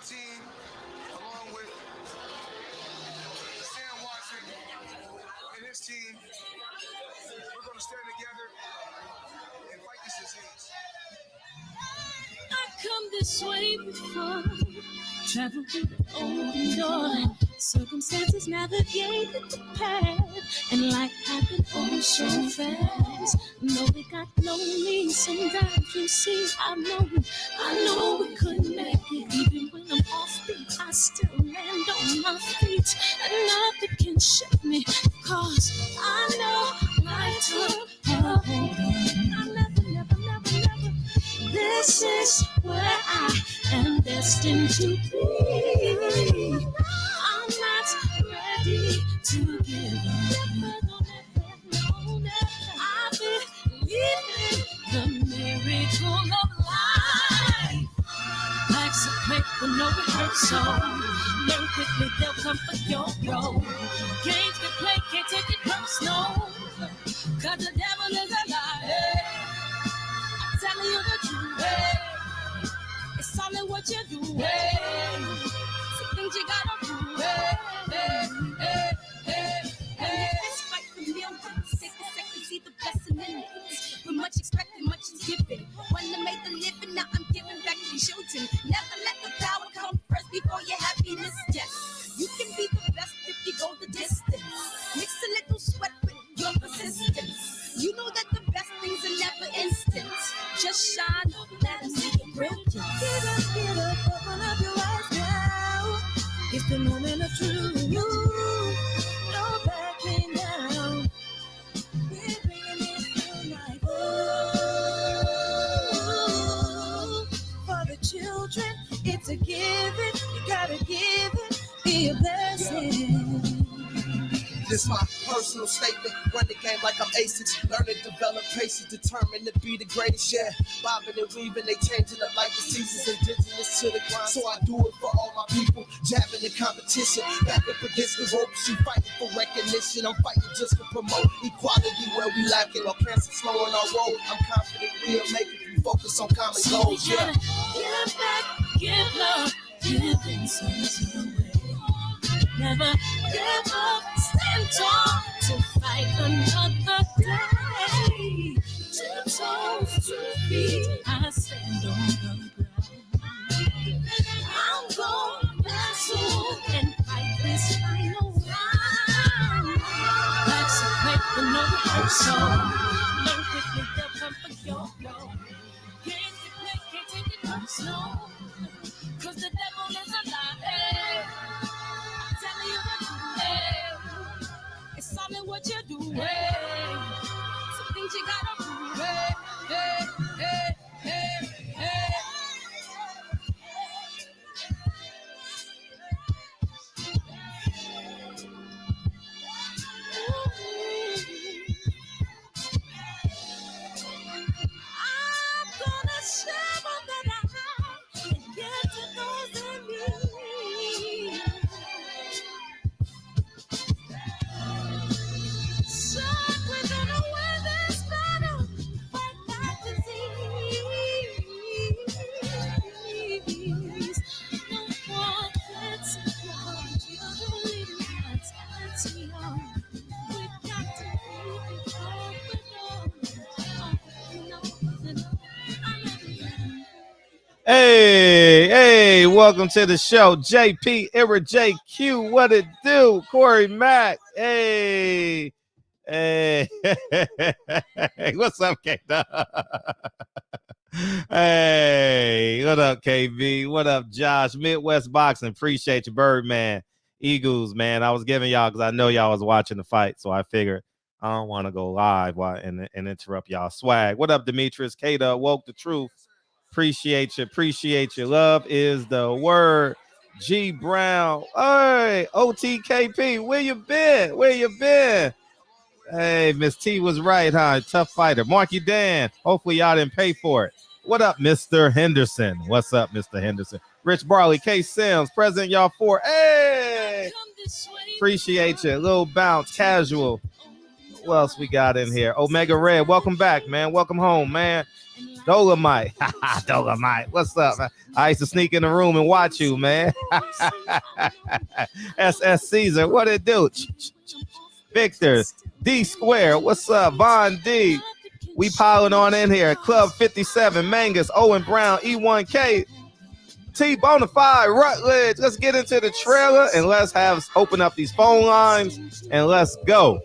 team, along with Sam Watson and his team, we're going to stand together and fight this disease. I come this way before, travel with an open door. Circumstances navigated the path, and life happened all so fast. No, it got lonely sometimes. You see, I know we couldn't make it. Even when I'm off beat, I still land on my feet, and nothing can shake me, cause I know life took a hold on. I never. This is where I am destined to be. I'm not ready to give up. I believe in the miracle of life. Life's a play with no rehearsal. Learn quickly, they'll come for your role. Games we play, can't take it personal, cause the devil is a liar. Telling you the truth, it's all in what you do, some things you gotta do, It's fight for millions, take a second, see the blessing in it. With much expected, much is given. When I made the living, now I'm giving back to children. Never let the power come first before your happiness, yes. You can be the best if you go the distance. Mix a little sweat with your persistence. You know that the best things are never instant. Just shine, let them see your brilliance. Get up, open up your eyes now. It's the moment of truth. No backing down. We're bringing it tonight. Oh, for the children, it's a given. You gotta give it, be a blessing. This my personal statement. Run the game like I'm aces. Learn and develop patience. Determined to be the greatest. Yeah, bobbing and weaving. They changing up like the seasons. Indigenous to the grind. So I do it for all my people. Jabbing the competition. Back up against the ropes. You fighting for recognition. I'm fighting just to promote equality where we lacking. Or cancer slowing our road. I'm confident we'll make it. We focus on common goals. Yeah. Give back, give love, give things away. Never give up, stand tall to fight another day. 2 toes, 2 feet, I stand on the ground. I'm going soon and fight this final round. Life's a fight for no rehearsal. Learn quickly, they'll come for your role. Games you play, can't take it personal, cause the devil is a liar. It's all in what you do, some things you gotta do, I'm gonna share all that I have and get to those in need. So we're gonna win this battle, fight that disease. No more kids, no children leaving hearts. Let's be on. We've got to keep it going. Hey, welcome to the show. JP, Ira JQ, what it do? Corey Mack, hey, what's up, K-Dub? Hey, what up, KB? What up, Josh? Midwest Boxing, appreciate you, Birdman. Eagles, man, I was giving y'all because I know y'all was watching the fight, so I figured I don't want to go live and interrupt y'all swag. What up, Demetrius? K-Dub, woke the truth. Appreciate you. Love is the word. G Brown. Hey, OTKP. Where you been? Hey, Miss T was right, huh? Tough fighter. Marky Dan. Hopefully y'all didn't pay for it. What up, Mr. Henderson? What's up, Mr. Henderson? Rich Barley, K Sims, President y'all for. Hey, appreciate you. Little bounce, casual. What else we got in here? Omega Red, welcome back, man. Welcome home, man. Dolomite. Dolomite. What's up, man? I used to sneak in the room and watch you, man. SS Caesar, what it do? Victor, D Square, what's up? Von D, we piling on in here. Club 57, Mangus, Owen Brown, E1K, T Bonafide, Rutledge. Let's get into the trailer and let's open up these phone lines and let's go.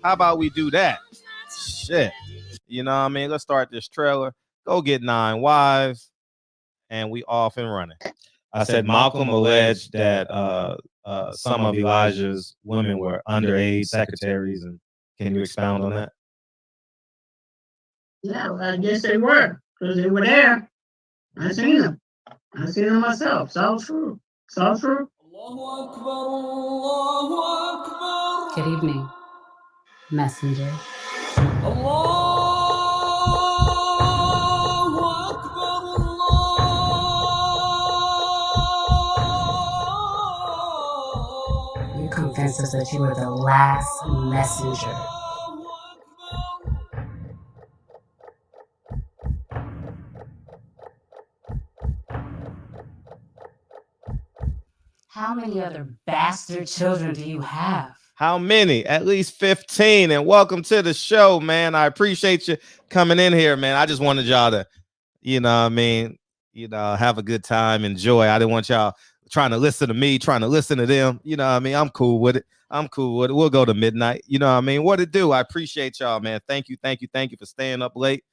How about we do that? Shit. You know what I mean? Let's start this trailer. Go get 9 wives and we off and running. I said Malcolm alleged that some of Elijah's women were underage secretaries, and can you expound on that? Yeah, well, I guess they were, because they were there. I seen them. I seen them myself. It's all true. It's all true. Good evening, messenger. You convinced us that you were the last messenger. How many other bastard children do you have? How many? At least 15. And welcome to the show, man. I appreciate you coming in here, man. I just wanted y'all to, you know what I mean, have a good time, enjoy. I didn't want y'all trying to listen to me, trying to listen to them. You know what I mean? I'm cool with it. We'll go to midnight. You know what I mean? What it do? I appreciate y'all, man. Thank you for staying up late.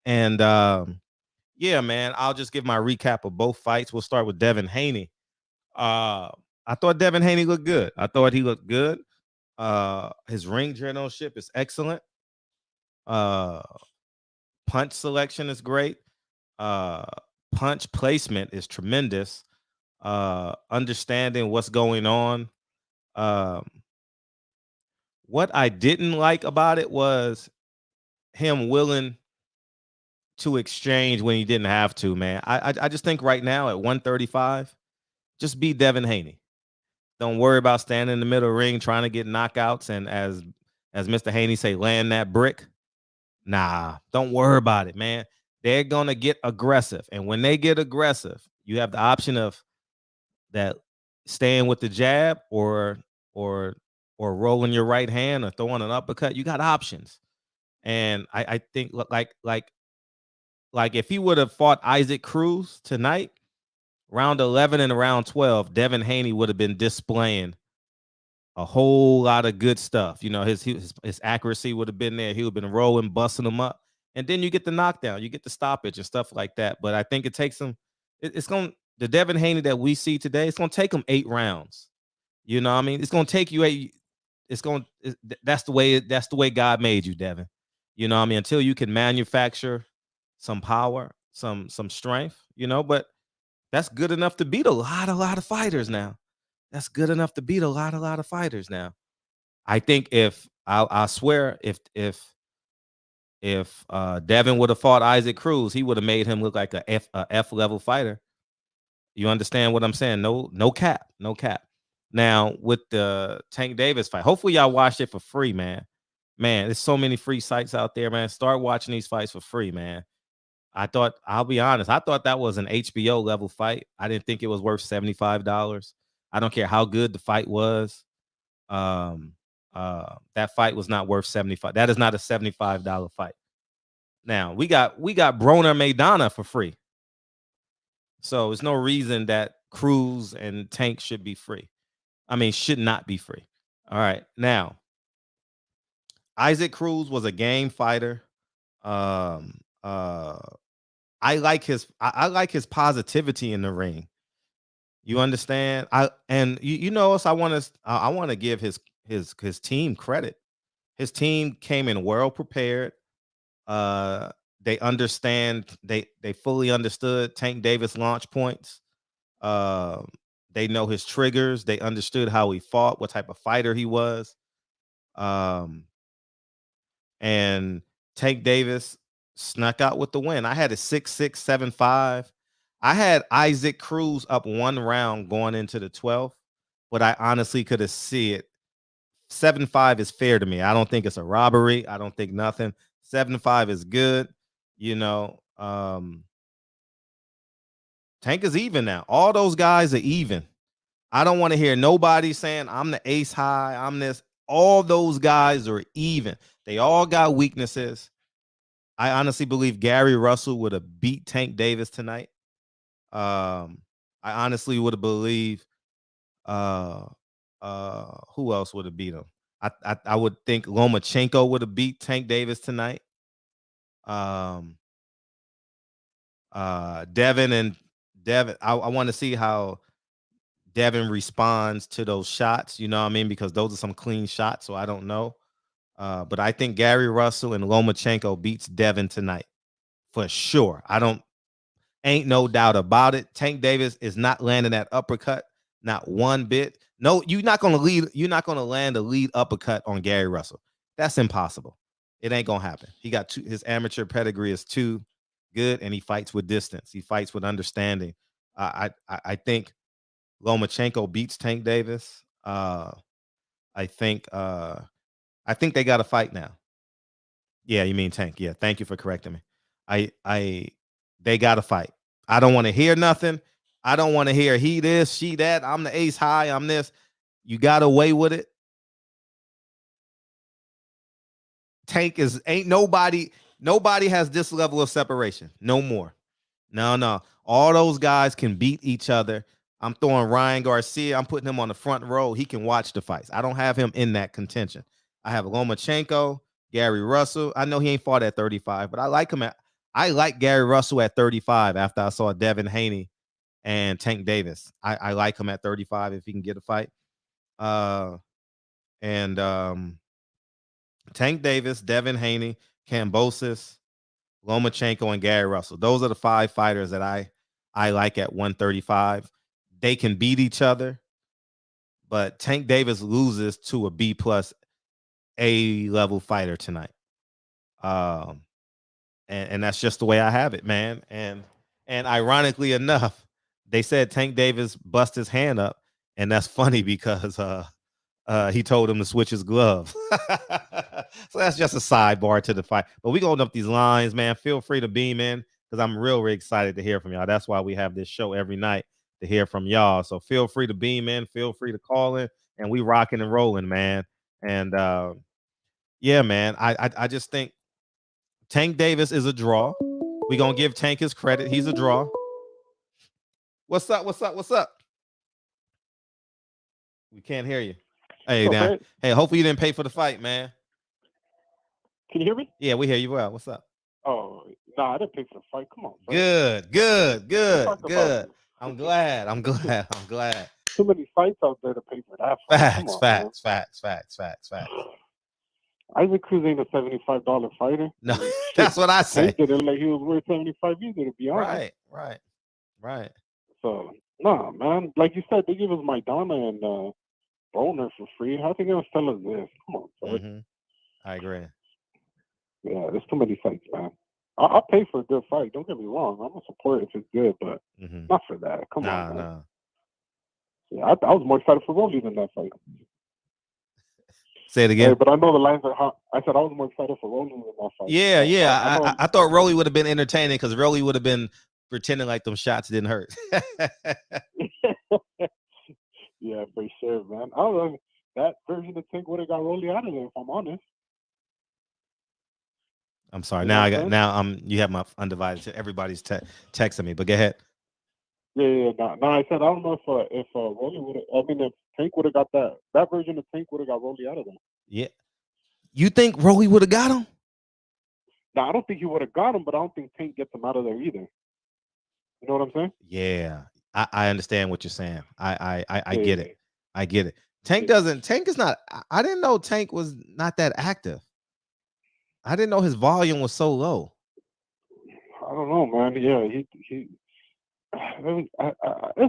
And yeah, man, I'll just give my recap of both fights. We'll start with Devin Haney. I thought Devin Haney looked good. I thought he looked good. His ring generalship is excellent. Punch selection is great. Punch placement is tremendous. Understanding what's going on. What I didn't like about it was him willing to exchange when he didn't have to, man. I just think right now at 135, just be Devin Haney. Don't worry about standing in the middle of the ring trying to get knockouts and as Mr. Haney say, land that brick. Nah, don't worry about it, man. They're gonna get aggressive, and when they get aggressive, you have the option of that staying with the jab or rolling your right hand or throwing an uppercut. You got options, and I think like if he would have fought Isaac Cruz tonight, round 11 and round 12, Devin Haney would have been displaying a whole lot of good stuff. You know, his accuracy would have been there. He would have been rolling, busting them up. And then you get the knockdown, you get the stoppage and stuff like that. But I think it takes him, the Devin Haney that we see today, it's going to take him 8 rounds. You know what I mean? It's going to take you 8. That's the way God made you, Devin. You know what I mean? Until you can manufacture some power, some strength, you know, but that's good enough to beat a lot of fighters now. That's good enough to beat a lot of fighters now. I think I swear if Devin would have fought Isaac Cruz, he would have made him look like a F level fighter. You understand what I'm saying? No cap. Now with the Tank Davis fight, hopefully y'all watched it for free, man. Man, there's so many free sites out there, man. Start watching these fights for free, man. I'll be honest, I thought that was an HBO level fight. I didn't think it was worth $75. I don't care how good the fight was. That fight was not worth $75. That is not a $75 fight. Now we got Broner Maidana for free. So there's no reason that Cruz and Tank should be free. I mean, should not be free. All right. Now, Isaac Cruz was a game fighter. I like his positivity in the ring. You understand? You know us. I want to give his team credit. His team came in well prepared. They understand. They fully understood Tank Davis launch points. They know his triggers. They understood how he fought, what type of fighter he was. And Tank Davis snuck out with the win. I had a 6-6, 7-5. I had Isaac Cruz up 1 round going into the 12th, but I honestly could have seen it. 7-5 is fair to me. I don't think it's a robbery. I don't think nothing. 7-5 is good. You know, Tank is even now. All those guys are even. I don't want to hear nobody saying I'm the ace high, I'm this. All those guys are even. They all got weaknesses. I honestly believe Gary Russell would have beat Tank Davis tonight. I honestly would have believed who else would have beat him? I would think Lomachenko would have beat Tank Davis tonight. Devin, I want to see how Devin responds to those shots, you know what I mean? Because those are some clean shots, so I don't know. But I think Gary Russell and Lomachenko beats Devin tonight for sure. Ain't no doubt about it. Tank Davis is not landing that uppercut, not one bit. No, you're not gonna land a lead uppercut on Gary Russell. That's impossible. It ain't gonna happen. He got his amateur pedigree is too good, and he fights with distance. He fights with understanding. I think Lomachenko beats Tank Davis. I think they got to fight now. Yeah, you mean Tank? Yeah, thank you for correcting me. They got to fight. I don't want to hear nothing. I don't want to hear he this, she that. I'm the ace high. I'm this. You got away with it. Tank ain't nobody has this level of separation. No more. No. All those guys can beat each other. I'm throwing Ryan Garcia. I'm putting him on the front row. He can watch the fights. I don't have him in that contention. I have Lomachenko, Gary Russell. I know he ain't fought at 35, but I like Gary Russell at 35 after I saw Devin Haney and Tank Davis. I like him at 35 if he can get a fight. Tank Davis, Devin Haney, Kambosos, Lomachenko, and Gary Russell. Those are the 5 fighters that I like at 135. They can beat each other, but Tank Davis loses to a B+ A level fighter tonight. And that's just the way I have it, man. And ironically enough, they said Tank Davis bust his hand up, and that's funny because he told him to switch his glove. So that's just a sidebar to the fight. But we going up these lines, man. Feel free to beam in because I'm real excited to hear from y'all. That's why we have this show every night, to hear from y'all. So feel free to beam in. Feel free to call in, and we rocking and rolling, man. And yeah, man, I just think Tank Davis is a draw. We gonna give Tank his credit. He's a draw. What's up? We can't hear you. Hey, now. Hey, hopefully you didn't pay for the fight, man. Can you hear me? Yeah, we hear you well. What's up? Oh, no, I didn't pay for the fight. Come on. Good. I'm glad. Too many fights out there to pay for that fight. Facts. Isaac Cruz ain't a $75 fighter. No, that's what I say. Tank didn't like he was worth 75 either, to be honest. Right. So, nah, man. Like you said, they give us Maidana and Broner for free. How they gonna sell us this? Come on, bro. Mm-hmm. I agree. Yeah, there's too many fights, man. I'll pay for a good fight. Don't get me wrong. I'm gonna support it if it's good, but not for that. Come on, man. No. Yeah, I was more excited for Rolly than that fight. Say it again. Hey, but I know the lines are hot. I said I was more excited for Rolly than that fight. Yeah. I thought Rolly would have been entertaining because Rolly would have been pretending like them shots didn't hurt. Yeah, for sure, man. I don't know. That version of Tank would have got Rolly out of there, if I'm honest. I'm sorry. Now you have my undivided. Everybody's texting me, but go ahead. Yeah. No, I said I don't know if Rolly would have. I mean, if Tank would have got that version of Tank would have got Rolly out of there. Yeah. You think Rolly would have got him? No, I don't think he would have got him, but I don't think Tank gets him out of there either. You know what I'm saying? Yeah, I understand what you're saying. I get it. I get it. Tank is not. I didn't know Tank was not that active. I didn't know his volume was so low. I don't know, man. Yeah, he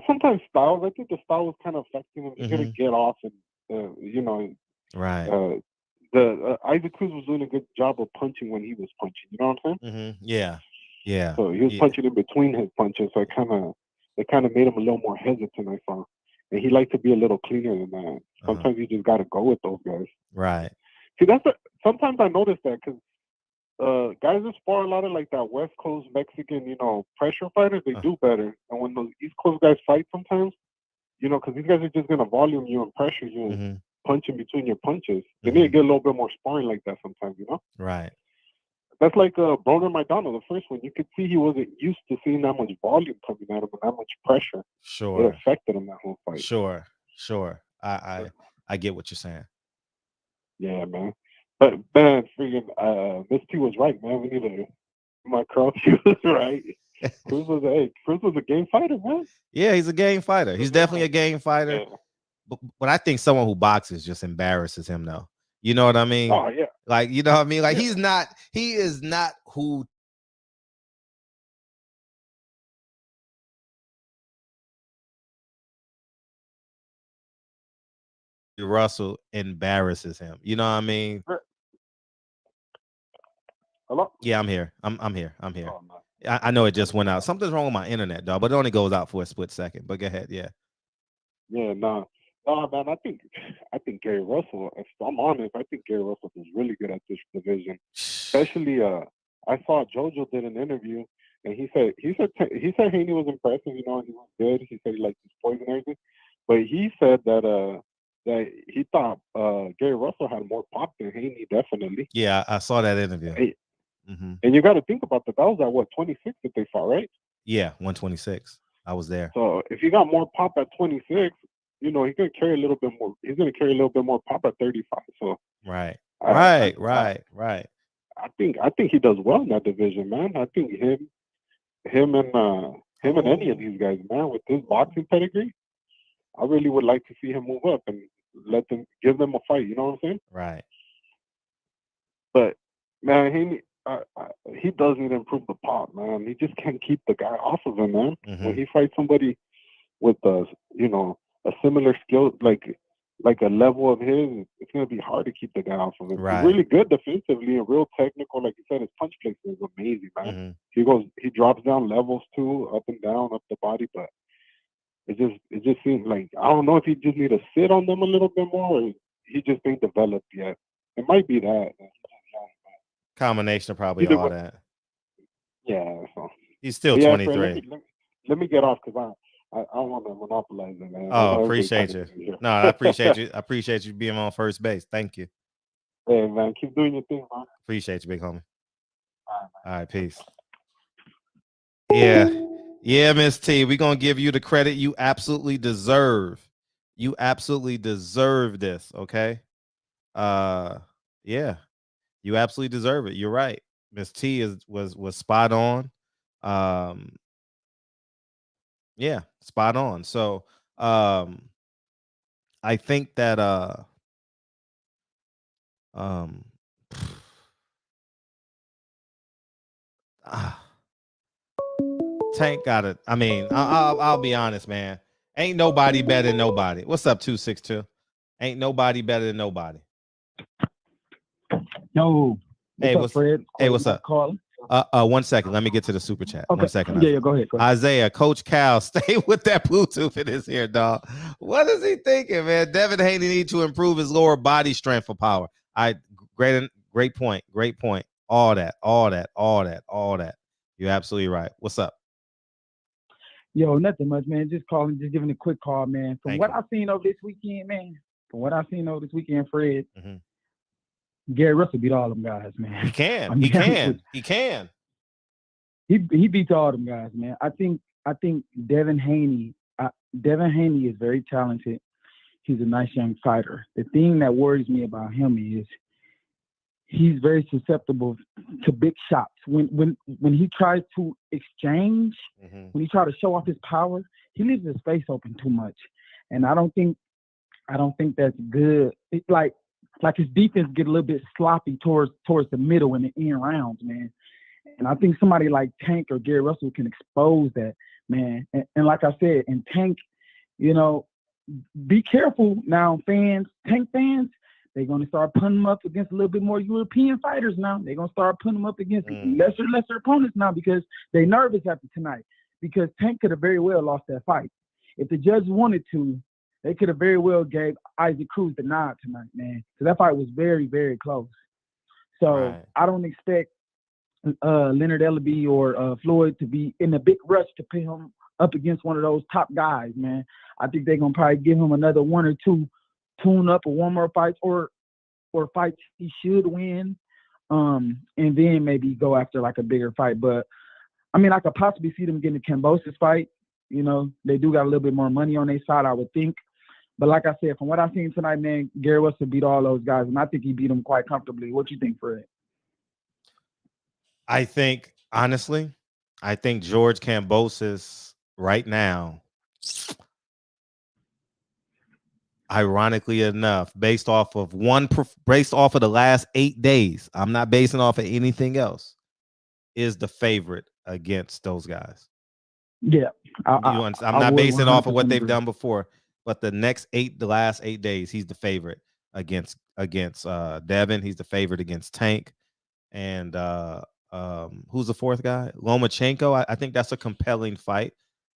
sometimes styles. I think the style was kind of affecting him. He couldn't get off, and right. Isaac Cruz was doing a good job of punching when he was punching. You know what I'm saying? Yeah. So he was punching in between his punches. So it kind of made him a little more hesitant, I found. And he liked to be a little cleaner than that. Sometimes you just got to go with those guys. Right. See, sometimes I notice that because guys that spar a lot of like that West Coast Mexican, pressure fighters, they do better. And when those East Coast guys fight sometimes, because these guys are just gonna volume you and pressure you and punch in between your punches. They need to get a little bit more sparring like that sometimes, Right. That's like Broner Maidana, the first one. You could see he wasn't used to seeing that much volume coming at him and that much pressure. Sure. It affected him that whole fight. Sure. I get what you're saying. Yeah, man. But man, freaking Miss T was right, man. We need to my Carl was right. Cruz was a game fighter, man. Yeah, he's a game fighter. He's definitely a game fighter. Yeah. But I think someone who boxes just embarrasses him, though. You know what I mean? Oh yeah. Like, you know what I mean? Like, he is not who Russell embarrasses him. You know what I mean? Hello? Yeah, I'm here. I'm here. Oh, no. I know it just went out. Something's wrong with my internet, dog, but it only goes out for a split second. But go ahead, yeah. Yeah, no, man. I think Gary Russell. If I'm honest, I think Gary Russell is really good at this division. Especially, I saw JoJo did an interview, and he said Haney was impressive. He was good. He said he liked his poise and everything, but he said that he thought Gary Russell had more pop than Haney. Definitely. Yeah, I saw that interview. Hey, and you got to think about that. That was at what 26 that they fought, right? Yeah, 126. I was there. So if you got more pop at 26, he's gonna carry a little bit more. He's gonna carry a little bit more pop at 35. So right. I think he does well in that division, man. I think him and any of these guys, man, with his boxing pedigree, I really would like to see him move up and give them a fight. You know what I'm saying? Right. But man, he does need to improve the pop, man. He just can't keep the guy off of him, man. When he fights somebody with a similar skill, like a level of his, it's gonna be hard to keep the guy off of him. Right. He's really good defensively and real technical. Like you said, his punch placement is amazing, man. He drops down levels too, up and down, up the body, but it just seems like I don't know if he just need to sit on them a little bit more, or he just ain't developed yet. It might be that. Combination of probably all that. Yeah. So. He's still 23. Fred, let me get off because I don't want to monopolize it, man. Oh, appreciate you. No, I appreciate you. I appreciate you being on first base. Thank you. Hey, man, keep doing your thing, man. Appreciate you, big homie. All right, peace. Yeah, Miss T, we're gonna give you the credit you absolutely deserve. You absolutely deserve this, okay? Yeah, you absolutely deserve it. You're right. Miss T was spot on. Yeah, spot on. So I think that Tank got it. I mean, I'll be honest, man. Ain't nobody better than nobody. What's up, 262? Ain't nobody better than nobody. Yo. Hey, what's Fred? Hey, what's up? Calling. 1 second. Let me get to the super chat. Okay. 1 second. Yeah, go ahead. Isaiah, Coach Cal, stay with that Bluetooth in his ear, dog. What is he thinking, man? Devin Haney need to improve his lower body strength for power. Great point. All that. You're absolutely right. What's up? Yo, nothing much, man. Just calling, just giving a quick call, man. From Thank what you. I've seen over this weekend, Fred, Gary Russell beat all them guys, man. He can. He beats all them guys, man. I think Devin Haney is very talented. He's a nice young fighter. The thing that worries me about him is he's very susceptible to big shots. When he tries to exchange, when he tries to show off his power, he leaves his face open too much. And I don't think that's good. It's like his defense get a little bit sloppy towards the middle and the end rounds, man. And I think somebody like Tank or Gary Russell can expose that, man. And like I said, and Tank, be careful now, Tank fans. They're going to start putting them up against a little bit more European fighters now. They're going to start putting them up against lesser opponents now because they're nervous after tonight. Because Tank could have very well lost that fight. If the judge wanted to, they could have very well gave Isaac Cruz the nod tonight, man. So that fight was very, very close. So I don't expect Leonard Ellaby or Floyd to be in a big rush to put him up against one of those top guys, man. I think they're gonna probably give him another 1 or 2 tune up or one more fights or fights he should win, and then maybe go after like a bigger fight. But I mean, I could possibly see them getting a Kambosos fight. You know, they do got a little bit more money on their side, I would think. But like I said, from what I've seen tonight, man, Gary Russell beat all those guys, and I think he beat them quite comfortably. What you think, Fred? I think, honestly, George Kambosos right now, ironically enough, based off of the last 8 days, I'm not basing off of anything else, is the favorite against those guys. Yeah, I'm not basing off of what they've done before, but the last 8 days, he's the favorite against Devin. He's the favorite against Tank, and who's the fourth guy? Lomachenko. I think that's a compelling fight.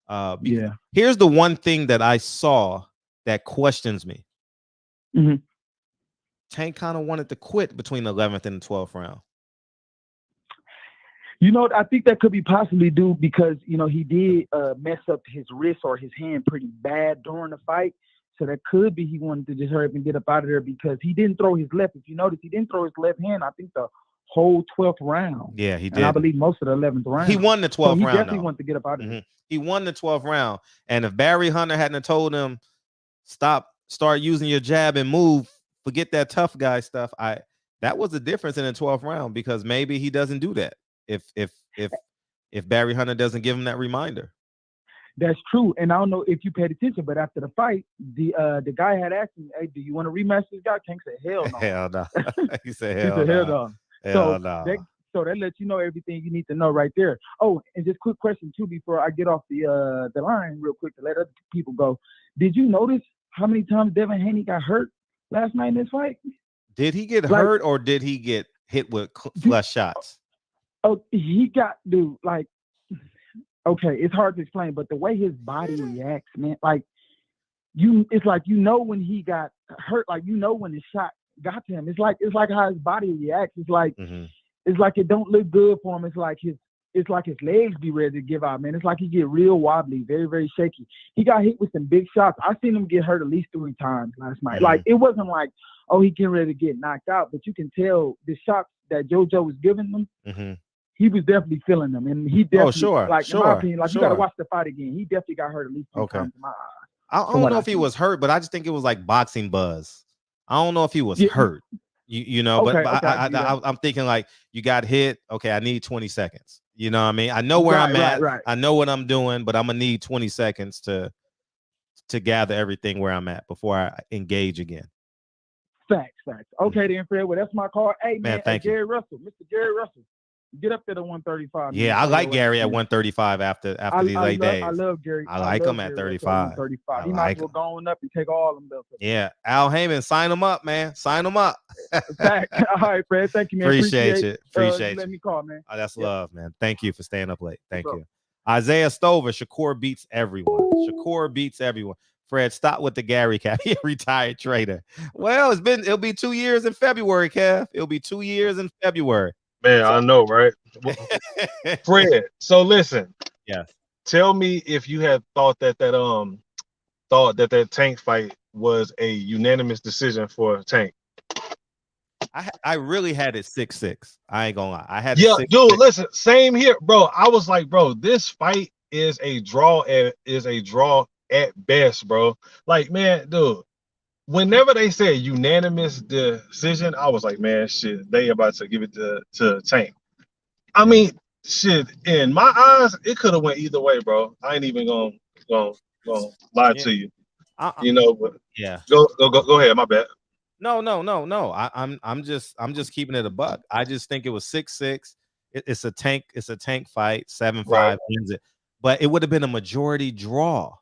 Yeah. Here's the one thing that I saw that questions me. Mm-hmm. Tank kind of wanted to quit between the 11th and the 12th round. You know, I think that could be possibly due because, you know, he did mess up his wrist or his hand pretty bad during the fight. So that could be he wanted to just hurry up and get up out of there because he didn't throw his left. If you notice, he didn't throw his left hand, I think, the whole 12th round. Yeah, he did. And I believe most of the 11th round. He won the 12th round. He definitely wanted to get up out of there. He won the 12th round. And if Barry Hunter hadn't told him, start using your jab and move, forget that tough guy stuff, that was the difference in the 12th round, because maybe he doesn't do that if Barry Hunter doesn't give him that reminder. That's true. And I don't know if you paid attention, but after the fight, the guy had asked him, "Hey, do you want to rematch this guy?" Tank said, "Hell no." Hell no. He said, "Hell no." So that lets you know everything you need to know right there. Oh, and just quick question too before I get off the line real quick to let other people go. Did you notice how many times Devin Haney got hurt last night in this fight? Did he get hurt or did he get hit with flush shots? Oh, he got, dude, like, okay, it's hard to explain, but the way his body reacts, man, like, it's like, you know, when he got hurt, like, you know, when the shot got to him, it's like how his body reacts. It's like, it's like it don't look good for him. It's like his legs be ready to give out, man. It's like he get real wobbly, very, very shaky. He got hit with some big shots. I seen him get hurt at least 3 times last night. Like, it wasn't like, oh, he getting ready to get knocked out, but you can tell the shots that JoJo was giving them, he was definitely feeling them. And he definitely, in my opinion, like, you got to watch the fight again. He definitely got hurt at least 3 times in my eyes. I don't know if he was hurt, but I just think it was like boxing buzz. I don't know if he was hurt, you know, but I'm thinking like, you got hit. Okay, I need 20 seconds. You know what I mean? I know where I'm at. Right. I know what I'm doing, but I'm going to need 20 seconds to gather everything where I'm at before I engage again. Facts. Okay, then, Fred. Well, that's my call. Hey, man, thank you. Gary Russell, Mr. Gary Russell. Get up there to 135. Yeah, I like Gary at 135 after these late days. I love Gary. I like him at 35. He might as well go on up and take all them belts. Yeah, Al Heyman, sign him up, man. Sign him up. All right, Fred. Thank you, man. Appreciate you. Let me call, man. Oh, that's love, man. Thank you for staying up late. Thank you. Isaiah Stover, Shakur beats everyone. Fred, stop with the Gary cap. He a retired trader. Well, it'll be 2 years in February, Kev. It'll be 2 years in February. Man, I know, right? Fred, so listen. Yeah. Tell me if you had thought that Tank fight was a unanimous decision for Tank. I really had it 6-6. I ain't gonna lie. I had dude. Listen, same here, bro. I was like, bro, this fight is a draw at best, bro. Like, man, dude. Whenever they say unanimous decision, I was like, man, shit, they about to give it to Tank. I mean, shit, in my eyes, it could have went either way, bro. I ain't even gonna lie to you. You know, but yeah. Go ahead, my bad. No. I'm just keeping it a buck. I just think it was 6-6. It's a tank fight. 7-5 wins it. But it would have been a majority draw.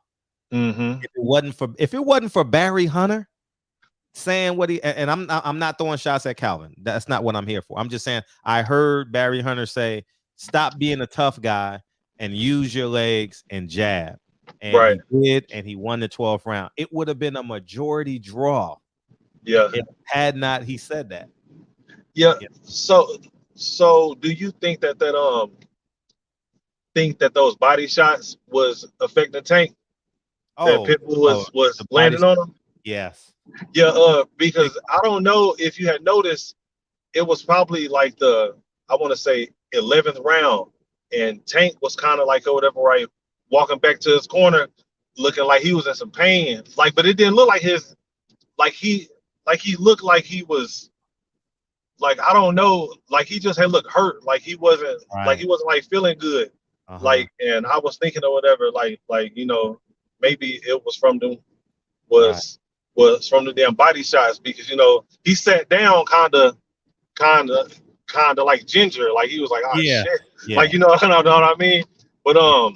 If it wasn't for Barry Hunter saying what and I'm not throwing shots at Calvin. That's not what I'm here for. I'm just saying I heard Barry Hunter say, stop being a tough guy and use your legs and jab. And he did, and he won the 12th round. It would have been a majority draw. Yeah. If had not he said that. Yeah. So So do you think that those body shots was affecting Tank? That Oh, Pitbull oh, was the body. landing on him? Yes. Yeah, because I don't know if you had noticed, it was probably like I want to say 11th round, and Tank was kind of like or whatever, right, walking back to his corner, looking like he was in some pain. Like, but it didn't look like he looked like he was like, I don't know, like he just had looked hurt, like he wasn't Right. like feeling good. Uh-huh. Like, and I was thinking or whatever, like maybe it was from them Right. was from the damn body shots, because he sat down kind of like ginger, like he was like, ah, Yeah. shit, like Yeah. you know what I mean. But Yeah.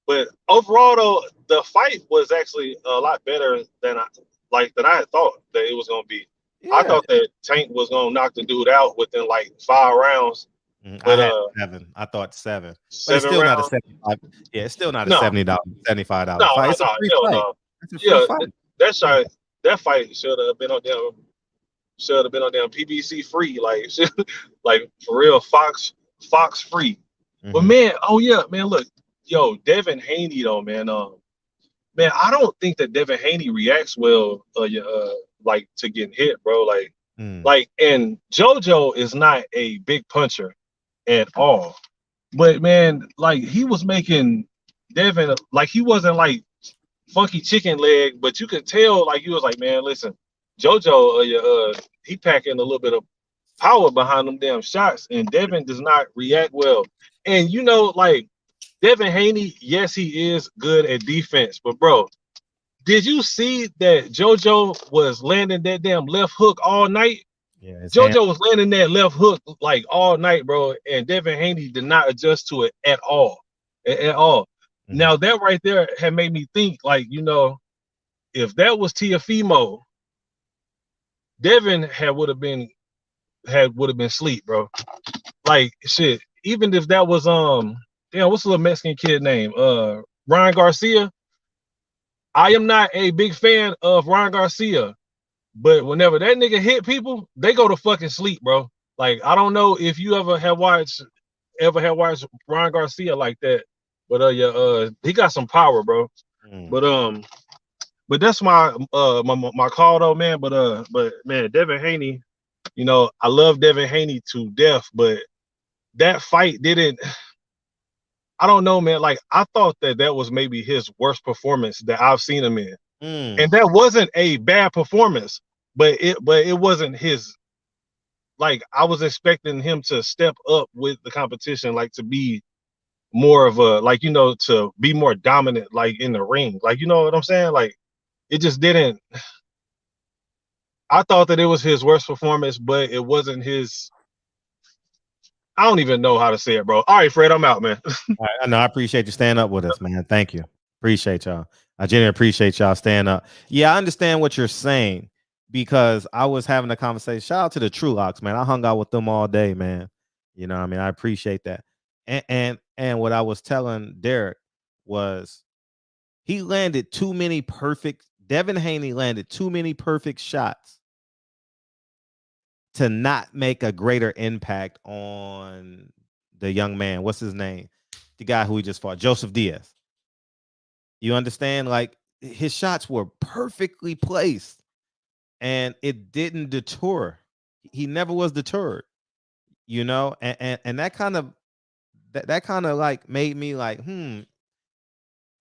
but overall though, the fight was actually a lot better than I had thought that it was gonna be. I Yeah. thought that Tank was gonna knock the dude out within like 5 rounds, I but had 7. I thought 7, but it's seven still not a rounds, 75. Yeah, it's still not a no, $75 no, fight. no, It's a no, free hell fight. no. It's a free Yeah, fight. that Yeah. shot, that fight should have been on damn PBC free, like like for real, Fox free. But Hmm. man, oh yeah, man, look, yo, Devin Haney though, man, man, I don't think that Devin Haney reacts well, like to getting hit, bro, Mm. and JoJo is not a big puncher at all, but man, like he was making Devin, like he wasn't like funky chicken leg, but you could tell like he was like, man, listen, JoJo, he packing a little bit of power behind them damn shots, and Devin does not react well. And like Devin Haney, yes, he is good at defense, but bro, did you see that JoJo was landing that damn left hook all night? Yeah, his hand. JoJo was landing that left hook like all night, bro, and Devin Haney did not adjust to it at all, at all. Mhm. Now that right there had made me think, like, if that was Tiafimo, Devin would have been sleep, bro. Like shit. Even if that was what's the little Mexican kid name? Ryan Garcia. I am not a big fan of Ryan Garcia, but whenever that nigga hit people, they go to fucking sleep, bro. Like, I don't know if you ever had watched Ryan Garcia like that, but yeah, he got some power, bro. Mm. But that's my call though, man. But man, Devin Haney, I love Devin Haney to death, but that fight didn't. I don't know, man. Like, I thought that was maybe his worst performance that I've seen him in, and Mm. that wasn't a bad performance, but it wasn't his. Like, I was expecting him to step up with the competition, like to be more of a, like, to be more dominant, like in the ring, like, you know what I'm saying? Like, it just didn't. I thought that it was his worst performance, but it wasn't his. I don't even know how to say it, bro. All right, Fred, I'm out, man. All right, I know. I appreciate you staying up with us, man. Thank you. Appreciate y'all. I genuinely appreciate y'all staying up. Yeah, I understand what you're saying because I was having a conversation. Shout out to the True Locks, man. I hung out with them all day, man. You know what I mean? I appreciate that. And what I was telling Derek was he landed too many perfect. Devin Haney landed too many perfect shots to not make a greater impact on the young man. What's his name? The guy who he just fought, Joseph Diaz. You understand? Like his shots were perfectly placed and it didn't deter. He never was deterred, and that kind of like made me like, kind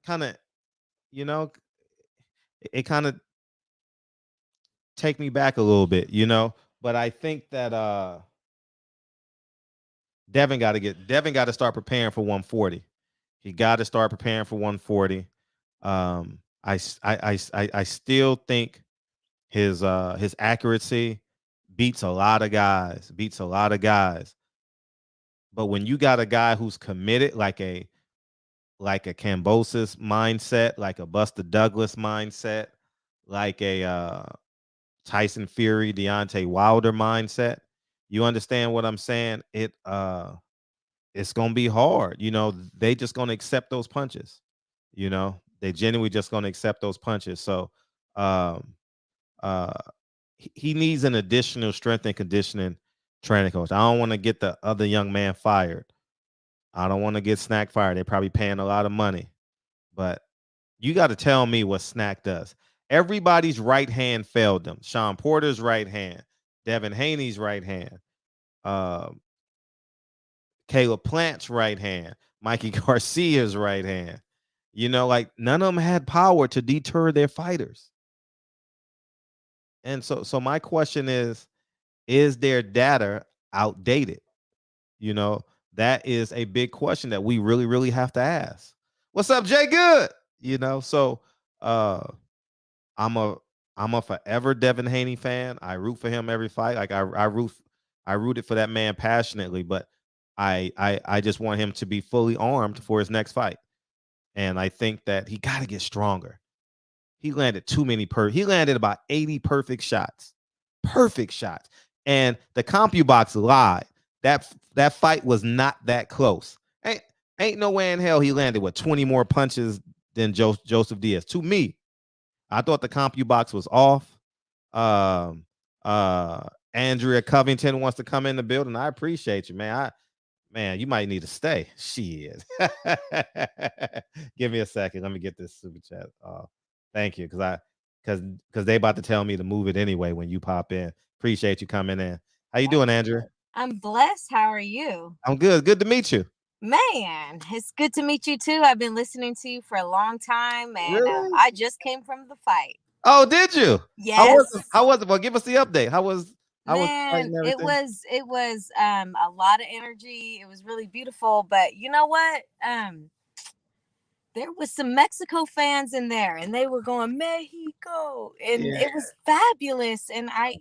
of, you know, it kind of take me back a little bit. But I think that Devin got to start preparing for 140. He got to start preparing for 140. I still think his accuracy beats a lot of guys. But when you got a guy who's committed, like a Cambosis mindset, like a Buster Douglas mindset, like a Tyson Fury, Deontay Wilder mindset, you understand what I'm saying? It's gonna be hard. They just gonna accept those punches. They genuinely just gonna accept those punches. So um, he needs an additional strength and conditioning training coach. I don't want to get the other young man fired. I don't want to get Snack fired. They're probably paying a lot of money. But you got to tell me what Snack does. Everybody's right hand failed them. Sean Porter's right hand, Devin Haney's right hand, Caleb Plant's right hand, Mikey Garcia's right hand. You know, like none of them had power to deter their fighters. And so my question is their data outdated? You know, that is a big question that we really, really have to ask. What's up, Jay Good? You know, so I'm a forever Devin Haney fan. I root for him every fight. Like I rooted for that man passionately, but I just want him to be fully armed for his next fight. And I think that he got to get stronger. He landed he landed about 80 perfect shots. Perfect shots. And the CompuBox lied. That fight was not that close. Ain't no way in hell he landed with 20 more punches than Joseph Diaz. To me, I thought the CompuBox was off. Andrea Covington wants to come in the building. I appreciate you, man. Man, you might need to stay. Shit. Give me a second. Let me get this super chat. Thank you, because they about to tell me to move it anyway when you pop in. Appreciate you coming in. How you doing, Andrea? I'm blessed. How are you? I'm good. Good to meet you. Man, it's good to meet you too. I've been listening to you for a long time, and Really? I just came from the fight. Oh, did you? Yes. How was it? Well, give us the update. How was the fight Man, and it everything? was a lot of energy. It was really beautiful, but you know what? There was some Mexico fans in there, and they were going Mexico, and it was fabulous. And I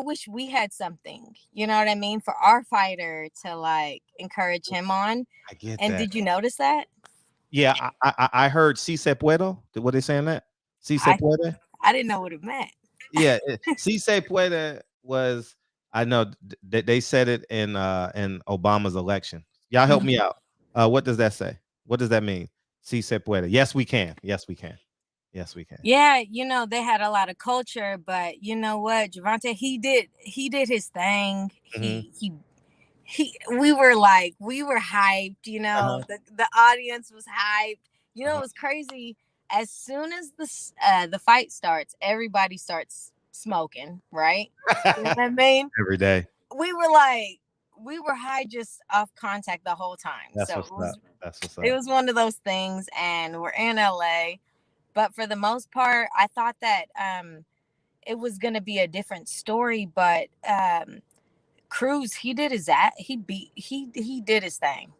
wish we had something, you know what I mean, for our fighter to like encourage him on. I get And that. did you notice that? Yeah, I heard Si Se Puedo. What they saying that? Si Se Puede? I didn't know what it meant. Yeah, Si Se Puede was, I know they said it in Obama's election. Y'all help me out. What does that say? What does that mean? Si Se Puede. Yes, we can. Yes, we can. Yes, we can. Yeah, they had a lot of culture, but you know what, Gervonta, he did his thing. We were hyped, the audience was hyped. It was crazy. As soon as the fight starts, everybody starts smoking, right? You know what I mean? Every day. We were high just off contact the whole time. That's so what's up. It was one of those things, and we're in LA. But for the most part, I thought that it was going to be a different story. But Cruz, he did his thing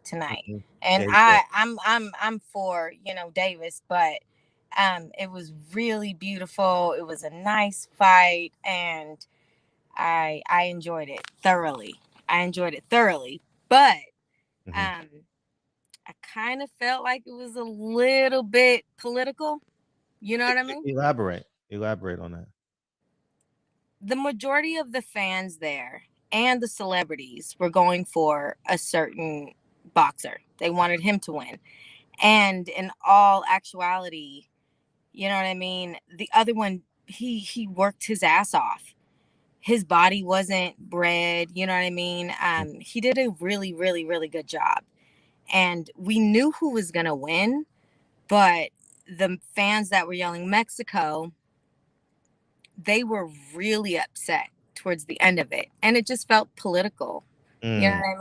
tonight, and I'm for Davis, but it was really beautiful. It was a nice fight, and I enjoyed it thoroughly. But I kind of felt like it was a little bit political. You know what I mean? Elaborate on that. The majority of the fans there and the celebrities were going for a certain boxer. They wanted him to win. And in all actuality, you know what I mean? The other one, he worked his ass off. His body wasn't bred, you know what I mean? He did a really, really, really good job. And we knew who was going to win, but the fans that were yelling Mexico, they were really upset towards the end of it. And it just felt political. You know what I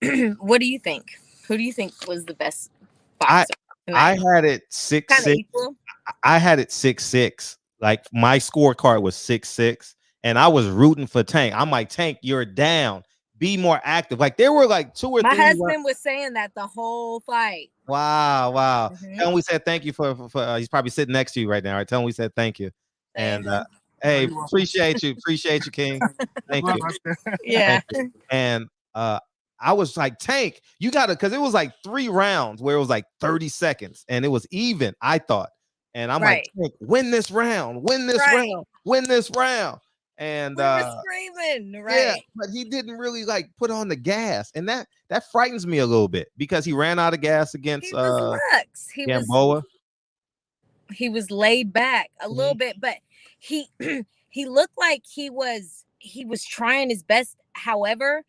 mean? What do you think? Who do you think was the best boxer tonight? I had it 6-6. I had it 6-6. Like my scorecard was 6-6. And I was rooting for Tank. I'm like, Tank, you're down. Be more active. Like there were like 2 or 3. My husband was saying that the whole fight. Wow. Tell him we said thank you for he's probably sitting next to you right now. Right? Tell him we said thank you. And hey, appreciate you, King. Thank you. Yeah. Thank you. And I was like, Tank, you gotta, because it was like 3 rounds where it was like 30 seconds and it was even, I thought. And I'm like, Tank, win this round. And we were screaming, right? Yeah, but he didn't really like put on the gas, and that frightens me a little bit because he ran out of gas against Gamboa. He was laid back a little bit, but he looked like he was he was trying his best. However,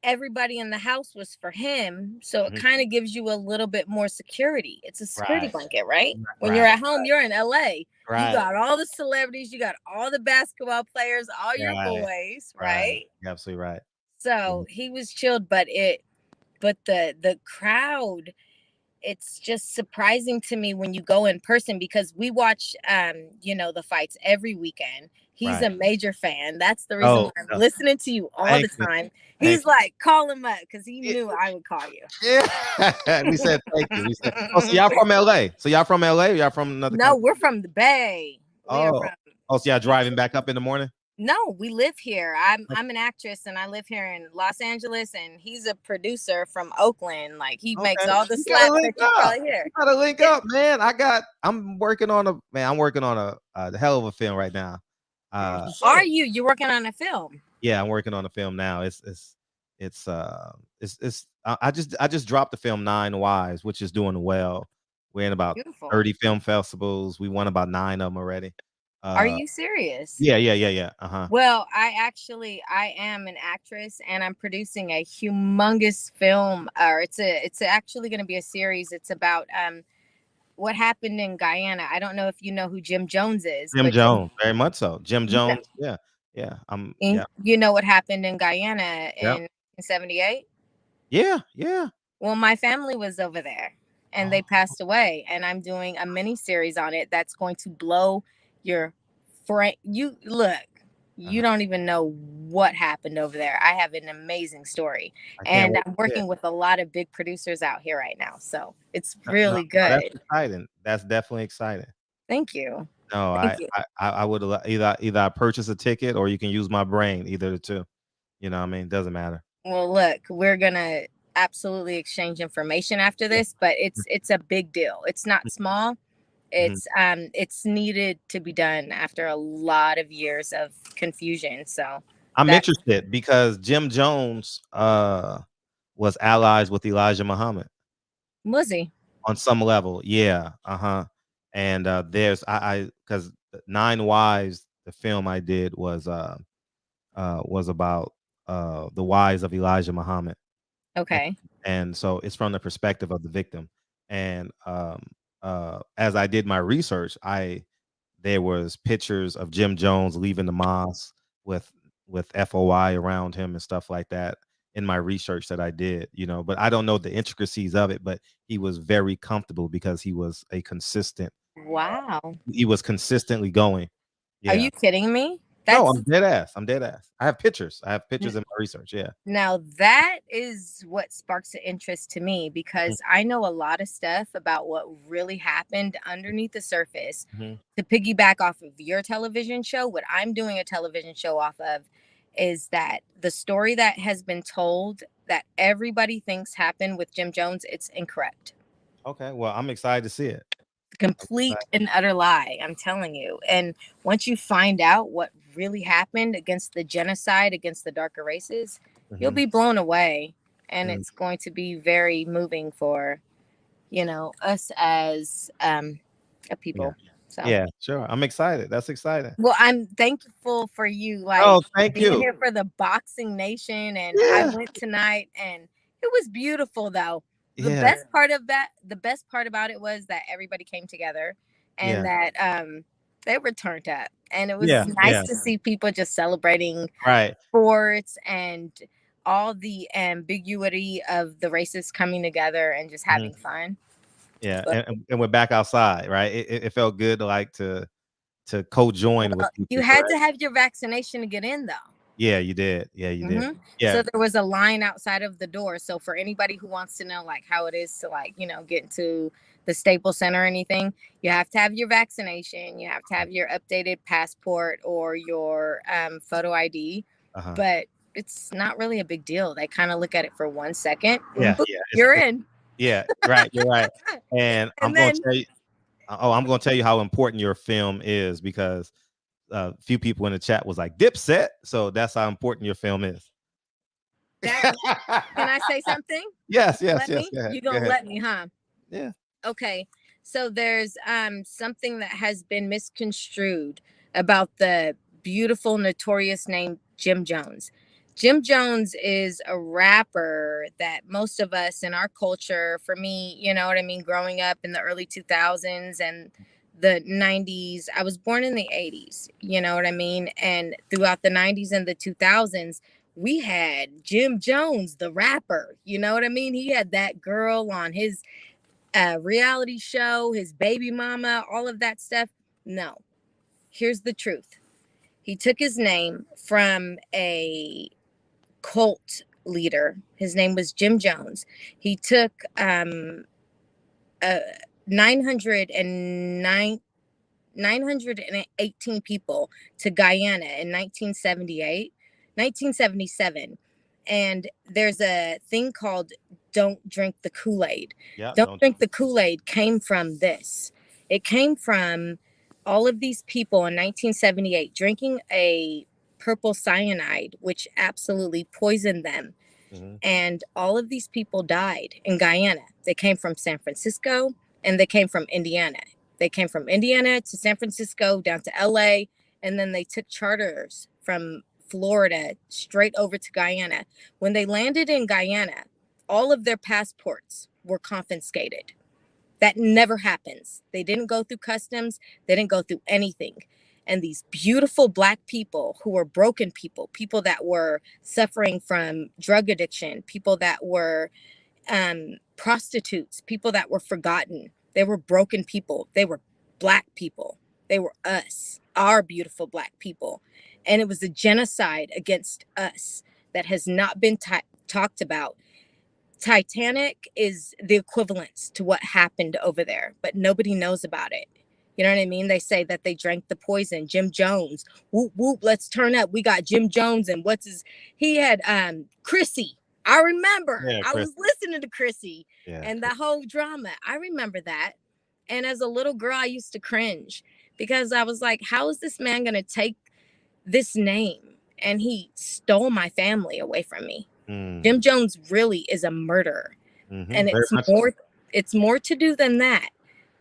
everybody in the house was for him, so it kind of gives you a little bit more security. It's a security blanket, right? When you're at home, you're in LA. You got all the celebrities, you got all the basketball players, all your boys, right? You're absolutely right. So he was chilled, but the crowd, it's just surprising to me when you go in person, because we watch the fights every weekend. He's a major fan. That's the reason why I'm listening to you all the time. He's like, call him up, because he knew I would call you. Yeah. We said thank you. We said, so y'all from LA? So y'all from LA? Or y'all from another country? We're from the Bay. So y'all driving back up in the morning? No, we live here. I'm an actress, and I live here in Los Angeles, and he's a producer from Oakland. Like, he makes all the slaps that you probably hear. You gotta link up, man. I'm working on a hell of a film right now. Are you? You're working on a film? Yeah, I'm working on a film now. I just dropped the film 9 Wives, which is doing well. We're in about 30 film festivals. We won about 9 of them already. Are you serious? Yeah. Well, I am an actress, and I'm producing a humongous film. It's actually going to be a series. It's about what happened in Guyana. I don't know if you know who Jim Jones is. Jim Jones, very much so. Jim Jones, yeah. You know what happened in Guyana in 1978? Yeah. Well, my family was over there, and they passed away, and I'm doing a mini series on it that's going to blow your friend. You don't even know what happened over there. I have an amazing story, and I'm working with a lot of big producers out here right now, so it's really good. That's exciting. That's definitely exciting. Thank you. No, I would either I purchase a ticket, or you can use my brain, either the two. You know what I mean? Doesn't matter. Well, look, we're gonna absolutely exchange information after this, but it's a big deal. It's not small. It's needed to be done after a lot of years of confusion. So I'm interested because Jim Jones was allies with Elijah Muhammad. Was he? On some level, yeah. And there's because 9 Wives, the film I did was about the wives of Elijah Muhammad. Okay. And so it's from the perspective of the victim. And as I did my research, there was pictures of Jim Jones leaving the mosque with FOI around him and stuff like that in my research that I did, but I don't know the intricacies of it, but he was very comfortable because he was a consistent. Wow. He was consistently going. Yeah. Are you kidding me? No, I'm dead ass. I have pictures. in my research. Yeah. Now that is what sparks the interest to me, because I know a lot of stuff about what really happened underneath the surface. To piggyback off of your television show, what I'm doing a television show off of is that the story that has been told that everybody thinks happened with Jim Jones, it's incorrect. Okay. Well, I'm excited to see it. Complete and utter lie, I'm telling you. And once you find out what really happened against the genocide against the darker races, you'll be blown away, and it's going to be very moving for us as a people. So yeah, sure, I'm excited. That's exciting. Well, I'm thankful for you thank being you here for the Boxing Nation, and I went tonight, and it was beautiful though. The best part about it was that everybody came together, and that they were turned up, and it was nice to see people just celebrating sports and all the ambiguity of the races coming together and just having fun. Yeah, and we're back outside, right? It felt good to co-join with people. You had to have your vaccination to get in, though. Yeah, you did. Yeah, you did. Yeah. So there was a line outside of the door. So for anybody who wants to know how it is to get into the Staples Center or anything, you have to have your vaccination. You have to have your updated passport or your photo ID. But it's not really a big deal. They kind of look at it for 1 second. Yeah, you're in. Yeah, right. You're right. And I'm going to tell you. I'm going to tell you how important your film is, because a few people in the chat was like Dipset, so that's how important your film is. Can I say something? Yes. You're gonna let me, huh? Yeah. Okay. So there's something that has been misconstrued about the beautiful, notorious name, Jim Jones. Jim Jones is a rapper that most of us in our culture, for me, you know what I mean, growing up in the early 2000s and the 90s, I was born in the 80s, you know what I mean? And throughout the 90s and the 2000s, we had Jim Jones, the rapper, you know what I mean? He had that girl on his reality show, his baby mama, all of that stuff. No, here's the truth. He took his name from a cult leader. His name was Jim Jones. He took 918 people to Guyana in 1977. And there's a thing called Don't Drink the Kool-Aid. Yeah, Don't Drink the Kool-Aid came from this. It came from all of these people in 1978 drinking a purple cyanide, which absolutely poisoned them. And all of these people died in Guyana. They came from San Francisco and they came from Indiana. They came from Indiana to San Francisco down to LA, and then they took charters from Florida straight over to Guyana. When they landed in Guyana, all of their passports were confiscated. That never happens. They didn't go through customs. They didn't go through anything. And these beautiful Black people who were broken people, people that were suffering from drug addiction, people that were prostitutes, people that were forgotten. They were broken people. They were Black people. They were us, our beautiful Black people. And it was a genocide against us that has not been talked about. Titanic is the equivalence to what happened over there, but nobody knows about it. You know what I mean? They say that they drank the poison. Jim Jones, whoop, whoop, let's turn up. We got Jim Jones and he had Chrissy. I remember. Yeah, I was listening to Chrissy and the whole drama. I remember that. And as a little girl, I used to cringe because I was like, how is this man going to take this name? And he stole my family away from me. Jim Jones really is a murderer. And it's more to do than that.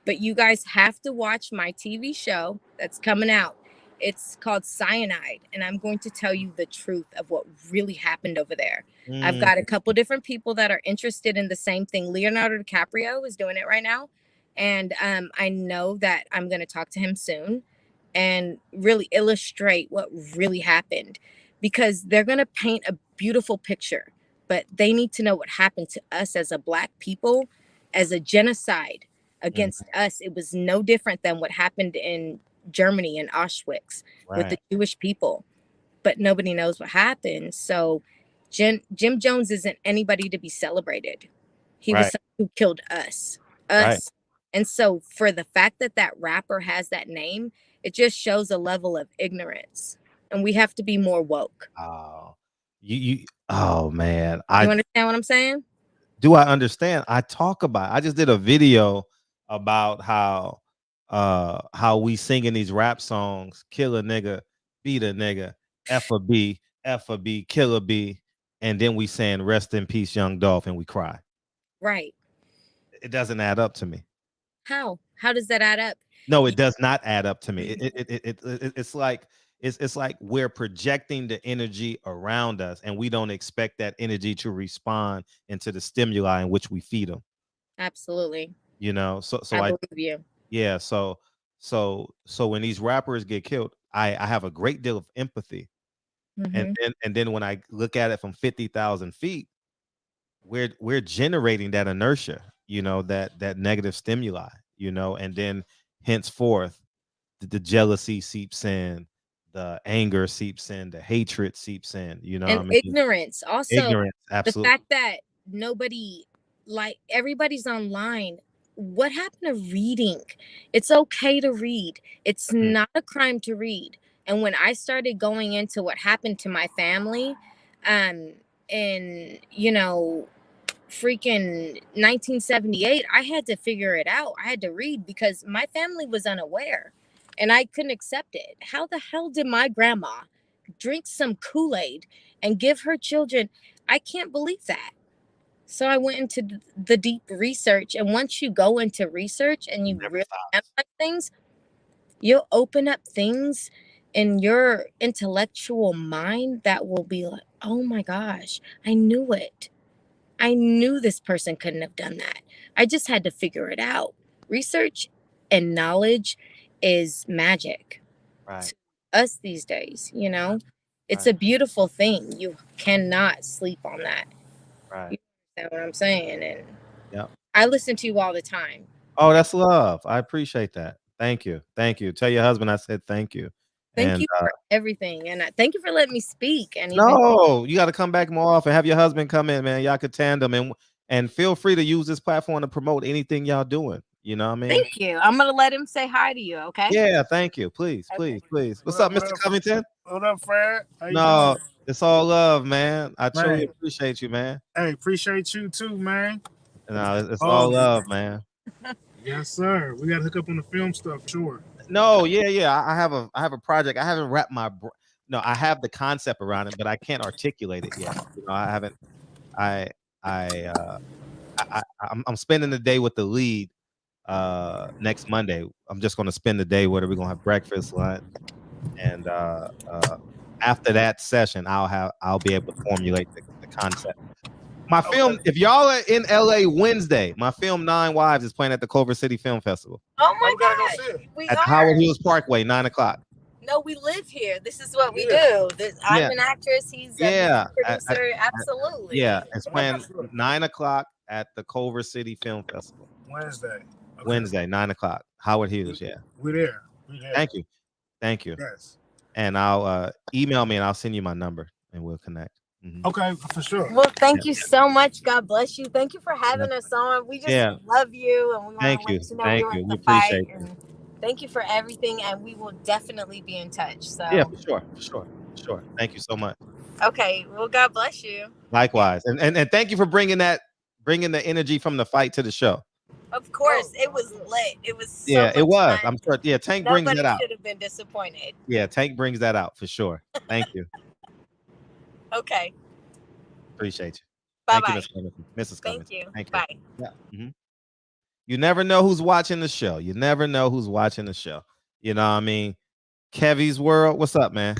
But you guys have to watch my TV show that's coming out. It's called Cyanide, and I'm going to tell you the truth of what really happened over there. I've got a couple different people that are interested in the same thing. Leonardo DiCaprio is doing it right now, and I know that I'm going to talk to him soon and really illustrate what really happened, because they're going to paint a beautiful picture, but they need to know what happened to us as a Black people, as a genocide against us. It was no different than what happened in Germany and Auschwitz with the Jewish people, but nobody knows what happened. So Jim Jones isn't anybody to be celebrated. He was someone who killed us. And so for the fact that that rapper has that name, it just shows a level of ignorance, and we have to be more woke. Oh, oh man. You understand what I'm saying? Do I understand? I just did a video about how we sing in these rap songs, kill a nigga, beat a nigga, F a B, kill a B, and then we saying rest in peace, young Dolph, and we cry. Right. It doesn't add up to me. How does that add up? No, it does not add up to me. It's like we're projecting the energy around us, and we don't expect that energy to respond into the stimuli in which we feed them. Absolutely. You know, so I believe you. Yeah, so when these rappers get killed, I have a great deal of empathy. And then when I look at it from 50,000 feet, we're generating that inertia, you know, that negative stimuli, you know, and then henceforth the jealousy seeps in, the anger seeps in, the hatred seeps in, you know, and ignorance also. Ignorance, absolutely. The fact that everybody's online. What happened to reading? It's okay to read. It's not a crime to read. And when I started going into what happened to my family, in, you know, freaking 1978, I had to figure it out. I had to read because my family was unaware and I couldn't accept it. How the hell did my grandma drink some Kool-Aid and give her children? I can't believe that. So I went into the deep research, and once you go into research and you really analyze things, you'll open up things in your intellectual mind that will be like, oh my gosh, I knew it. I knew this person couldn't have done that. I just had to figure it out. Research and knowledge is magic Right. to us these days, you know? It's Right. a beautiful thing. You cannot sleep on that. Right. You understand what I'm saying? And Yep. I listen to you all the time. Oh, that's love. I appreciate that. Thank you. Thank you. Tell your husband I said thank you. Thank And you for everything. And thank you for letting me speak. And even no, you got to come back more often. Have your husband come in, man. Y'all could tandem and feel free to use this platform to promote anything y'all doing. You know what I mean? thank you. I'm gonna let him say hi to you, okay? Yeah, thank you. Please, Okay. please, please. What's up, Mr. Covington? What up, Fred? How you No, doing? it's all love, man. I truly Man. appreciate you, man. Hey, appreciate you too, man. No, it's Oh, all love, man. Yes, sir. We got to hook up on the film stuff, sure. No, yeah. I have a project. I haven't wrapped no, I have the concept around it, but I can't articulate it yet. You know, I haven't. I I'm spending the day with the lead next Monday. I'm just going to spend the day where we're going to have breakfast, lunch, and after that session, I'll be able to formulate the concept. My film, if y'all are in LA Wednesday, my film 9 Wives is playing at the Culver City Film Festival Oh my gosh. We at are. Howard Hills Parkway, 9:00. No, we live here. This is what we do. I'm an actress. He's a Yeah, producer. Absolutely. yeah. It's playing 9:00 at the Culver City Film Festival. Wednesday. Okay. Wednesday, 9:00. Howard Hughes. Yeah. We're there. Thank you. Thank you. Yes. And I'll email me and I'll send you my number and we'll connect. Mm-hmm. Okay, for sure. Well, thank you so much. God bless you. Thank you for having us on. We just love you, and we want to let you know we were at the fight. And thank you for everything, and we will definitely be in touch. So yeah, for sure. Thank you so much. Okay. Well, God bless you. Likewise, and thank you for bringing the energy from the fight to the show. Of course, it was lit. It was so Yeah, it was. fun. I'm sure. Yeah, Tank brings that out. Nobody should have been disappointed. Yeah, Tank brings that out for sure. Thank you. Okay. Appreciate you. Bye-bye. Thank you, Mrs. Cummings. Thank you. Thank you. Bye. Yeah. Mm-hmm. You never know who's watching the show. You never know who's watching the show. You know what I mean? Kevy's World. What's up, man?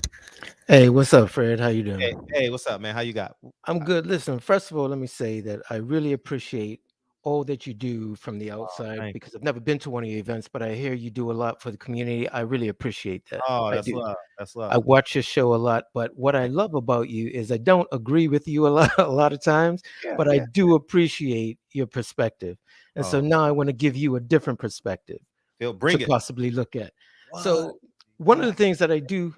Hey, what's up, Fred? How you doing? Hey, what's up, man? How you got? I'm good. Listen, first of all, let me say that I really appreciate all that you do from the outside because I've never been to one of your events, but I hear you do a lot for the community. I really appreciate that. Oh, I that's do. love. That's love. I watch your show a lot, but what I love about you is I don't agree with you a lot of times, but I do appreciate your perspective. And so now I want to give you a different perspective to possibly look at. What? So one of the things that I do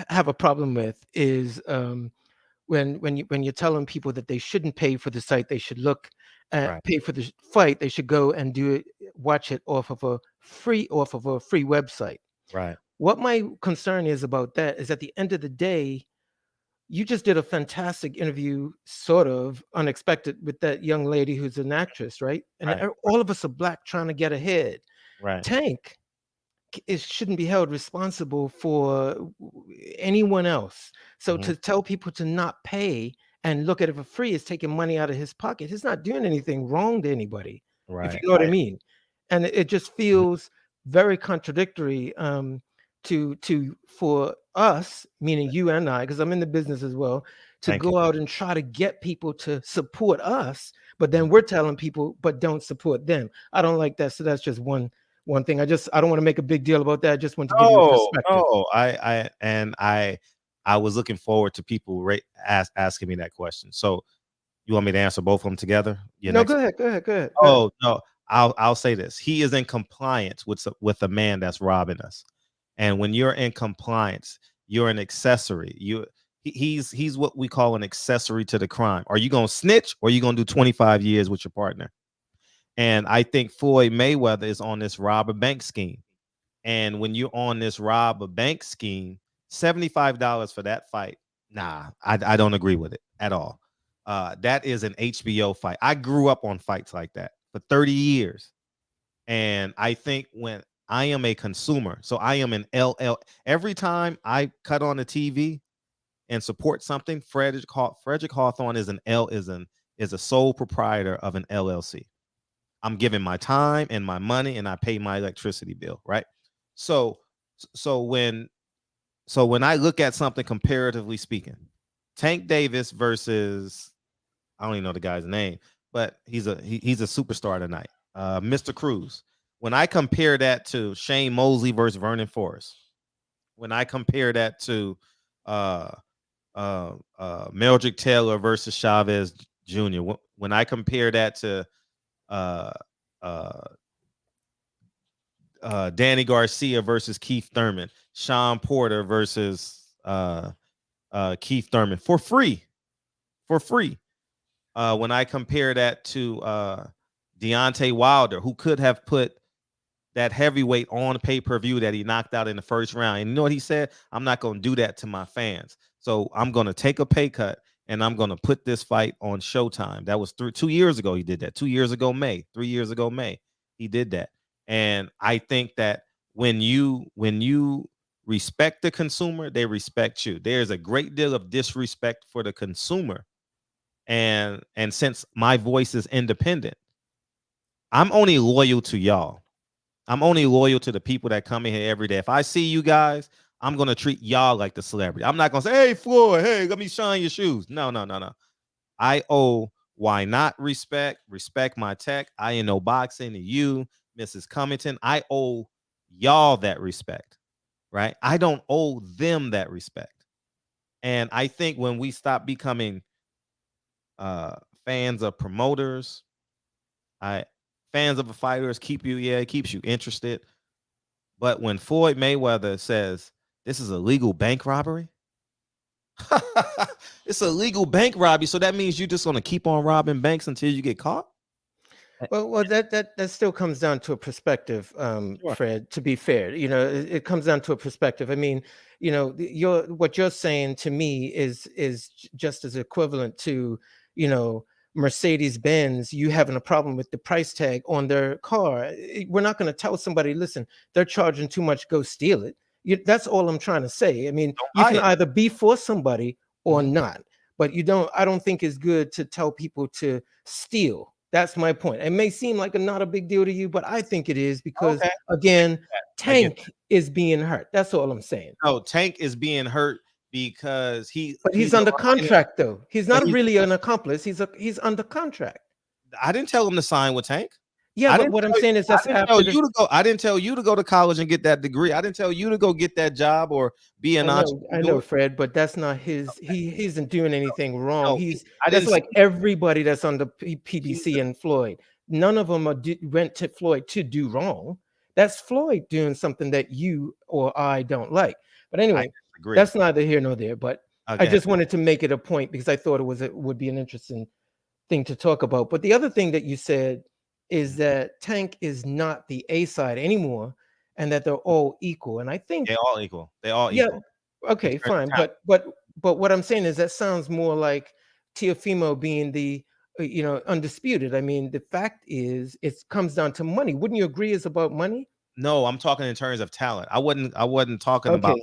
have a problem with is when you're telling people that they shouldn't pay for the site, they should pay for the fight, they should go and watch it off of a free website. Right. What my concern is about that is at the end of the day, you just did a fantastic interview, sort of unexpected, with that young lady who's an actress, right? And all of us are Black trying to get ahead. Right. Tank shouldn't be held responsible for anyone else. So to tell people to not pay and look at it for free is taking money out of his pocket. He's not doing anything wrong to anybody, if you know what I mean. And it just feels very contradictory for us, meaning you and I, because I'm in the business as well, to go out and try to get people to support us, but then we're telling people, but don't support them. I don't like that. So that's just one thing. I don't want to make a big deal about that. I just want to give you a perspective. I was looking forward to people asking me that question. So you want me to answer both of them together? No, go ahead. Oh, no, I'll say this. He is in compliance with a man that's robbing us. And when you're in compliance, you're an accessory. He's what we call an accessory to the crime. Are you going to snitch or are you going to do 25 years with your partner? And I think Floyd Mayweather is on this rob a bank scheme. And when you're on this rob a bank scheme, $75 for that fight, nah, I don't agree with it at all. That is an HBO fight. I grew up on fights like that for 30 years. And I think when I am a consumer, so I am an LL, every time I cut on the TV and support something, Frederick Hawthorne is a sole proprietor of an LLC. I'm giving my time and my money and I pay my electricity bill, right? So when So when I look at something comparatively speaking, Tank Davis versus, I don't even know the guy's name, but he's a superstar tonight. Mr. Cruz. When I compare that to Shane Mosley versus Vernon Forrest, when I compare that to Meldrick Taylor versus Chavez Jr., when I compare that to Danny Garcia versus Keith Thurman, Sean Porter versus Keith Thurman for free. When I compare that to Deontay Wilder, who could have put that heavyweight on pay-per-view that he knocked out in the first round. And you know what he said? I'm not going to do that to my fans. So I'm going to take a pay cut and I'm going to put this fight on Showtime. That was 2 years ago he did that. 2 years ago May. 3 years ago May. He did that. And I think that when you respect the consumer, they respect you. There's a great deal of disrespect for the consumer. And since my voice is independent, I'm only loyal to y'all. I'm only loyal to the people that come in here every day. If I see you guys, I'm going to treat y'all like the celebrity. I'm not going to say, hey, Floyd, hey, let me shine your shoes. No. I owe Why Not respect my tech. I ain't no boxing to you, Mrs. Cummington. I owe y'all that respect, right? I don't owe them that respect. And I think when we stop becoming fans of promoters, fans of the fighters keeps you interested. But when Floyd Mayweather says this is a legal bank robbery, it's a legal bank robbery. So that means you're just going to keep on robbing banks until you get caught. Well, that still comes down to a perspective, Sure. Fred. To be fair, it comes down to a perspective. I mean, what you're saying to me is just as equivalent to, Mercedes-Benz, you having a problem with the price tag on their car. We're not going to tell somebody, listen, they're charging too much, go steal it. That's all I'm trying to say. I mean, you can either be for somebody or not, but I don't think it's good to tell people to steal. That's my point. It may seem like not a big deal to you, but I think it is because, again, Tank is being hurt. That's all I'm saying. No, Tank is being hurt because he's under contract, though. He's not really an accomplice. He's under contract. I didn't tell him to sign with Tank. Yeah, but what I'm saying is that's after I didn't tell you to go to college and get that degree. I didn't tell you to go get that job or be an entrepreneur. I know, Fred, but that's not his. He isn't doing anything wrong. No, that's like everybody that's on the PBC and Floyd. None of them went to Floyd to do wrong. That's Floyd doing something that you or I don't like. But anyway, that's neither here nor there. But I just wanted to make it a point because I thought it would be an interesting thing to talk about. But the other thing that you said is that Tank is not the A side anymore, and that they're all equal. And I think they're all equal. They're all equal. Okay, fine. But what I'm saying is that sounds more like Teofimo being the undisputed. I mean, the fact is, it comes down to money. Wouldn't you agree it's about money? No, I'm talking in terms of talent. I wasn't talking about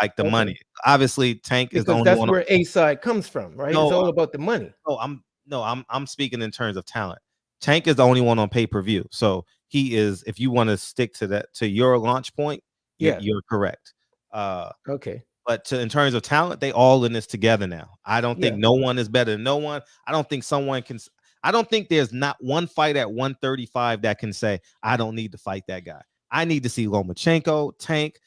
like the money. Obviously, Tank is the only one. That's where A side comes from, right? No, it's all about the money. I'm speaking in terms of talent. Tank is the only one on pay-per-view. So he is, if you want to stick to that, to your launch point, you're correct. Okay. But in terms of talent, they all in this together now. I don't think no one is better than no one. I don't think I don't think there's not one fight at 135 that can say, I don't need to fight that guy. I need to see Lomachenko, Tank,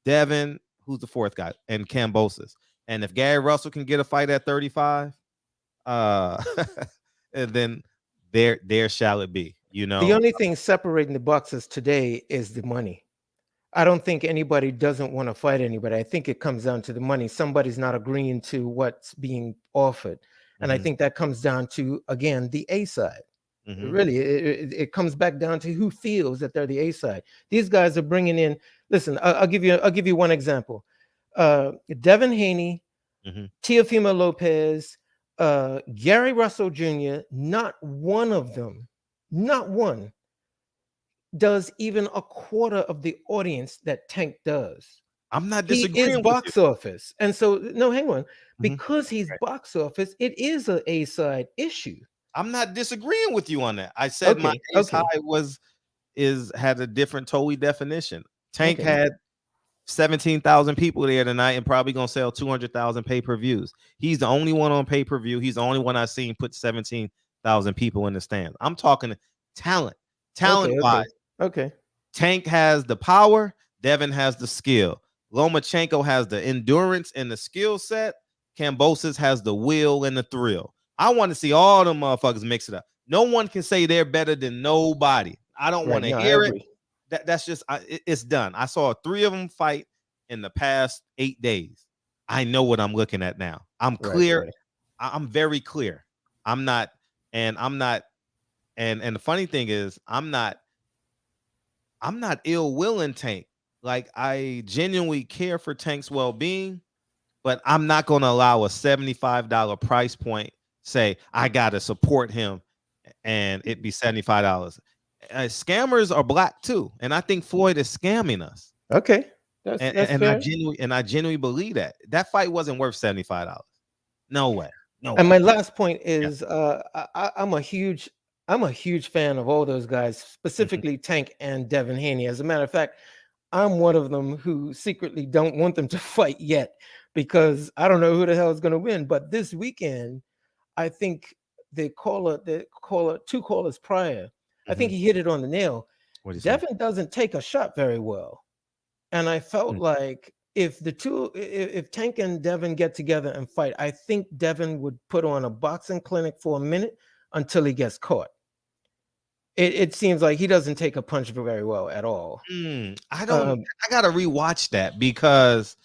Devin, who's the fourth guy, and Kambosos. And if Gary Russell can get a fight at 35, and then there shall it be. The only thing separating the boxers today is the money. I don't think anybody doesn't want to fight anybody. I think it comes down to the money. Somebody's not agreeing to what's being offered. And I think that comes down to, again, the A side. Really, it comes back down to who feels that they're the A side. These guys are bringing in. Listen, I'll give you one example. Devin Haney, Teofimo Lopez, Gary Russell Jr. Not one of them, not one, does even a quarter of the audience that Tank does. I'm not disagreeing. He is box office, and so no, hang on, because he's box office, it is an A side issue. I'm not disagreeing with you on that. I said my A side had a different totally definition. Tank had 17,000 people there tonight and probably gonna sell 200,000 pay-per-views. He's the only one on pay-per-view. He's the only one I've seen put 17,000 people in the stand. I'm talking talent wise. Okay. Tank has the power. Devin has the skill. Lomachenko has the endurance and the skill set. Kambosos has the will and the thrill. I want to see all them motherfuckers mix it up. No one can say they're better than nobody. I don't want to hear it. That's just it's done. I saw 3 of them fight in the past 8 days. I know what I'm looking at now. I'm clear. Right. I'm very clear. I'm not. And the funny thing is, I'm not ill willing Tank. Like, I genuinely care for Tank's well-being, but I'm not going to allow a $75 price point say I got to support him and it be $75. Scammers are black too, and I think Floyd is scamming us. Okay, that's fair. I genuinely believe that fight wasn't worth $75. No way. No. And my last point is, I'm a huge fan of all those guys, specifically Tank and Devin Haney. As a matter of fact, I'm one of them who secretly don't want them to fight yet because I don't know who the hell is going to win. But this weekend, I think the caller, 2 callers prior, I think he hit it on the nail. Devin doesn't take a shot very well. And I felt like if Tank and Devin get together and fight, I think Devin would put on a boxing clinic for a minute until he gets caught. It seems like he doesn't take a punch very well at all. I gotta rewatch that because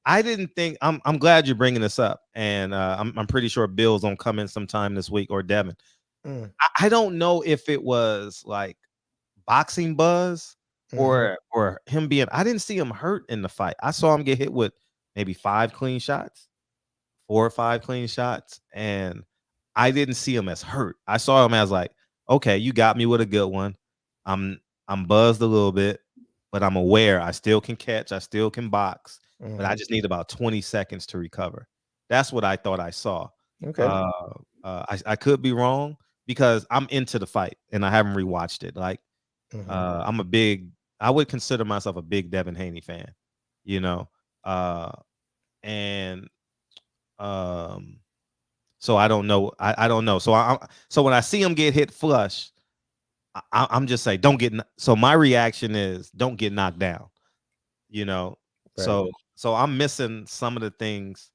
I didn't think. I'm glad you're bringing this up, and I'm pretty sure Bill's gonna come in sometime this week, or Devin. I don't know if it was like boxing buzz or him being. I didn't see him hurt in the fight. I saw him get hit with maybe 4 or 5 clean shots, and I didn't see him as hurt. I saw him as like, okay, you got me with a good one. I'm buzzed a little bit, but I'm aware I still can catch, I still can box, but I just need about 20 seconds to recover. That's what I thought I saw. Okay. I could be wrong because I'm into the fight and I haven't rewatched it. Like, I would consider myself a big Devin Haney fan, you know, so I don't know. I don't know. So when I see him get hit flush, I'm just saying, don't get. So my reaction is, don't get knocked down. You know. Right. So I'm missing some of the things.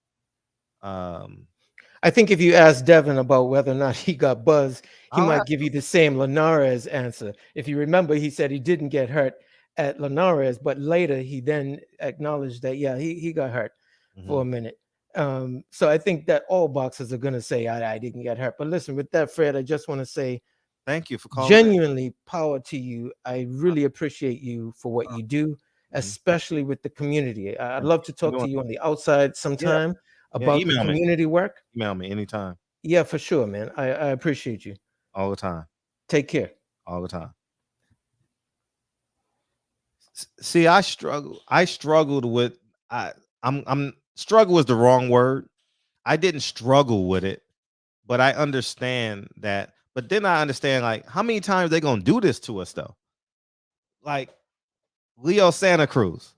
I think if you ask Devin about whether or not he got buzzed, he might give you the same Linares answer. If you remember, he said he didn't get hurt at Linares, but later he then acknowledged that he got hurt for a minute. So I think that all boxers are going to say I didn't get hurt. But listen, with that, Fred, I just want to say thank you for calling. Genuinely power to you. I really appreciate you for what you do, especially with the community. I'd love to talk to you on the outside sometime about the community work. Email me anytime. Yeah, for sure, man. I appreciate you. All the time. Take care. All the time. See, I struggled with struggle is the wrong word. I didn't struggle with it, but I understand that. But then I understand, like, how many times they gonna do this to us though? Like Leo Santa Cruz.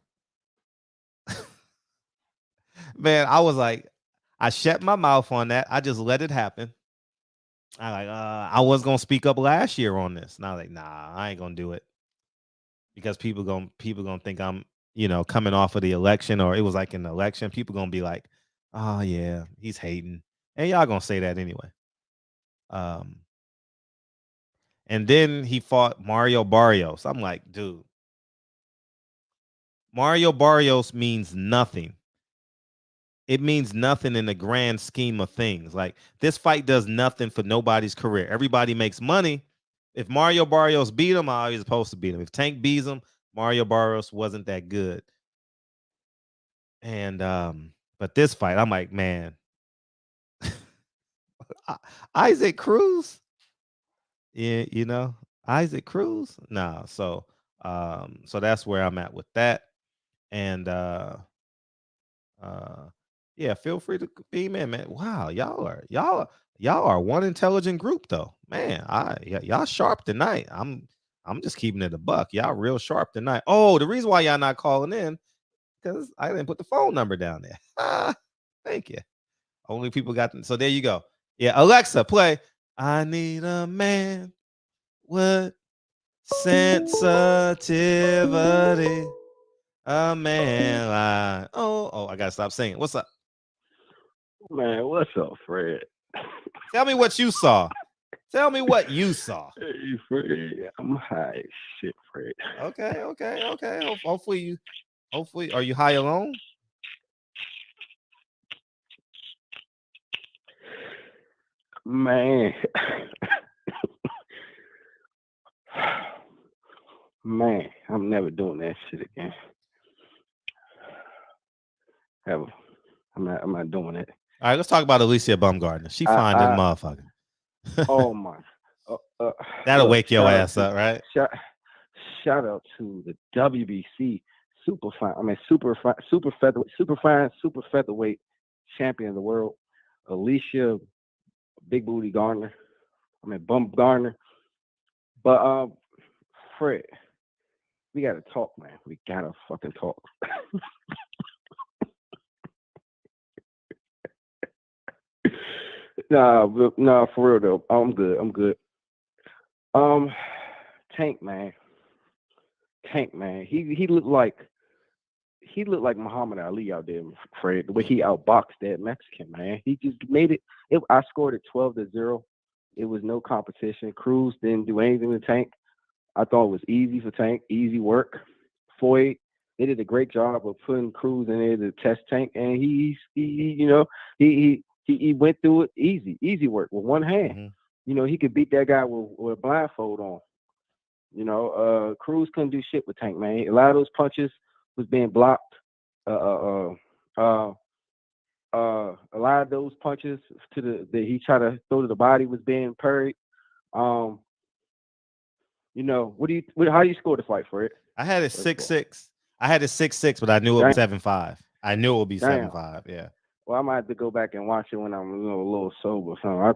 Man, I was like, I shut my mouth on that. I just let it happen. I was gonna speak up last year on this. And I was like, nah, I ain't gonna do it. Because people gonna think I'm, coming off of the election, or it was like an election. People gonna be like, oh yeah, he's hating. And y'all gonna say that anyway. And then he fought Mario Barrios. I'm like, dude, Mario Barrios means nothing. It means nothing in the grand scheme of things. Like, this fight does nothing for nobody's career. Everybody makes money. If Mario Barrios beat him, I was supposed to beat him. If Tank beats him, Mario Barrios wasn't that good. And but this fight, I'm like, man, Isaac Cruz. Yeah, Isaac Cruz. No, so that's where I'm at with that. And yeah, feel free to beam in, man. Wow, y'all are one intelligent group though. Man, y'all sharp tonight. I'm just keeping it a buck. Y'all real sharp tonight. Oh, the reason why y'all not calling in, because I didn't put the phone number down there. Thank you. Only people got them. So there you go. Yeah, Alexa, play I Need a Man with Sensitivity. A man like, oh, I gotta stop singing. What's up? Man, what's up, Fred? Tell me what you saw. Tell me what you saw. Hey, Fred, I'm high as shit, Fred. Okay. Hopefully, are you high alone? Man. Man, I'm never doing that shit again. Ever. I'm not doing it. All right, let's talk about Alicia Baumgartner. She fine than motherfucker. Oh my. That'll wake your ass up, right? Shout out to the WBC super featherweight champion of the world, Alicia Big Booty Garner. Bump Garner. But Fred, we gotta talk, man. We gotta fucking talk. Nah, for real though. I'm good. Tank man. He looked like Muhammad Ali out there, Fred. The way he outboxed that Mexican, man. He just made it. I scored it 12-0. It was no competition. Cruz didn't do anything to Tank. I thought it was easy for Tank, easy work. Floyd, they did a great job of putting Cruz in there to test Tank, and he went through it easy work with one hand. Mm-hmm. You know, he could beat that guy with a blindfold on. You know, Cruz couldn't do shit with Tank, man. A lot of those punches was being blocked. A lot of those punches that he tried to throw to the body was being parried. You know, how do you score the fight, Fred? I had it 6-6. I had it 6-6, but I knew it was 7-5. I knew it would be 7-5. Yeah. Well, I might have to go back and watch it when I'm a little sober or something. I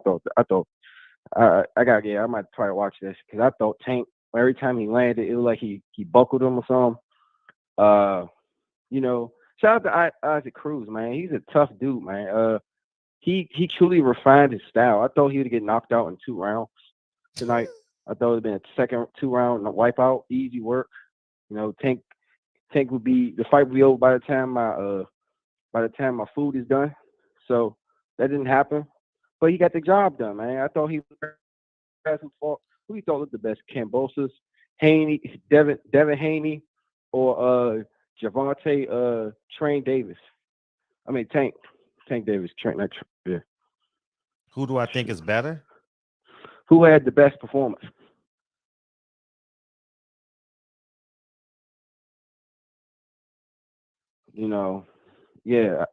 might try to watch this because I thought Tank, every time he landed, it was like he buckled him or something. You know, shout out to Isaac Cruz, man. He's a tough dude, man. He truly refined his style. I thought he would get knocked out in 2 rounds tonight. I thought it would have been a second 2-round wipeout, easy work. You know, Tank would be, the fight would be over by the time my food is done. So that didn't happen. But he got the job done, man. I thought he who he thought was the best, Kambosos, Haney, Devin Haney, or Javante Tank Davis. Tank Davis. Yeah. Who do I think is better? Who had the best performance? You know, yeah.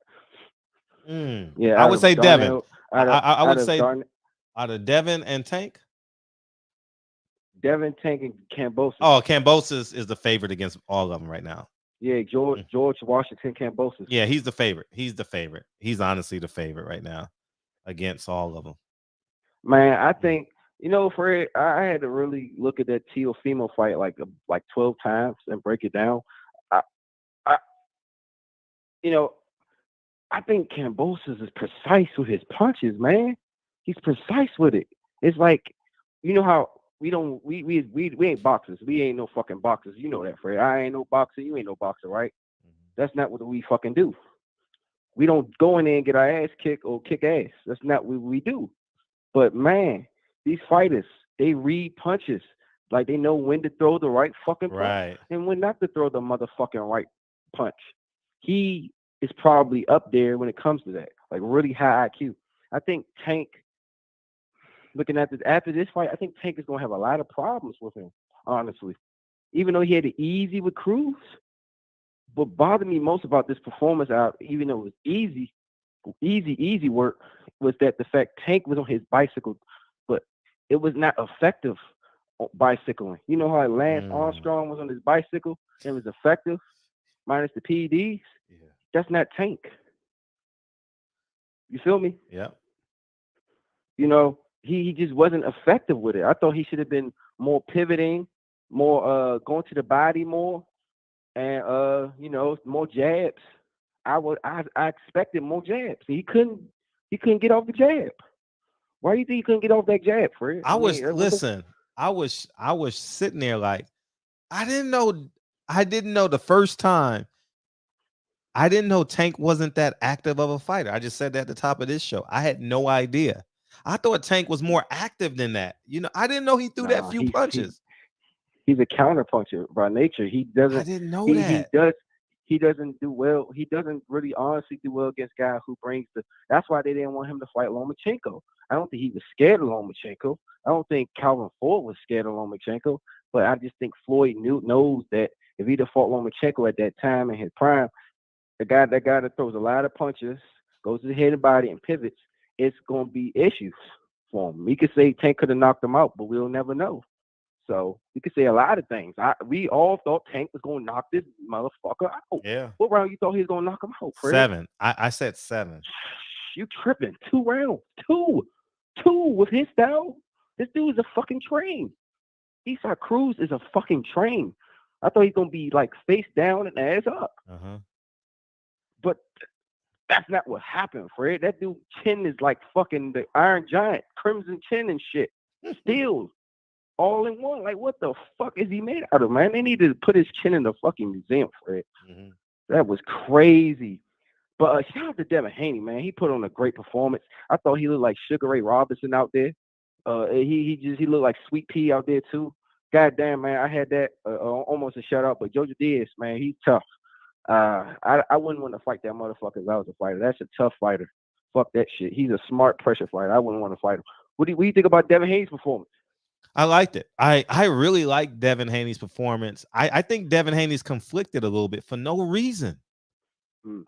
Yeah, I would say Devin. I would say out of Devin and Tank. Devin, Tank, and Kambosos. Oh, Kambosos is the favorite against all of them right now. Yeah, George Washington Kambosos. Yeah, he's the favorite. He's honestly the favorite right now against all of them. Man, I think, you know, Fred, I had to really look at that Teofimo fight like 12 times and break it down. I think Kambosos is precise with his punches, man. He's precise with it. It's like, you know how we ain't boxers. We ain't no fucking boxers. You know that, Fred. I ain't no boxer. You ain't no boxer, right? That's not what we fucking do. We don't go in there and get our ass kicked or kick ass. That's not what we do. But man, these fighters, they read punches. Like they know when to throw the right fucking punch and when not to throw the motherfucking right punch. He is probably up there when it comes to that. Like really high IQ. I think Tank, looking at this after this fight, I think Tank is gonna have a lot of problems with him, honestly. Even though he had it easy with Cruz. What bothered me most about this performance even though it was easy work, was that the fact Tank was on his bicycle, but it was not effective bicycling. You know how Lance Armstrong was on his bicycle and was effective, minus the PEDs? Yeah. That's not Tank. You feel me? Yeah. You know, he just wasn't effective with it. I thought he should have been more pivoting, more going to the body more. and more jabs. I expected more jabs. He couldn't get off the jab. Why do you think he couldn't get off that jab, Fred? I was sitting there like, I didn't know the first time. I didn't know Tank wasn't that active of a fighter. I just said that at the top of this show. I had no idea. I thought Tank was more active than that. I didn't know he threw that few punches. He's a counter puncher by nature. He doesn't. I didn't know that. He doesn't do well. He doesn't really honestly do well against guys who brings the. That's why they didn't want him to fight Lomachenko. I don't think he was scared of Lomachenko. I don't think Calvin Ford was scared of Lomachenko. But I just think Floyd knows that if he'd have fought Lomachenko at that time in his prime, that guy that throws a lot of punches, goes to the head and body and pivots, it's going to be issues for him. We could say Tank could have knocked him out, but we'll never know. So we could say a lot of things. We all thought Tank was going to knock this motherfucker out. Yeah. What round you thought he was going to knock him out, Fred? 7. I said 7. You tripping. 2 rounds. 2 with his style. This dude is a fucking train. Eastside Cruz is a fucking train. I thought he's going to be like face down and ass up. Uh-huh. But that's not what happened, Fred. That dude's chin is like fucking the Iron Giant, Crimson Chin and shit. Steals. All in one. Like, what the fuck is he made out of, man? They need to put his chin in the fucking museum, Fred. Mm-hmm. That was crazy. But shout out to Devin Haney, man. He put on a great performance. I thought he looked like Sugar Ray Robinson out there. He looked like Sweet Pea out there too. God damn, man. I had that almost a shutout. But Jojo Diaz, man, he's tough. I wouldn't want to fight that motherfucker if I was a fighter. That's a tough fighter. Fuck that shit. He's a smart pressure fighter. I wouldn't want to fight him. What do you think about Devin Haney's performance? I liked it. I really like Devin Haney's performance. I think Devin Haney's conflicted a little bit for no reason.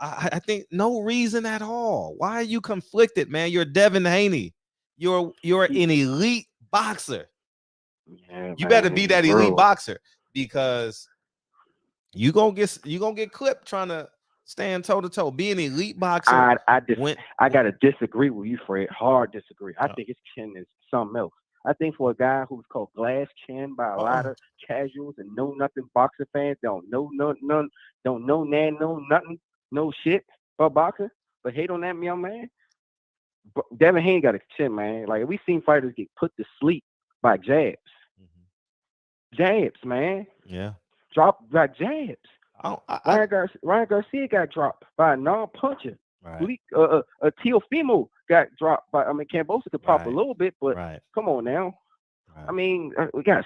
I think no reason at all. Why are you conflicted, man? You're Devin Haney. You're an elite boxer. Yeah, you better be that elite boxer because you gonna get clipped trying to stand toe to toe. Be an elite boxer. I gotta disagree with you, Fred. Hard disagree. I think his chin is something else. I think for a guy who's called glass chin by a lot of casuals and know nothing boxing fans, don't know nothing, no shit about boxing, but hate on that young man. But Devin Haney got a chin, man. Like we've seen fighters get put to sleep by jabs. Jabs, man. Yeah. Dropped by jabs. Ryan Garcia got dropped by a non-puncher. Right. Teofimo got dropped by. Cambosa could pop a little bit, but come on now. Right. I mean, he got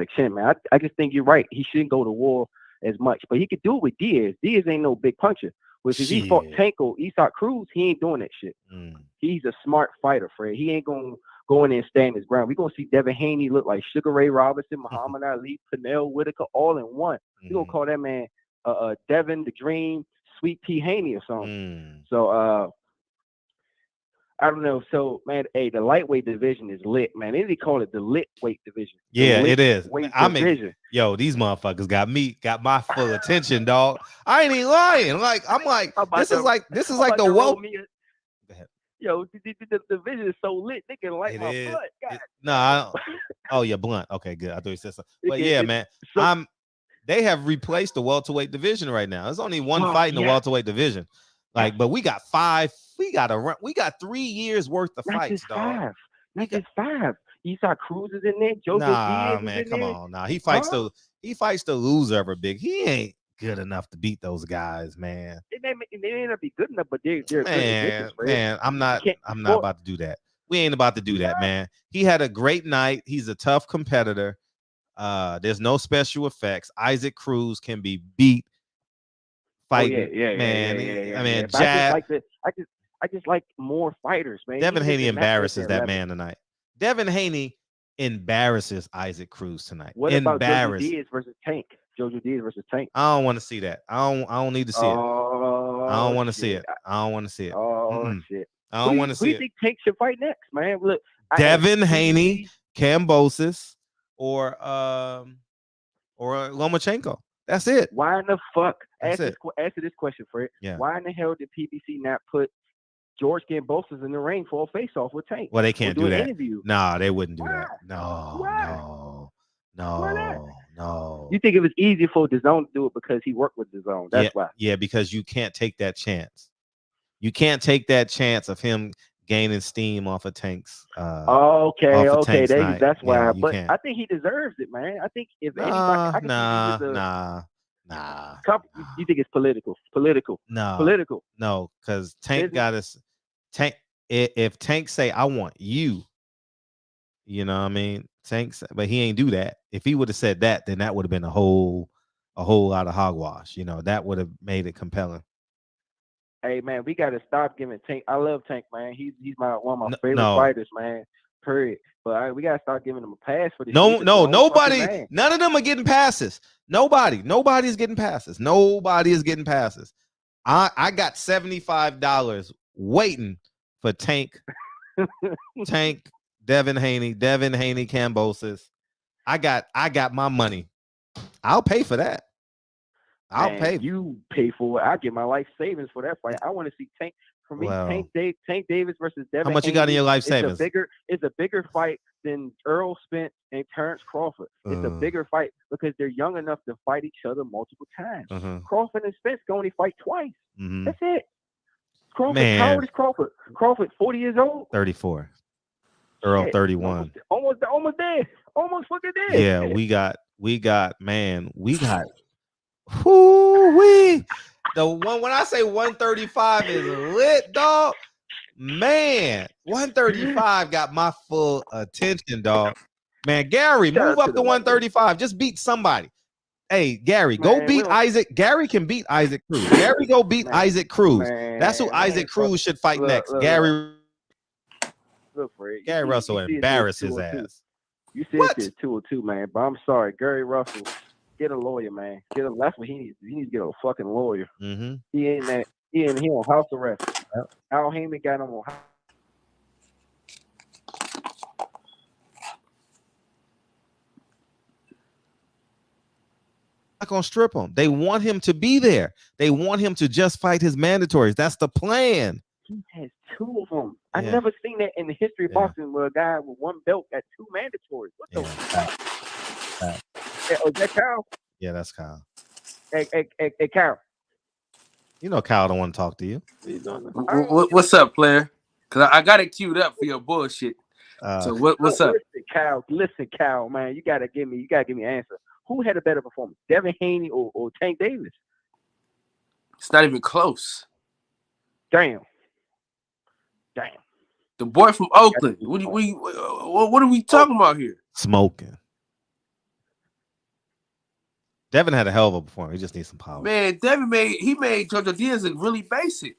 a chin, man. I just think you're right. He shouldn't go to war as much, but he could do it with Diaz. Diaz ain't no big puncher. Which if he fought Tanko, Eastside Cruz, he ain't doing that shit. He's a smart fighter, Fred. He ain't gonna go in there and stand his ground. We're gonna see Devin Haney look like Sugar Ray Robinson, Muhammad Ali, Pernell Whitaker, all in one. We're gonna call that man Devin the Dream, Sweet Pea Haney or something. So I don't know. So man, hey, the lightweight division is lit, man. They call it the lit weight division. Yeah, it is. Yo, these motherfuckers got my full attention, dog. I ain't even lying. This is like the woke. Yo, the division is so lit, they can light my butt. Oh, yeah, blunt. Okay, good. I thought you said something. But yeah, man, they have replaced the welterweight division right now. There's only one fight in the welterweight division. But we got 5. We got 3 years worth of fights, dog. Not just 5. Eastside Cruz is in there. Jojo Diaz man, is in come there. on. Nah, he fights the loser ever big. He ain't good enough to beat those guys, man. They may not be good enough, but they're good. Man, I'm not about to do that. We ain't about to do that, man. He had a great night. He's a tough competitor. There's no special effects. Isaac Cruz can be beat. Fighting, man. Jab. I just like more fighters, man. Devin Haney embarrasses that man tonight. Devin Haney embarrasses Isaac Cruz tonight. What about Jojo Diaz versus Tank? Jojo Diaz versus Tank. I don't want to see that. I don't need to see it. I don't want to see it. I don't want to see it. Shit. I don't want to see it. Who do you think Tank should fight next, man? Look, Devin Haney, Kambosos, or Lomachenko. That's it. Why in the fuck? Answer this question, Fred. Yeah. Why in the hell did PBC not put George Kambosos in the ring for a face-off with Tank? Well, they can't do that. Interview? Nah, they wouldn't do Why? that. No. Why? No. Why not? No. You think it was easy for DAZN to do it because he worked with DAZN. That's why. Yeah, because you can't take that chance. You can't take that chance of him gaining steam off of Tank's. Okay. That's why. Yeah, but can't. I think he deserves it, man. I think if anybody, I can Nah. You think it's political? No, because Tank got us. Tank. If Tank say, "I want you," you know what I mean? Tank, but he ain't do that. If he would have said that, then that would have been a whole lot of hogwash. You know, that would have made it compelling. Hey man, we gotta stop giving Tank. I love Tank, man. He's one of my favorite fighters, man. Period. But we gotta start giving him a pass for this. Nobody. None of them are getting passes. Nobody's getting passes. Nobody is getting passes. I got $75 waiting for Tank. Tank, Devin Haney, Cambosis. I got my money. I'll pay for that. You pay for it. I get my life savings for that fight. I want to see Tank. For me, Tank Davis versus Devin. How much you got in your life savings? It's a bigger fight than Errol Spence and Terrence Crawford. It's a bigger fight because they're young enough to fight each other multiple times. Crawford and Spence can only fight twice. That's it. Crawford, how old is Crawford? Crawford, 40 years old. 34. Earl, 31. Almost there. Almost fucking there. Yeah, we got. Whoo-wee. The one when I say 135 is lit, dog. Man, 135 got my full attention, dog. Man, Gary, move up to 135. Just beat somebody. Hey, Gary, go beat Isaac. Gary can beat Isaac Cruz. Gary, go beat Isaac Cruz. That's who Isaac Cruz should fight next. Gary. Look, Fred. Gary Russell embarrassed his ass. You said it's 202, man. But I'm sorry, Gary Russell. Get a lawyer, man. That's what he needs. He needs to get a fucking lawyer. He ain't that. He on house arrest. Al Haney got him on. Not gonna strip him. They want him to be there. They want him to just fight his mandatories. That's the plan. He has two of them. I've never seen that in the history of boxing where a guy with one belt got two mandatories. What the fuck? Is that Kyle? Yeah, that's Kyle. Hey, Kyle. You know Kyle don't want to talk to you. What's up, player? Because I got it queued up for your bullshit. So what's up? Listen, Kyle, man. You gotta give me an answer. Who had a better performance, Devin Haney or Tank Davis? It's not even close. Damn. The boy from Oakland. What are we talking about here? Smoking. Devin had a hell of a performance. He just needs some power. Man, Devin made Jojo Diaz look really basic.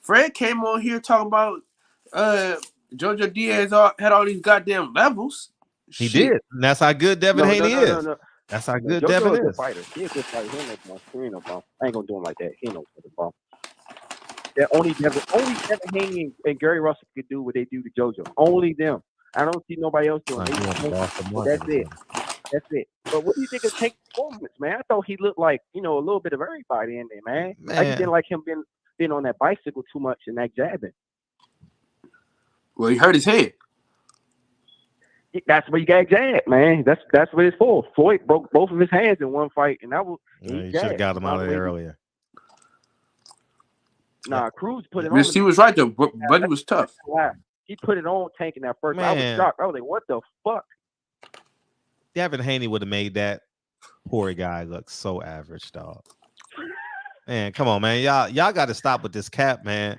Fred came on here talking about Jojo Diaz had all these goddamn levels. He did. And that's how good Devin Haney is. No. That's how good Jojo Devin is. is. A fighter. He a good fighter. He ain't no bum. I ain't gonna do him like that. He ain't no bum. That only Devin Haney and Gary Russell could do what they do to JoJo. Only them. I don't see nobody else doing it. That's it. But what do you think of Tank's performance, man? I thought he looked like, a little bit of everybody in there, man. I just didn't like him being on that bicycle too much and that jabbing. Well, he hurt his head. That's what you got jabbed, man. That's what it's for. Floyd broke both of his hands in one fight, and that was you should have got him out of there earlier. Nah, Cruz put it on. He was right though, but it was tough. He put it on Tank in that first. I was shocked. I was like, "What the fuck?" Devin Haney would have made that poor guy look so average, dog. Man, come on, man. Y'all got to stop with this cap, man.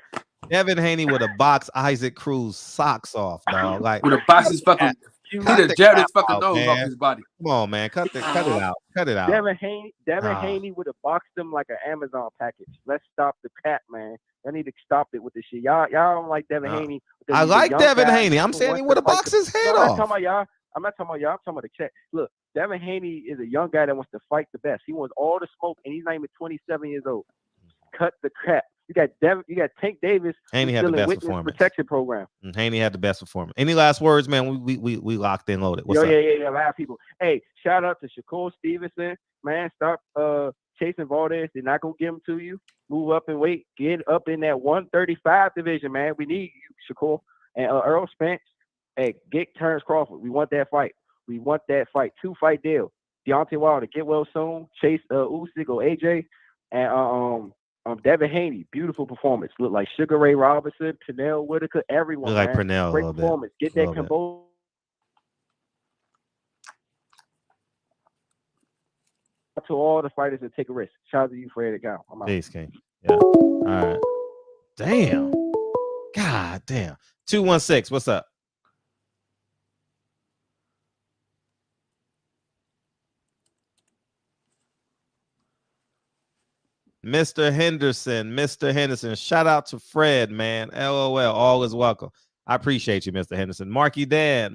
Devin Haney would have boxed Isaac Cruz socks off, dog. Like would have boxed his fucking. He'd have jabbed his fucking nose off his body. Come on, man. Cut it out. Cut it out. Devin Haney would have boxed him like an Amazon package. Let's stop the cap, man. I need to stop it with this shit. Y'all don't like Devin Haney. I like Devin Haney. I'm saying he would have boxed his head off. I'm not talking about y'all. I'm talking about the check. Look, Devin Haney is a young guy that wants to fight the best. He wants all the smoke, and he's not even 27 years old. Cut the crap. You got Tank Davis. Haney had the best performance. Protection program. Haney had the best performance. Any last words, man? We locked in, loaded. What's up? Yeah. A lot of people. Hey, shout out to Shakur Stevenson. Man, stop chasing Valdez. They're not gonna give him to you. Move up and wait. Get up in that 135 division, man. We need you, Shakur. And Earl Spence. Hey, get Terrence Crawford. We want that fight. 2-fight deal. Deontay Wilder, get well soon. Chase Usyk or AJ, and Devin Haney, beautiful performance. Look like Sugar Ray Robinson, Pernell Whitaker, everyone. Look like man. Pernell a Great little bit. performance. Get that Cambodia. To all the fighters that take a risk. Shout out to you, Fred. Go. I'm out. Peace, King. Yeah. All right. Damn. God damn. 216. What's up? Mr. Henderson. Shout out to Fred, man. LOL. All is welcome. I appreciate you, Mr. Henderson. Marky Dan.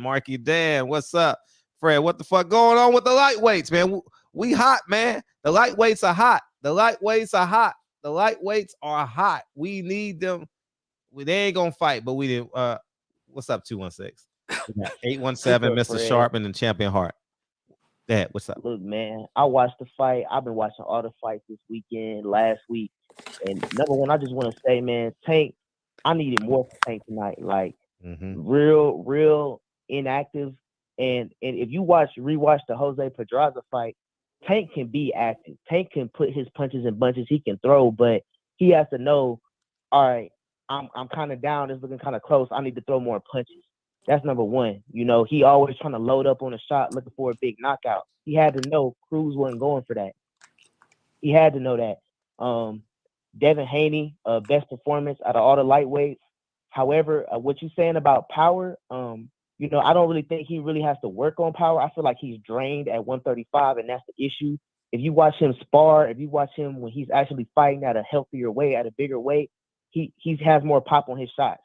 What's up? Fred, what the fuck going on with the lightweights, man? We hot, man. The lightweights are hot. The lightweights are hot. We need them. They ain't gonna fight, but we did. What's up, 216? 817, Mr. Fred? Sharpman and Champion Hart. Dad, what's up? Look, man, I watched the fight. I've been watching all the fights this weekend, last week. And number one, I just want to say, man, Tank, I needed more from Tank tonight. Like, real inactive. And if you rewatch the Jose Pedraza fight, Tank can be active. Tank can put his punches in bunches. He can throw, but he has to know, all right, I'm kind of down. It's looking kind of close. I need to throw more punches. That's number one. You know, he always trying to load up on a shot, looking for a big knockout. He had to know Cruz wasn't going for that. He had to know that. Devin Haney, best performance out of all the lightweights. However, what you're saying about power, you know, I don't really think he really has to work on power. I feel like he's drained at 135, and that's the issue. If you watch him spar, if you watch him when he's actually fighting at a healthier weight, at a bigger weight, he has more pop on his shots.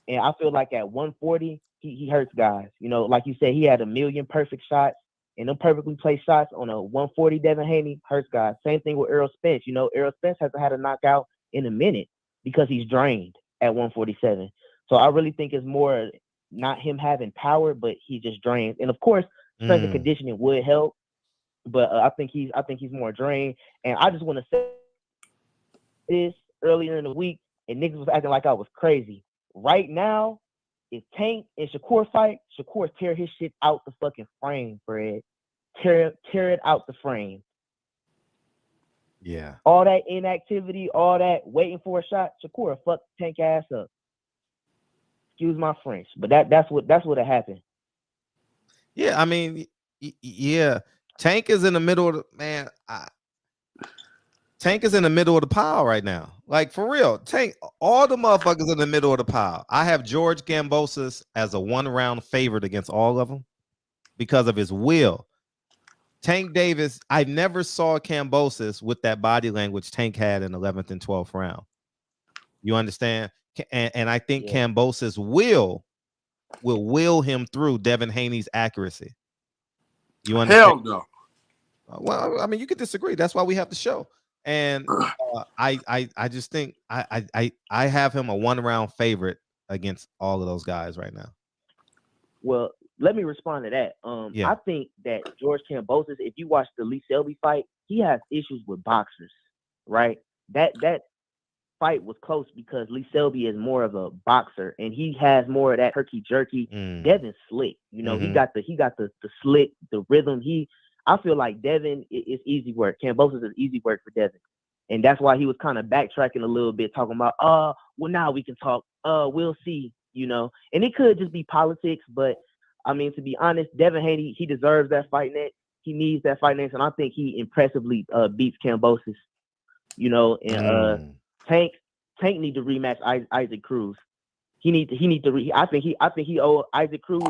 And I feel like at 140, he hurts guys. You know, like you said, he had a million perfect shots, and them perfectly placed shots on a 140 Devin Haney hurts guys. Same thing with Errol Spence. You know, Errol Spence hasn't had a knockout in a minute because he's drained at 147. So I really think it's more not him having power, but he just drains. And of course, strength and conditioning would help, but I think he's more drained. And I just want to say this earlier in the week, and niggas was acting like I was crazy. Right now, if Tank and Shakur fight, Shakur tear his shit out the fucking frame, Fred. Tear it out the frame. Yeah. All that inactivity, all that waiting for a shot, Shakur fuck Tank ass up. Excuse my French, but that's what happened. Yeah, I mean, yeah. Tank is in the middle of the man. Tank is in the middle of the pile right now. Like, for real. Tank, all the motherfuckers in the middle of the pile. I have George Kambosos as a 1-round favorite against all of them because of his will. Tank Davis, I never saw Kambosos with that body language Tank had in 11th and 12th round. You understand? And I think Kambosos will him through Devin Haney's accuracy. You understand? Hell no. Well, I mean, you could disagree. That's why we have the show. And I just think I have him a 1-round favorite against all of those guys right now. Well, let me respond to that. I think that George Kambosos, if you watch the Lee Selby fight, he has issues with boxers, right? That fight was close because Lee Selby is more of a boxer and he has more of that herky jerky. Devin's slick, you know. He got the slick, the rhythm. I feel like Devin is easy work. Kambosos is easy work for Devin. And that's why he was kind of backtracking a little bit, talking about, well, now we can talk. We'll see, you know. And it could just be politics, but I mean, to be honest, Devin Haney, he deserves that fight net. He needs that fight net, and I think he impressively beats Kambosos, you know. And Tank need to rematch Isaac Cruz. He need to. I think he owe Isaac Cruz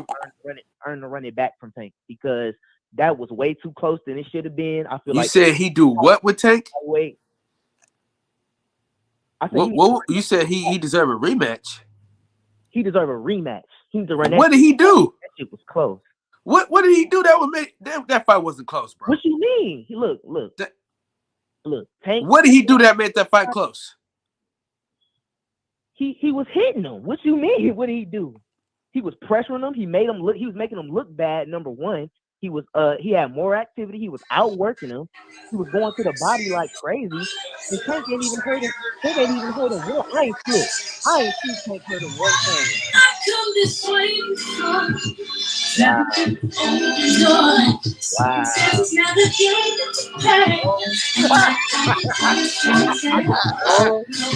earn the run it back from Tank because that was way too close than it should have been. I feel you like said he do what with Tank? Wait. You said he deserve a rematch. He deserve a rematch. He need to run that. What did he do? That shit was close. What did he do that would make that fight wasn't close, bro? What you mean? Look. Tank. What did he do that made that fight close? He was hitting him. What you mean? What did he do? He was pressuring him. He was making him look bad. Number one, he had more activity. He was outworking him. He was going to the body like crazy. And Tank ain't even hurt him. Tank ain't even hurt him. I ain't slick. I ain't seen Tank hurt him one time. Wow.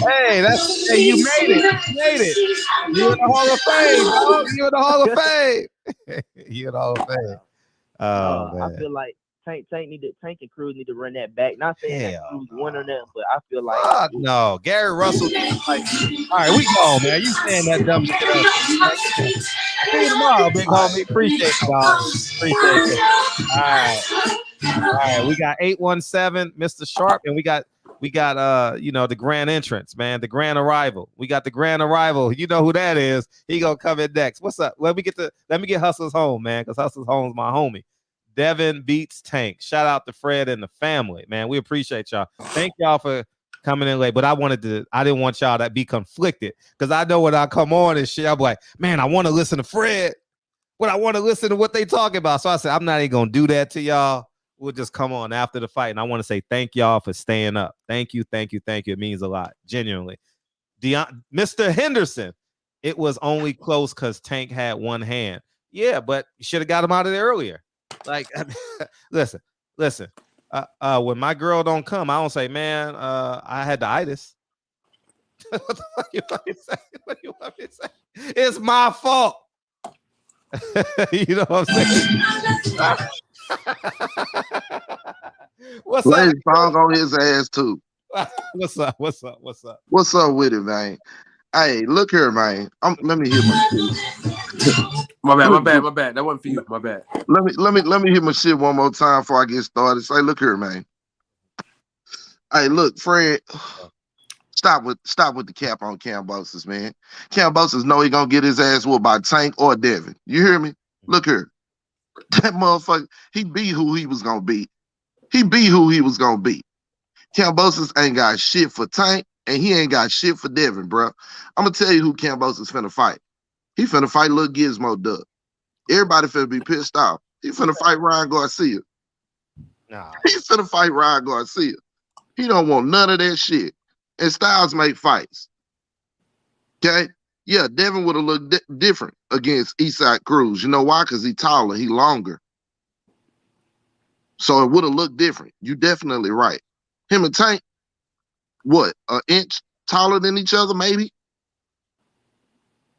Hey, you made it. You made it. You in the Hall of Fame, dog. You in the Hall of Fame. You in the Hall of Fame. Oh man. I feel like Tank and Cruz need to run that back. Not saying that Cruz won or nothing, but I feel like no, Gary Russell. Like, all right, we go, man. You saying that dumb shit? See you tomorrow, big homie. Appreciate it, dog. Appreciate it. All right. We got 817, Mr. Sharp, and we got the grand entrance, man, the grand arrival. We got the grand arrival. You know who that is. He gonna come in next. What's up? Let me get Hustler's home, man, because Hustler's home's my homie. Devin beats Tank. Shout out to Fred and the family, man. We appreciate y'all. Thank y'all for coming in late, but I didn't want y'all to be conflicted, because I know when I come on and shit, I'm like, man, I want to listen to Fred, but I want to listen to what they talking about. So I said, I'm not even gonna do that to y'all. We'll just come on after the fight. And I want to say thank y'all for staying up. Thank you. It means a lot, genuinely. Mr. Henderson, it was only close because Tank had one hand. Yeah, but you should have got him out of there earlier. Like, listen. When my girl don't come, I don't say, man, I had the itis. What the fuck you want me to say? What you want me to say? It's my fault. You know what I'm saying? What's Play up? song on his ass too. What's up? What's up with it, man? Hey, look here, man. Let me hear my shit. My bad. That wasn't for you. My bad. Let me hear my shit one more time before I get started. Say, look here, man. Hey, look, Fred. Stop with the cap on Cambosis, man. Cambosis know he gonna get his ass whooped by Tank or Devin. You hear me? Look here. That motherfucker, he beat who he was gonna beat. Cambosis ain't got shit for Tank, and he ain't got shit for Devin, bro. I'm gonna tell you who Cambosis finna fight. He finna fight Lil Gizmo Duck. Everybody finna be pissed off. He finna fight Ryan Garcia. Nah. He finna fight Ryan Garcia. He don't want none of that shit. And styles make fights. Okay? Yeah, Devin would have looked different against Eastside Cruz. You know why? Because he taller, he longer. So it would have looked different. You definitely right. Him and Tank, what, an inch taller than each other, maybe?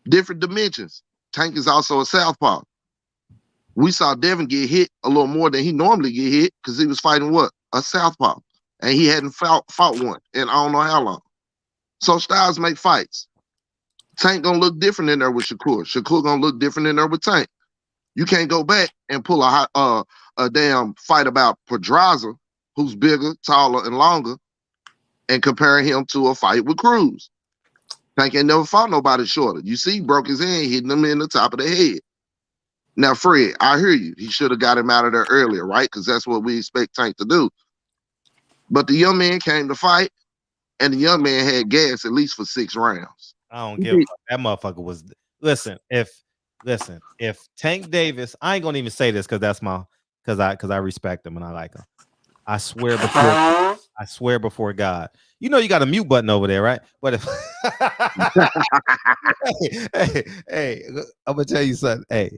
Different dimensions. Tank is also a southpaw. We saw Devin get hit a little more than he normally get hit because he was fighting what? A southpaw. And he hadn't fought one in I don't know how long. So styles make fights. Tank gonna look different in there with Shakur. Shakur gonna look different in there with Tank. You can't go back and pull a damn fight about Pedraza, who's bigger, taller, and longer, and compare him to a fight with Cruz. Tank ain't never fought nobody shorter. You see, he broke his hand, hitting him in the top of the head. Now, Fred, I hear you. He should have got him out of there earlier, right? Because that's what we expect Tank to do. But the young man came to fight, and the young man had gas at least for 6 rounds. I don't give a fuck. That motherfucker was. Listen, if Tank Davis, I ain't gonna even say this because I respect him and I like him. I swear before God. You know you got a mute button over there, right? But if hey, I'm gonna tell you something. Hey,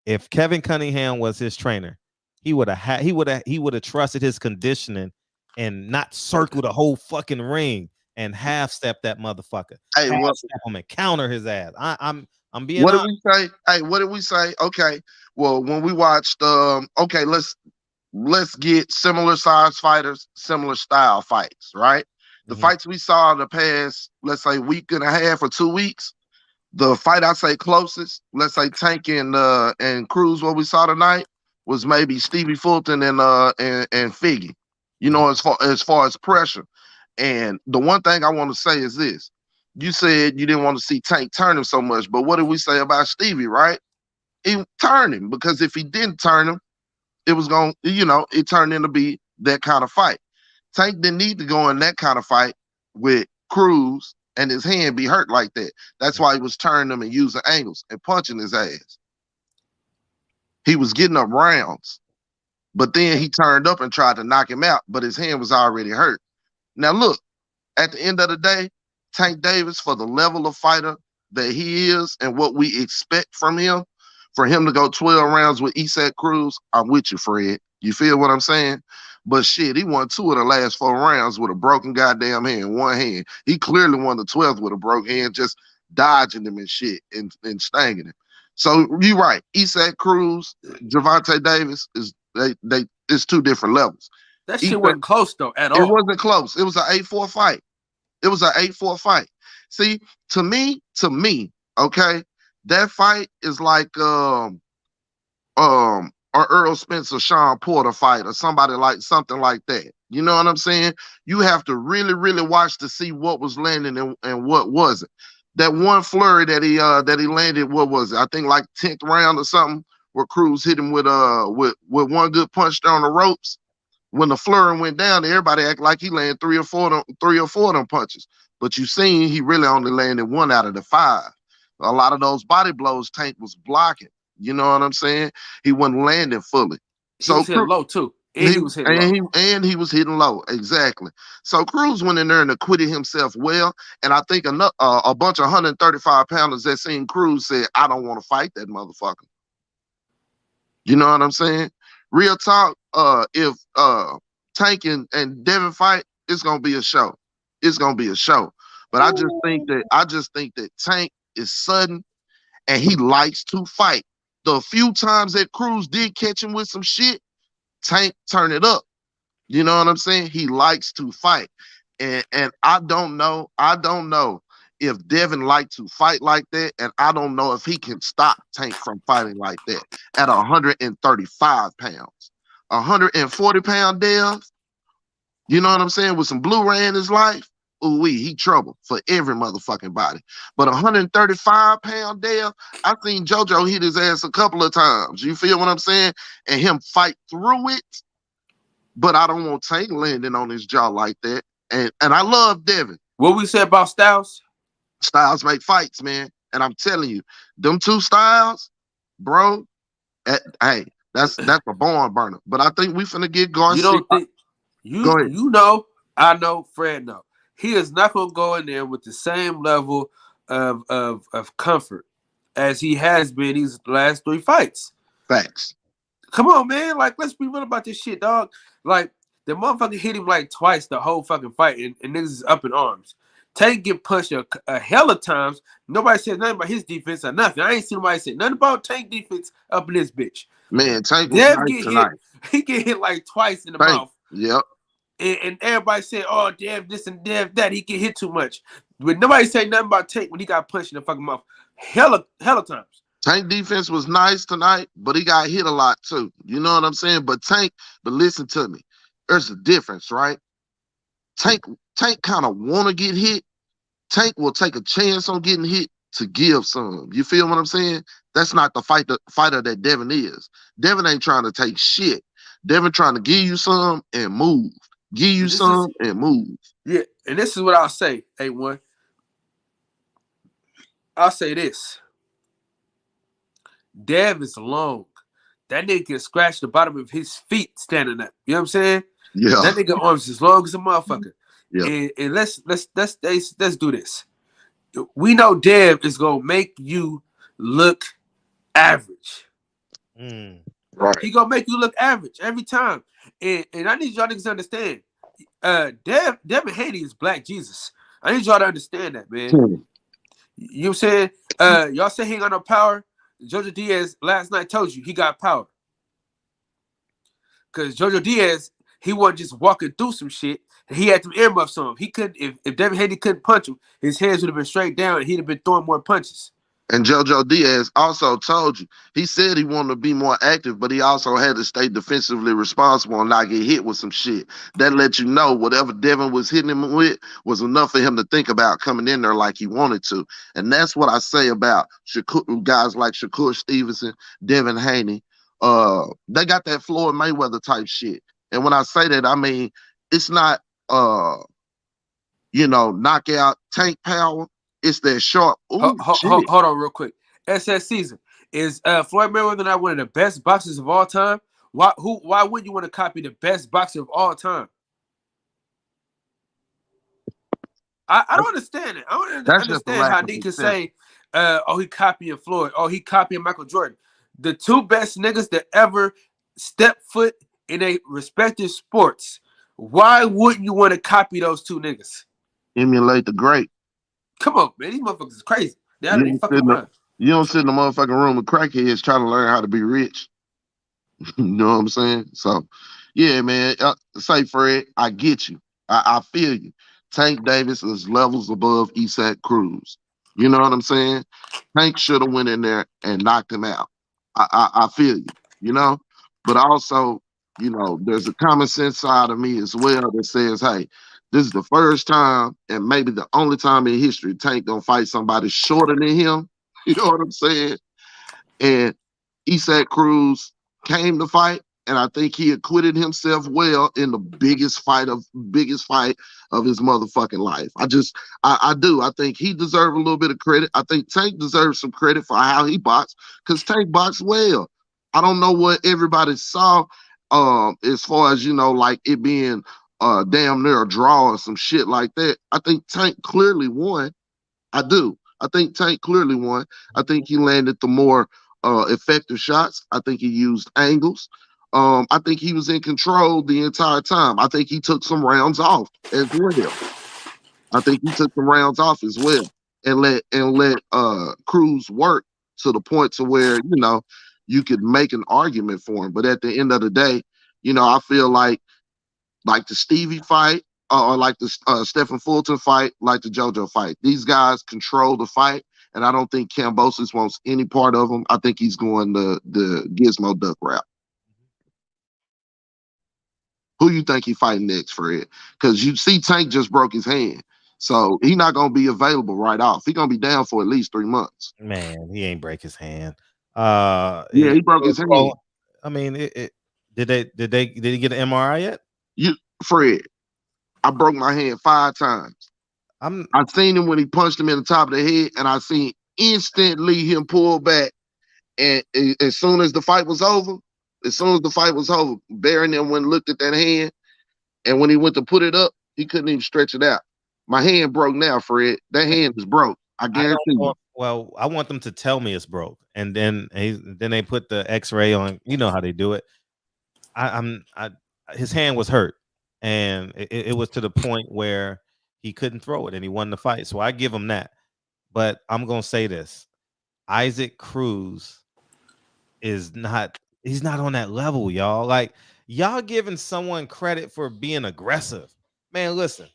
if Kevin Cunningham was his trainer, he would have trusted his conditioning and not circle the whole fucking ring and half step that motherfucker. Hey, step him and counter his ass. I'm being what honest. did we say? Hey, what did we say? Okay, well, when we watched okay, let's get similar size fighters, similar style fights, right? The fights we saw in the past, let's say week and a half or 2 weeks, the fight I say closest, let's say Tank and Cruz, what we saw tonight was maybe Stevie Fulton and Figgy. You know, as far as pressure. And the one thing I want to say is this. You said you didn't want to see Tank turn him so much, but what did we say about Stevie, right? He turned him, because if he didn't turn him, it was going to, it turned into be that kind of fight. Tank didn't need to go in that kind of fight with Cruz and his hand be hurt like that. That's why he was turning him and using angles and punching his ass. He was getting up rounds. But then he turned up and tried to knock him out, but his hand was already hurt. Now look, at the end of the day, Tank Davis, for the level of fighter that he is and what we expect from him, for him to go 12 rounds with Isaac Cruz, I'm with you, Fred. You feel what I'm saying? But shit, he won 2 of the last 4 rounds with a broken goddamn hand, one hand. He clearly won the 12th with a broken hand, just dodging him and shit and stanging him. So you're right. Isaac Cruz, Gervonta Davis is it's 2 different levels. That shit wasn't close though at all. It wasn't close. It was an 8-4 fight. It was an 8-4 fight. See, to me, okay, that fight is like or Earl Spencer, Sean Porter fight, or something like that. You know what I'm saying? You have to really, really watch to see what was landing and what wasn't. That one flurry that he landed, what was it? I think like 10th round or something, where Cruz hit him with one good punch on the ropes. When the flurry went down, everybody acted like he landed 3 or 4 of them punches. But you seen he really only landed 1 out of the 5. A lot of those body blows Tank was blocking. You know what I'm saying? He wasn't landing fully. He was hitting low too. And he was hitting low. And he was hitting low. Exactly. So Cruz went in there and acquitted himself well. And I think a bunch of 135 pounders that seen Cruz said, I don't want to fight that motherfucker. You know what I'm saying? Real talk, if Tank and Devin fight, it's gonna be a show. It's gonna be a show. But I just think that Tank is sudden and he likes to fight. The few times that Cruz did catch him with some shit, Tank turn it up. You know what I'm saying? He likes to fight. And I don't know if Devin liked to fight like that, and I don't know if he can stop Tank from fighting like that at 135 pounds. 140-pound Dev, you know what I'm saying, with some Blu-ray in his life, ooh-wee, he trouble for every motherfucking body. But 135-pound Dev, I seen JoJo hit his ass a couple of times. You feel what I'm saying? And him fight through it. But I don't want Tank landing on his jaw like that. And I love Devin. What we said about Styles? Styles make fights, man. And I'm telling you, them 2 Styles, bro, hey, that's a barn burner. But I think we finna get Garcia. You don't think you know, I know, Fred know. He is not gonna go in there with the same level of comfort as he has been these last 3 fights. Facts. Come on, man. Like, let's be real about this shit, dog. Like, the motherfucker hit him like twice the whole fucking fight, and niggas is up in arms. Tank get punched a hell of times. Nobody said nothing about his defense or nothing. I ain't seen nobody say nothing about Tank defense up in this bitch. Man, Tank was nice tonight. He get hit like twice in the mouth. Yep. And everybody said, oh, damn, this and damn that. He get hit too much. But nobody say nothing about Tank when he got punched in the fucking mouth. Hella times. Tank defense was nice tonight, but he got hit a lot too. You know what I'm saying? But listen to me. There's a difference, right? Tank kind of want to get hit. Tank will take a chance on getting hit to give some. You feel what I'm saying? That's not the fighter that Devin is. Devin ain't trying to take shit. Devin trying to give you some and move. Give you some and move. Yeah, and this is what I'll say, A1. I'll say this. Dev is long. That nigga can scratch the bottom of his feet standing up. You know what I'm saying? Yeah. That nigga arms as long as a motherfucker. Yeah. And let's do this. We know Dev is gonna make you look average. Right. He gonna make you look average every time. And I need y'all niggas to understand. Devin Haney is Black Jesus. I need y'all to understand that, man. You know what I'm saying? Y'all say he ain't got no power. Jojo Diaz last night told you he got power. Because Jojo Diaz, he wasn't just walking through some shit. He had some earmuffs on him. He couldn't, if Devin Haney couldn't punch him, his hands would have been straight down and he'd have been throwing more punches. And JoJo Diaz also told you, he said he wanted to be more active, but he also had to stay defensively responsible and not get hit with some shit. That let you know whatever Devin was hitting him with was enough for him to think about coming in there like he wanted to. And that's what I say about guys like Shakur Stevenson, Devin Haney. They got that Floyd Mayweather type shit. And when I say that, I mean, it's not, knockout tank power. It's that sharp. Hold on real quick. SS season. Is Floyd Mayweather not one of the best boxers of all time? Why wouldn't you want to copy the best boxer of all time? I don't understand it. I don't That's just a understand how lack of Nick can success. say, oh, he copying Floyd, oh, he copying Michael Jordan. The two best niggas that ever stepped foot in a respective sports. Why wouldn't you want to copy those two niggas? Emulate the great. Come on, man. These motherfuckers is crazy. They're out of their fucking You mind. don't sit in the motherfucking room with crackheads trying to learn how to be rich. You know what I'm saying? So, yeah, man. Say, Fred, I get you. I feel you. Tank Davis is levels above Isaac Cruz. You know what I'm saying? Tank should have went in there and knocked him out. I feel you. You know, but also, you know, there's a common sense side of me as well that says, hey, this is the first time and maybe the only time in history Tank gonna fight somebody shorter than him. You know what I'm saying? And Isaac Cruz came to fight, and I think he acquitted himself well in the biggest fight of his motherfucking life. I do. I think he deserved a little bit of credit. I think Tank deserves some credit for how he boxed, because Tank boxed well. I don't know what everybody saw as far as, you know, like it being damn near a draw or some shit like that. I think Tank clearly won. I do. I think Tank clearly won. I think he landed the more effective shots. I think he used angles. I think he was in control the entire time. I think he took some rounds off as well. And let Cruz work to the point to where, you know, you could make an argument for him. But at the end of the day, you know, I feel like the Stevie fight, or like the Stephen Fulton fight, like the JoJo fight. These guys control the fight, and I don't think Kambosos wants any part of them. I think he's going the Gizmo Duck route. Who you think he fighting next, Fred? Because you see Tank just broke his hand. So he's not going to be available right off. He's going to be down for at least 3 months. Man, he ain't break his hand. He broke his hand. I mean, did he get an MRI yet? Fred, I broke my hand 5 times. I seen him when he punched him in the top of the head, and I seen instantly him pull back. And as soon as the fight was over, Barry and them went and looked at that hand, and when he went to put it up, he couldn't even stretch it out. My hand broke now, Fred. That hand is broke. I guarantee you. Well, I want them to tell me it's broke, and then they put the X-ray on. You know how they do it. His hand was hurt, and it was to the point where he couldn't throw it, and he won the fight. So I give him that. But I'm gonna say this: Isaac Cruz he's not on that level, y'all. Like, y'all giving someone credit for being aggressive. Man, listen.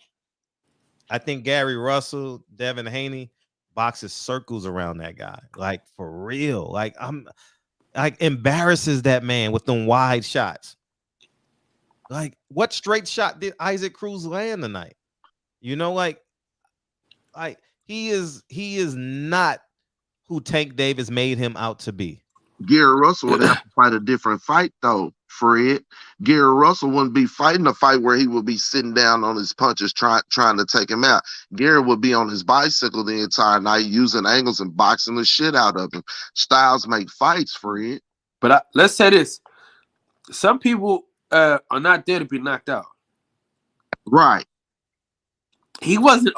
I think Gary Russell, Devin Haney boxes circles around that guy. Like, for real. Like, embarrasses that man with them wide shots. Like, what straight shot did Isaac Cruz land tonight? You know, like he is not who Tank Davis made him out to be. Gary Russell would have to fight a different fight, though, Fred. Gary Russell wouldn't be fighting a fight where he would be sitting down on his punches trying to take him out. Gary would be on his bicycle the entire night using angles and boxing the shit out of him. Styles make fights, Fred. But let's say this. Some people are not there to be knocked out. Right. He wasn't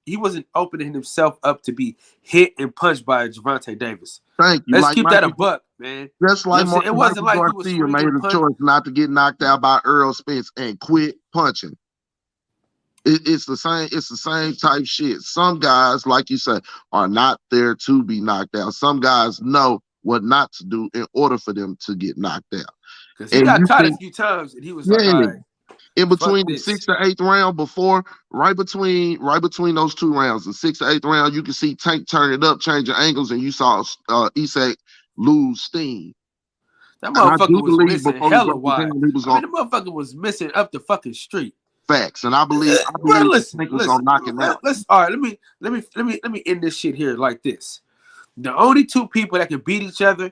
he wasn't opening himself up to be hit and punched by Gervonta Davis. Thank you. Let's keep that a buck, man. Just like it wasn't like he was made a choice not to get knocked out by Earl Spence and quit punching. It's the same. It's the same type shit. Some guys, like you said, are not there to be knocked out. Some guys know what not to do in order for them to get knocked out. Because he got caught a few times, and he was like, all right. In between the 6th to 8th round, right between those 2 rounds, the 6th to 8th round, you can see Tank turn it up, changing angles, and you saw Isak lose steam. That motherfucker was missing hella wide. The motherfucker was missing up the fucking street. Facts, and I believe Tank was gonna knock him out. All right, let me end this shit here like this. The only 2 people that can beat each other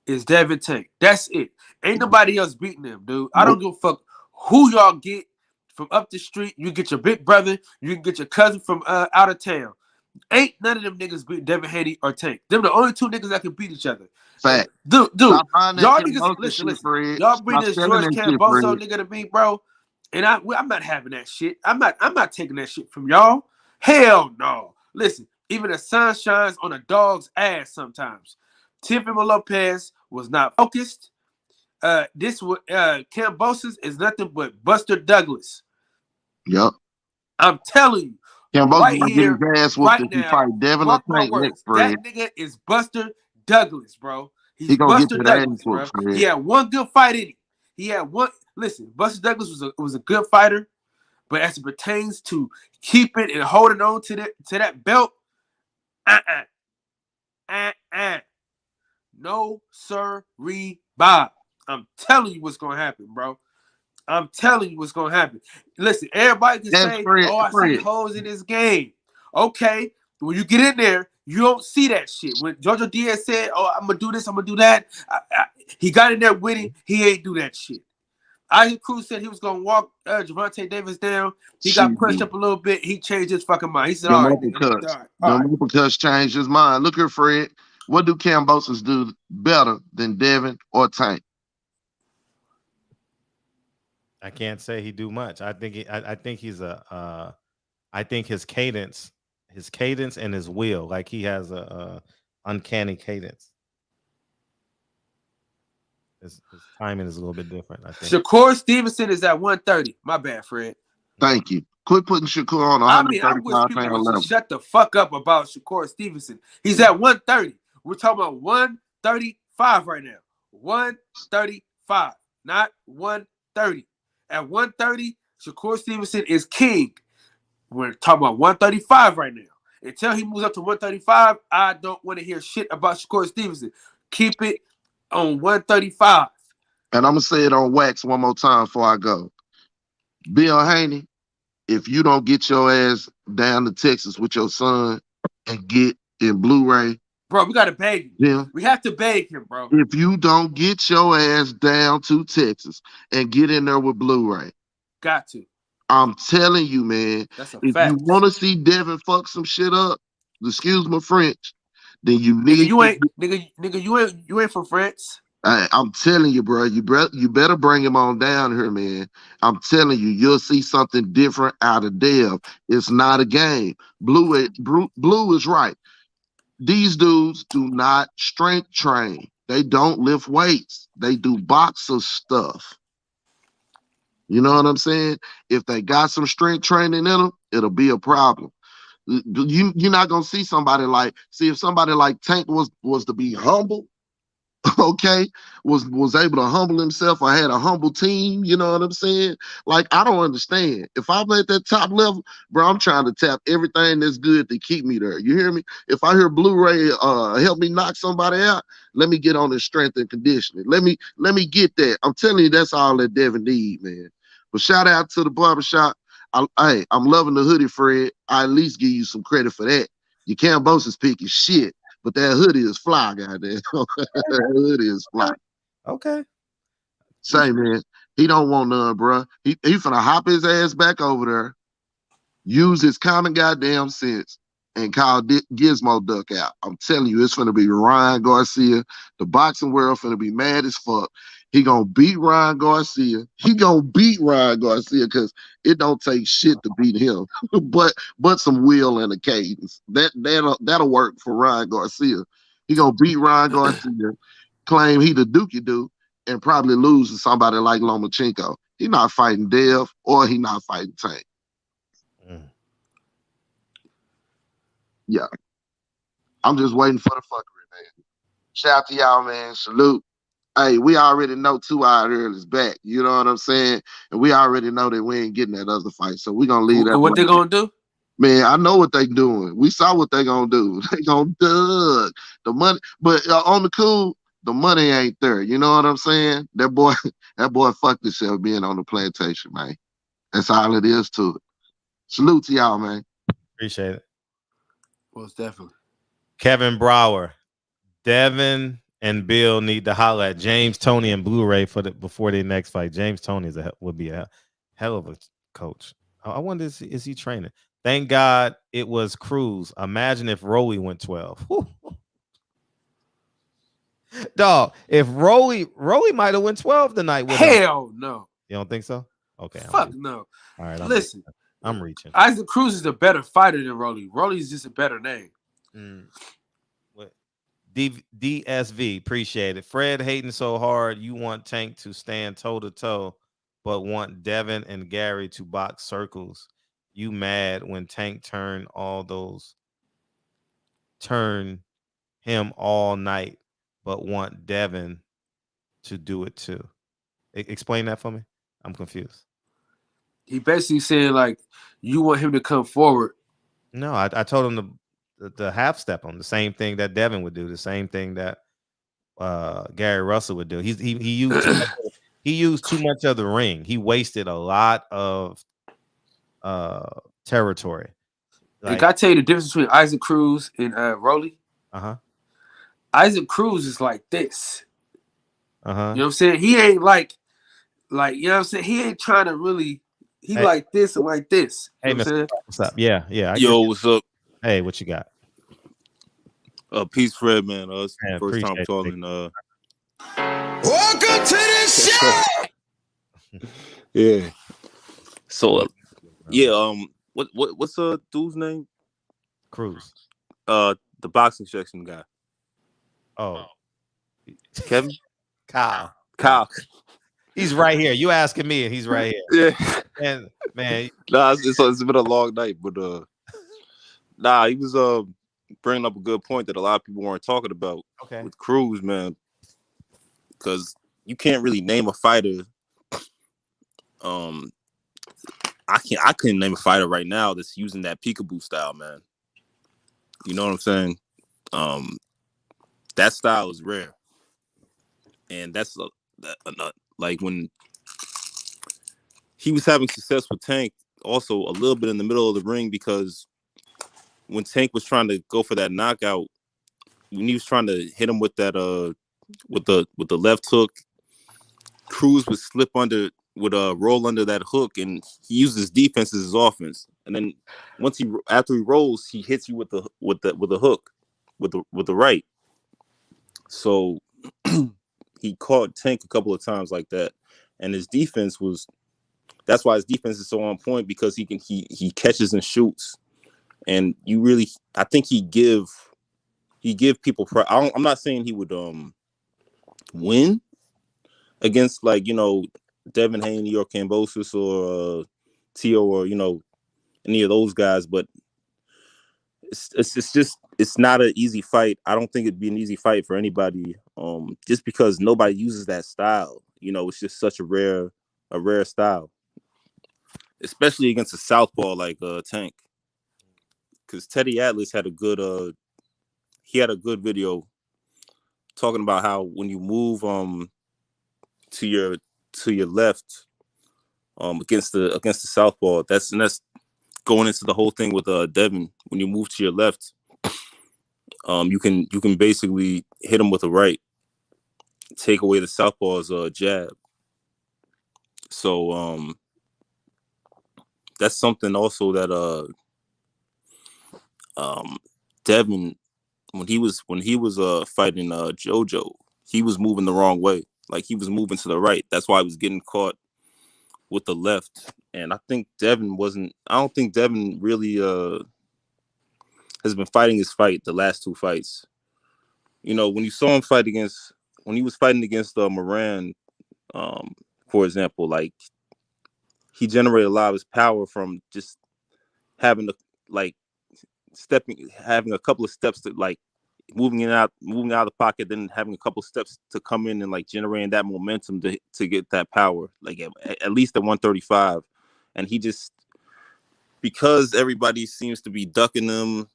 is Devin Tank. That's it. Ain't nobody else beating them, dude. I don't give a fuck who y'all get from up the street. You get your big brother, you can get your cousin from out of town. Ain't none of them niggas beat Devin Haney or Tank. Them the only two niggas that can beat each other. Fact. Dude, Stop buying that y'all Kim niggas, Bosa listen. shit, Fred. Y'all bring Stop this selling George that shit, Camboso Fred. nigga to me, bro. And I'm not having that shit. I'm not taking that shit from y'all. Hell no. Listen, even the sun shines on a dog's ass sometimes. Tiffany Lopez was not focused. This Cambosos is nothing but Buster Douglas. Yep. I'm telling you, Cambosa right gonna get here, his ass whooped right if he now. fight Devin or Mark my Tank next, words. Fred. That nigga is Buster Douglas, bro. He He's gonna get Buster that ass Douglas, bro. whooped, Fred. He had one good fight in him. He had one. Listen, Buster Douglas was a good fighter, but as it pertains to keeping and holding on to that belt, no sir, Bob. I'm telling you what's gonna happen, bro. I'm telling you what's gonna happen. Listen, everybody can That's say, Fred. "Oh, I see Fred. holes in this game." Okay, when you get in there, you don't see that shit. When Jojo Diaz said, "Oh, I'm gonna do this, I'm gonna do that," he got in there winning. He ain't do that shit. Isaac Cruz said he was gonna walk Gervonta Davis down. He got pushed up a little bit. He changed his fucking mind. He said, Them "All right, nigga, uppercuts. all right." Them uppercuts changed his mind. Look here, Fred. What do Cambosos do better than Devin or Tank? I can't say he do much. I think I think he's a I think his cadence and his will, like he has a uncanny cadence. His timing is a little bit different, I think. Shakur Stevenson is at 130. My bad, Fred. Thank you. Quit putting Shakur on I wish 135 people pound would level. just shut the fuck up about Shakur Stevenson. He's at 130. We're talking about 135 right now. 135, not 130. At 130, Shakur Stevenson is king. We're talking about 135 right now. Until he moves up to 135, I don't want to hear shit about Shakur Stevenson. Keep it on 135. And I'm gonna say it on wax one more time before I go. Bill Haney, if you don't get your ass down to Texas with your son and get in Blu-ray, bro, we gotta beg him. Yeah. We have to beg him, bro. If you don't get your ass down to Texas and get in there with Blu-ray, got to. I'm telling you, man. That's a if fact. you want to see Devin fuck some shit up, excuse my French, then you need. You ain't from France. I'm telling you, bro. You better bring him on down here, man. I'm telling you, you'll see something different out of Dev. It's not a game. Blue is right. These dudes do not strength train. They don't lift weights. They do boxer stuff. You know what I'm saying? If they got some strength training in them, it'll be a problem. You're not gonna see somebody like if somebody like Tank was to be humble, okay, was able to humble himself or had a humble team, you know what I'm saying? Like, I don't understand. If I'm at that top level, bro, I'm trying to tap everything that's good to keep me there. You hear me? If I hear Blu-ray help me knock somebody out, let me get on the strength and conditioning. Let me get that. I'm telling you, that's all that Devin need, man. But shout out to the barbershop. I'm loving the hoodie, Fred. I at least give you some credit for that. Your Cambosos pick is shit. But that hoodie is fly, goddamn. That hoodie is fly. Okay. Say, man, he don't want none, bro. He finna hop his ass back over there, use his common goddamn sense, and call Gizmo Duck out. I'm telling you, it's finna be Ryan Garcia. The boxing world finna be mad as fuck. He gonna beat Ryan Garcia. He gonna beat Ryan Garcia because it don't take shit to beat him, but some will and a cadence. That'll work for Ryan Garcia. He gonna beat Ryan Garcia, claim he the Dookie Doo, and probably lose to somebody like Lomachenko. He not fighting Dev or he not fighting Tank. Yeah. I'm just waiting for the fuckery, man. Shout out to y'all, man. Salute. Hey, we already know 2 Hour Earl is back. You know what I'm saying? And we already know that we ain't getting that other fight. So we're going to leave that. What they going to do? Man, I know what they doing. We saw what they going to do. They going to dug the money. But on the cool, the money ain't there. You know what I'm saying? That boy fucked himself being on the plantation, man. That's all it is to it. Salute to y'all, man. Appreciate it. Most definitely. Kevin Brower, Devin and Bill need to holler at James Toney and Blu-ray before their next fight. James Toney would be a hell of a coach. I wonder is he training? Thank God it was Cruz. Imagine if Rolly went 12. Dog, if Rolly might have went 12 tonight with him. Hell no. You don't think so? Okay. Fuck no. All right. Listen, I'm reaching. Isaac Cruz is a better fighter than Rolly. Rolly is just a better name. What? DSV, appreciate it. Fred hating so hard, you want Tank to stand toe to toe, but want Devin and Gary to box circles. You mad when Tank turn him all night, but want Devin to do it too. Explain that for me. I'm confused. He basically said like you want him to come forward. No, I told him the half step on the same thing that Devin would do, the same thing that Gary Russell would do. He used too much of the ring. He wasted a lot of territory. Like, I tell you the difference between Isaac Cruz and Rolly. Isaac Cruz is like this. You know what I'm saying? He ain't like you know what I'm saying? He ain't trying to really. He like this and like this. Hey, You know what I'm saying? what's up? Yeah. Yo, what's up? Hey, what you got? Peace, Fred, man. It's first time calling. Welcome to the show. Yeah. So, what's dude's name? Cruz. The boxing section guy. Oh, Kevin. Kyle. He's right here. You asking me, and he's right here. Yeah. And man, it's been a long night, but he was bringing up a good point that a lot of people weren't talking about. Okay. With Cruz, man, because you can't really name a fighter. I couldn't name a fighter right now that's using that peekaboo style, man. You know what I'm saying? That style is rare, and that's like when he was having success with Tank, also a little bit in the middle of the ring, because when Tank was trying to go for that knockout, when he was trying to hit him with that with the left hook, Cruz would roll under that hook, and he uses defense as his offense. And then after he rolls, he hits you with the hook with the right. So he caught Tank a couple of times like that, and his defense that's why his defense is so on point, because he catches and shoots. And I think he give people. I'm not saying he would win against, like, Devin Haney or Kambosos or Tio or any of those guys, but it's not an easy fight. I don't think it'd be an easy fight for anybody, just because nobody uses that style. It's just such a rare style, especially against a southpaw like Tank. Because Teddy Atlas had a good video talking about how when you move to your left against the southpaw, that's going into the whole thing with Devin. When you move to your left, you can basically hit him with a right, take away the southpaw's jab. So that's something also that Devin, when he was fighting JoJo, he was moving the wrong way. Like, he was moving to the right. That's why he was getting caught with the left. And I don't think Devin really has been fighting his fight the last two fights. When you saw him when he was fighting against Moran, for example, like, he generated a lot of his power from just having having a couple of steps to, like, moving out of the pocket, then having a couple of steps to come in and, like, generating that momentum to get that power, like at least at 135. And he just, because everybody seems to be ducking him,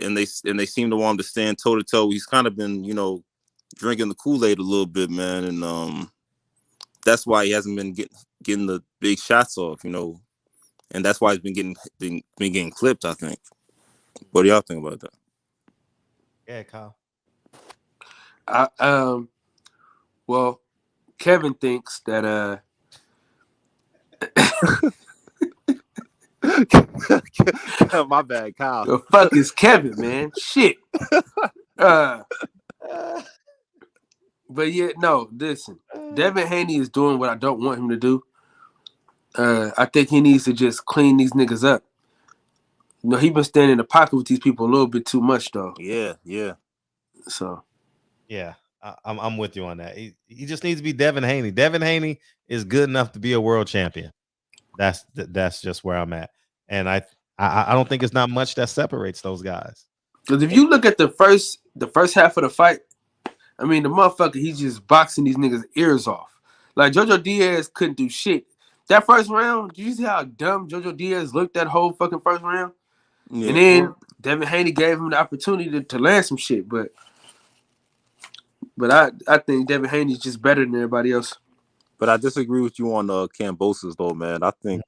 and they seem to want him to stand toe to toe, he's kind of been drinking the Kool-Aid a little bit, man. And that's why he hasn't been getting the big shots off, and that's why he's been getting clipped, I think. What do y'all think about that? Yeah, Kyle. Well, Kevin thinks that My bad, Kyle. The fuck is Kevin, man? Shit. But yeah, no, listen. Devin Haney is doing what I don't want him to do. I think he needs to just clean these niggas up. You know, he been standing in the pocket with these people a little bit too much, though. Yeah. So. Yeah, I'm with you on that. He just needs to be Devin Haney. Devin Haney is good enough to be a world champion. That's just where I'm at. And I don't think it's not much that separates those guys. Because if you look at the first half of the fight, I mean, the motherfucker, he's just boxing these niggas' ears off. Like, Jojo Diaz couldn't do shit. That first round, did you see how dumb Jojo Diaz looked that whole fucking first round? Yeah. And then Devin Haney gave him the opportunity to land some shit. But I think Devin Haney's just better than everybody else. But I disagree with you on Kambosos though, man. I think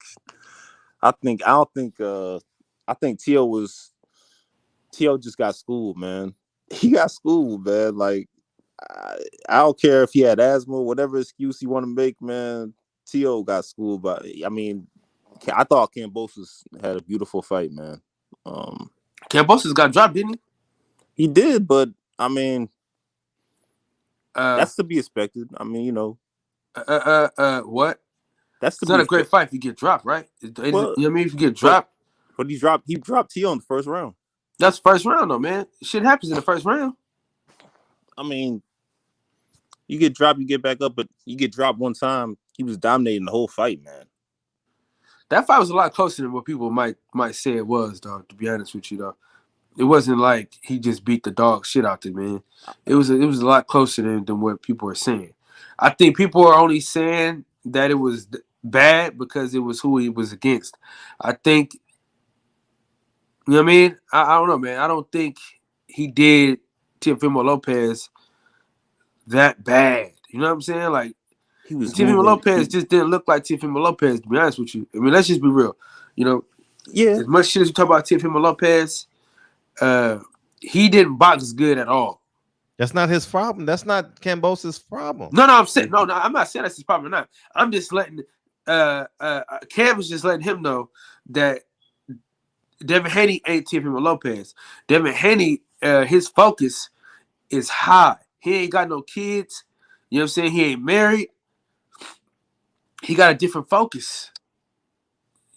T.O. just got schooled, man. He got schooled, man. Like I don't care if he had asthma, whatever excuse he want to make, man. T.O. got schooled, but I mean, I thought Kambosos had a beautiful fight, man. Kambosos got dropped, didn't he? He did, but I mean, that's to be expected. I mean, you know. What? It's not a great fight if you get dropped, right? Well, you know what I mean? If you get dropped. But he dropped T.O. in the first round. That's first round though, man. Shit happens in the first round. I mean, you get dropped, you get back up, but you get dropped one time. He was dominating the whole fight, man. That fight was a lot closer than what people might say it was, dog. To be honest with you, though, it wasn't like he just beat the dog shit out there, man. It was a lot closer than what people are saying. I think people are only saying that it was bad because it was who he was against. I think, you know what I mean? I don't know, man. I don't think he did Teofimo Lopez that bad. You know what I'm saying? Like, Teofimo Lopez just didn't look like Teofimo Lopez, to be honest with you. I mean, let's just be real. You know, as much shit as you talk about Teofimo Lopez, he didn't box good at all. That's not his problem. That's not Kambosos' problem. No, I'm saying no. I'm not saying that's his problem or not. I'm just letting Cam was just letting him know that Devin Haney ain't Teofimo Lopez. Devin Haney, his focus is high. He ain't got no kids. You know what I'm saying? He ain't married. He got a different focus.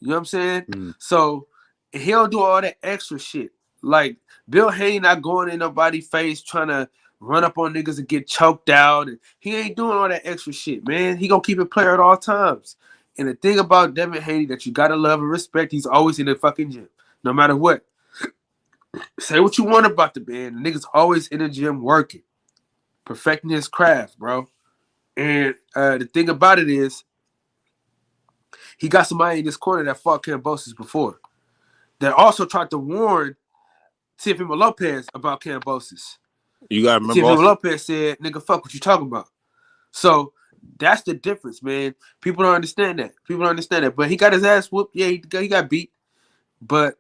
You know what I'm saying? So he don't do all that extra shit. Like Bill Haney not going in nobody's face trying to run up on niggas and get choked out. And he ain't doing all that extra shit, man. He gonna keep it player at all times. And the thing about Devin Haney that you gotta love and respect, he's always in the fucking gym, no matter what. Say what you want about the man. The nigga's always in the gym working, perfecting his craft, bro. And the thing about it is, he got somebody in this corner that fought Kambosos before, that also tried to warn Teofimo Lopez about Kambosos. You gotta remember, Teofimo Lopez said, "Nigga, fuck what you talking about." So that's the difference, man. People don't understand that. But he got his ass whooped. Yeah, he got beat. But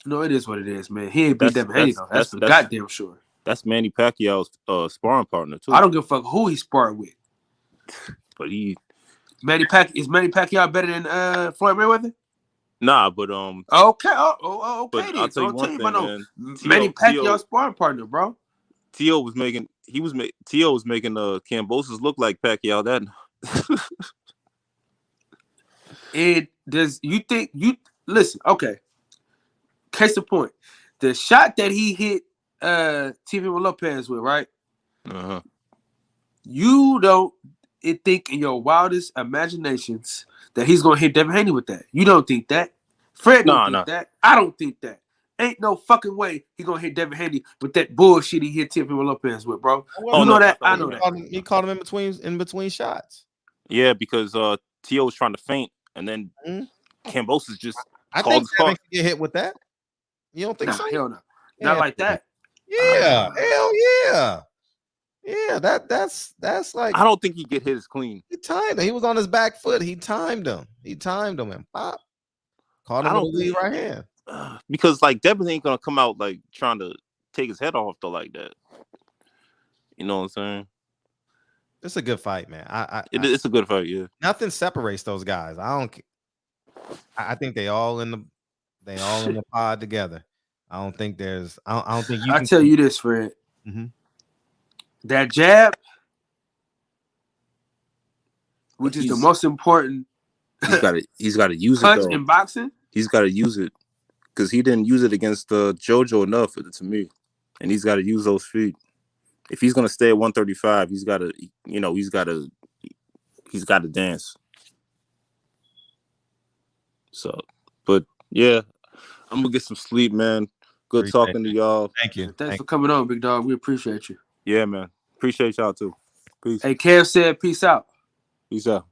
no, it is what it is, man. He ain't beat Devin Haney though. That's for goddamn sure. That's Manny Pacquiao's sparring partner too. I don't give a fuck who he sparred with. But is Manny Pacquiao better than Floyd Mayweather? Nah, but okay. But Then. I'll tell you one thing, man. Manny Pacquiao sparring partner, bro. T.O. was making Kambosos look like Pacquiao. That listen, okay. Case in point, the shot that he hit Teofimo Lopez with, right? You don't think in your wildest imaginations that he's gonna hit Devin Haney with that. You don't think that. Fred don't think that. I don't think that. Ain't no fucking way he gonna hit Devin Haney with that bullshit he hit Teofimo Lopez with, bro. You know that? I know that. He caught him in between shots. Yeah, because T.O. was trying to feint, and then Kambosos just I think Devin can get hit with that. You don't think so? Hell no. Not like that. Yeah. Hell yeah. Yeah, that's like, I don't think he get hit as clean. He timed him. He was on his back foot. He timed him and pop. Caught him with a lead right hand. Because like Devin ain't gonna come out like trying to take his head off though like that. You know what I'm saying? It's a good fight, man. It's a good fight, yeah. Nothing separates those guys. I don't care. I think they all in the pod together. I don't think there's. I don't think you. I tell you this, Fred. Mm-hmm. That jab, which is the most important. He's got to use it punch though. in boxing. He's got to use it because he didn't use it against JoJo enough to me, and he's got to use those feet. If he's gonna stay at 135, he's got to, he's got to dance. So, but yeah, I'm gonna get some sleep, man. Good talking to y'all. Thank you. Thanks for coming on, big dog. We appreciate you. Yeah, man. Appreciate y'all too. Peace. Hey, Kev said, "Peace out." Peace out.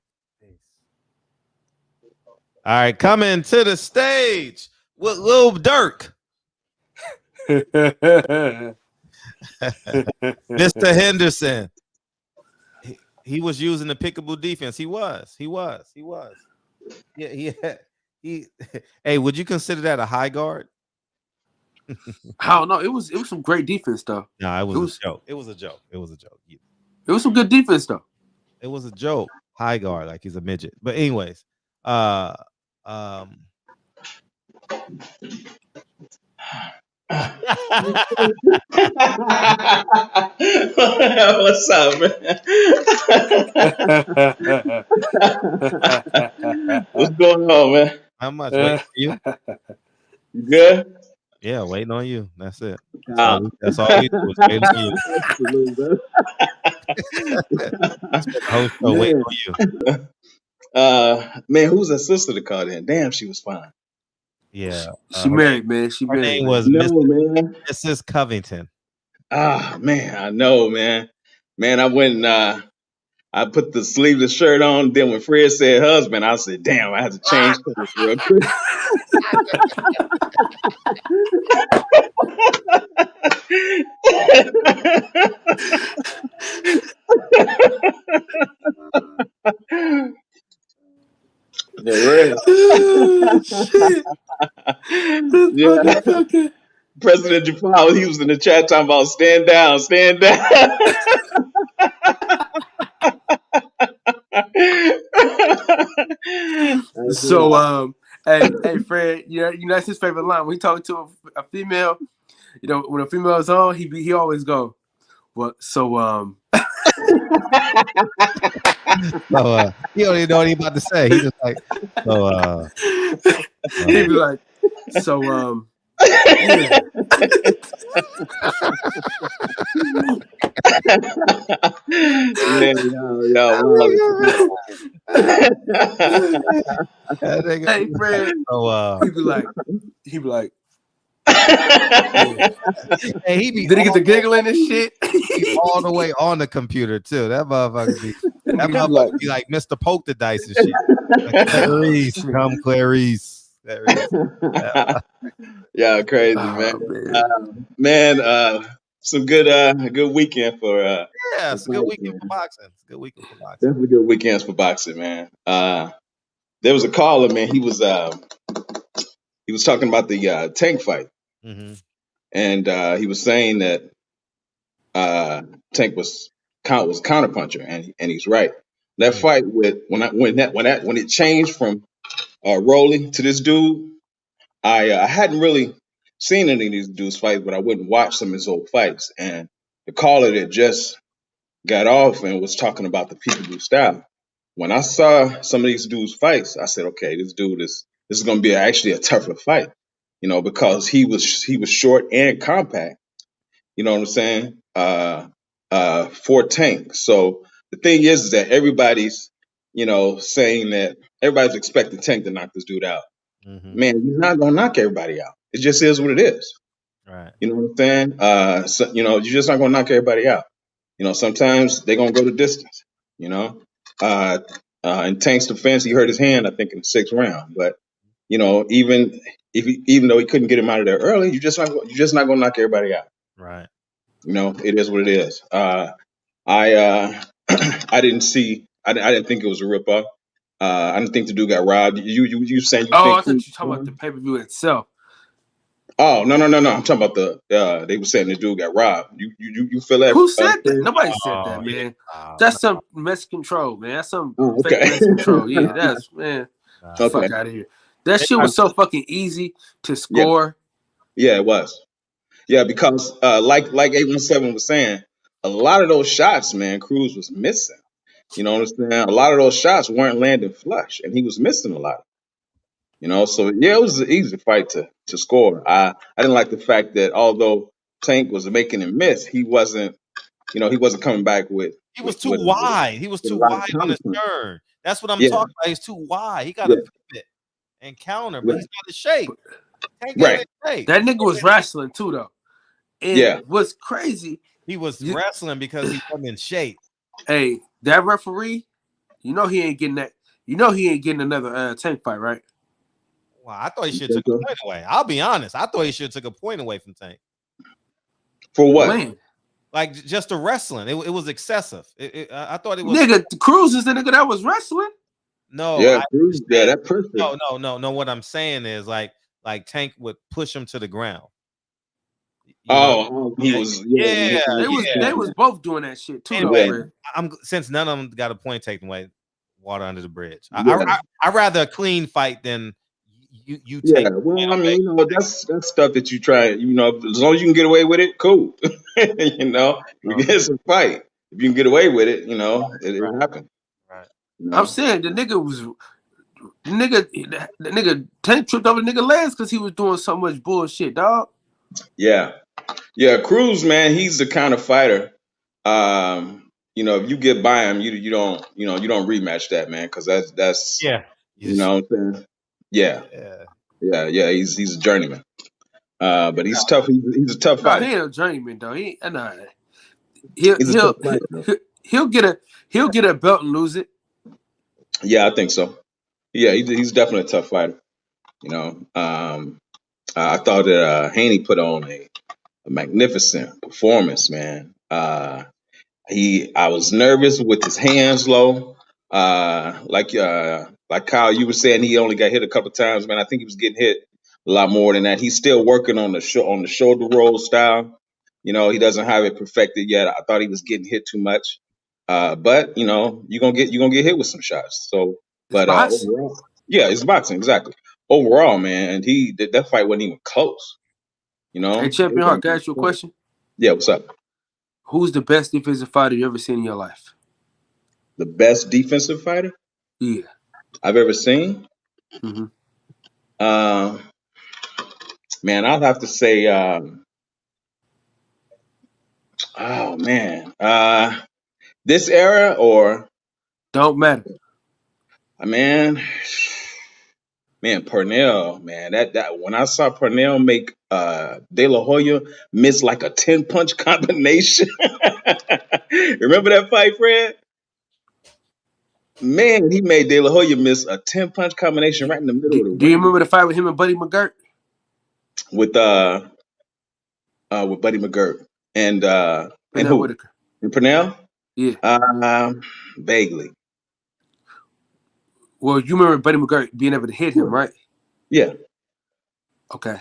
All right, coming to the stage with Lil Durk. Mr. Henderson. He was using the pickable defense. He was. Yeah. Hey, would you consider that a high guard? I don't know. It was some great defense though. No, it was a joke. It was a joke. It was some good defense though. It was a joke. High guard, like he's a midget. But anyways, What's up, man? What's going on, man? How much? Waiting for you? You good? Yeah, waiting on you. That's it. That's all we do is waiting on you. Host show waiting on you. Man, who's that sister that called in? Damn, she was fine. Yeah, she married, man. She married. Her name was Mrs. Covington. Ah, man, I know, man. Man, I went and I put the sleeveless shirt on. Then when Fred said husband, I said, damn, I had to change colors real quick. Yeah. President Jafar, he was in the chat talking about stand down, stand down. So hey Fred, you know that's his favorite line. When he talking to a female, you know, when a female is on, he always go, "What? So So he don't even know what he about to say. He just like he'd be like, so yeah. Hey Fred, he'd be like hey, he be did he get the giggling and shit? He all the way on the computer too. That motherfucker be like Mr. Poke the Dice and shit. Like, Clarice, come Clarice. Yeah, crazy, man. Some good weekend for it's a good weekend for boxing. Definitely good weekends for boxing, man. There was a caller, man. He was talking about the Tank fight, and he was saying that Tank was a counterpuncher, and he's right. That fight when it changed from Rolly to this dude, I hadn't really seen any of these dudes fight, but I wouldn't watch some of his old fights. And the caller that just got off and was talking about the peekaboo style. When I saw some of these dudes fights, I said, okay, this is going to be actually a tougher fight, you know, because he was short and compact. You know what I'm saying? For Tank. So the thing is that everybody's, you know, saying that everybody's expecting Tank to knock this dude out. Man, he's not gonna knock everybody out. It just is what it is. Right. You know what I'm saying? So, you know, you're just not gonna knock everybody out. You know, sometimes they're gonna go the distance. You know, in Tank's defense, he hurt his hand, I think, in the 6th round. But you know, even though he couldn't get him out of there early, you're just not gonna knock everybody out. Right. You know, it is what it is. I didn't think it was a ripoff. I didn't think the dude got robbed. You saying? I thought you were talking about the pay-per-view itself. Oh no! I'm talking about the. They were saying the dude got robbed. You feel that? Who said that? Nobody said that, man. That's some Mexican troll, man. That's some fake Mexican troll. Yeah, that's man. Fuck out of here. That shit was so fucking easy to score. Yeah, it was. Yeah, because like 817 was saying, a lot of those shots, man, Cruz was missing. You know what I'm saying? A lot of those shots weren't landing flush, and he was missing a lot. You know, so yeah, it was an easy fight to score. I didn't like the fact that although Tank was making him miss, he wasn't coming back with. He was too wide. He was too wide on his turn. That's what I'm talking about. He's too wide. He got to pivot and counter, but he's not in shape. Right. That nigga was wrestling too, though. And what's crazy, he was wrestling because he wasn't in shape. Hey, that referee, you know he ain't getting that. You know he ain't getting another Tank fight, right? Well, I thought he should have took a point away. I'll be honest. I thought he should have took a point away from Tank. For what? When? Like just the wrestling. It was excessive. I thought it was. Nigga, Cruz is the nigga that was wrestling. No. Yeah, Cruz. Yeah, that person. No. What I'm saying is like Tank would push him to the ground. He was. Yeah. They was both doing that shit too. Anyway, since none of them got a point taken away, water under the bridge. I rather a clean fight than you take. Yeah, well, I mean, that's stuff that you try. As long as you can get away with it, cool. It's a fight. If you can get away with it, it happened. Right. I'm saying the nigga Tank tripped over the nigga legs because he was doing so much bullshit, dog. Yeah. Cruz, man, he's the kind of fighter. If you get by him, you don't rematch that, man, because that's you know what I'm saying. Yeah. He's a journeyman. But he's tough. He's a tough fighter. He ain't a journeyman though. He'll get a belt and lose it. Yeah, I think so. Yeah, he's definitely a tough fighter. I thought that Haney put on a magnificent performance, man. I was nervous with his hands low. Like Kyle, you were saying, he only got hit a couple times, man. I think he was getting hit a lot more than that. He's still working on the shoulder roll style. He doesn't have it perfected yet. I thought he was getting hit too much. But you're gonna get hit with some shots. So, but overall, yeah, it's boxing, exactly. Overall, man, that fight wasn't even close. Hey, Champion Hart, can I ask you a question? Yeah, what's up? Who's the best defensive fighter you ever seen in your life? The best defensive fighter? Yeah. I've ever seen? Mm-hmm. Man, I'll have to say, oh man, this era or don't matter. Man, Purnell, man, that when I saw Purnell make De La Hoya miss like a 10-punch combination. Remember that fight, Fred? Man, he made De La Hoya miss a 10-punch combination right in the middle of the ring. Do you remember the fight with him and Buddy McGirt? With Buddy McGirt and who? Whitaker. And Purnell? Yeah. Vaguely. Well, you remember Buddy McGirt being able to hit him, right? Yeah. Okay.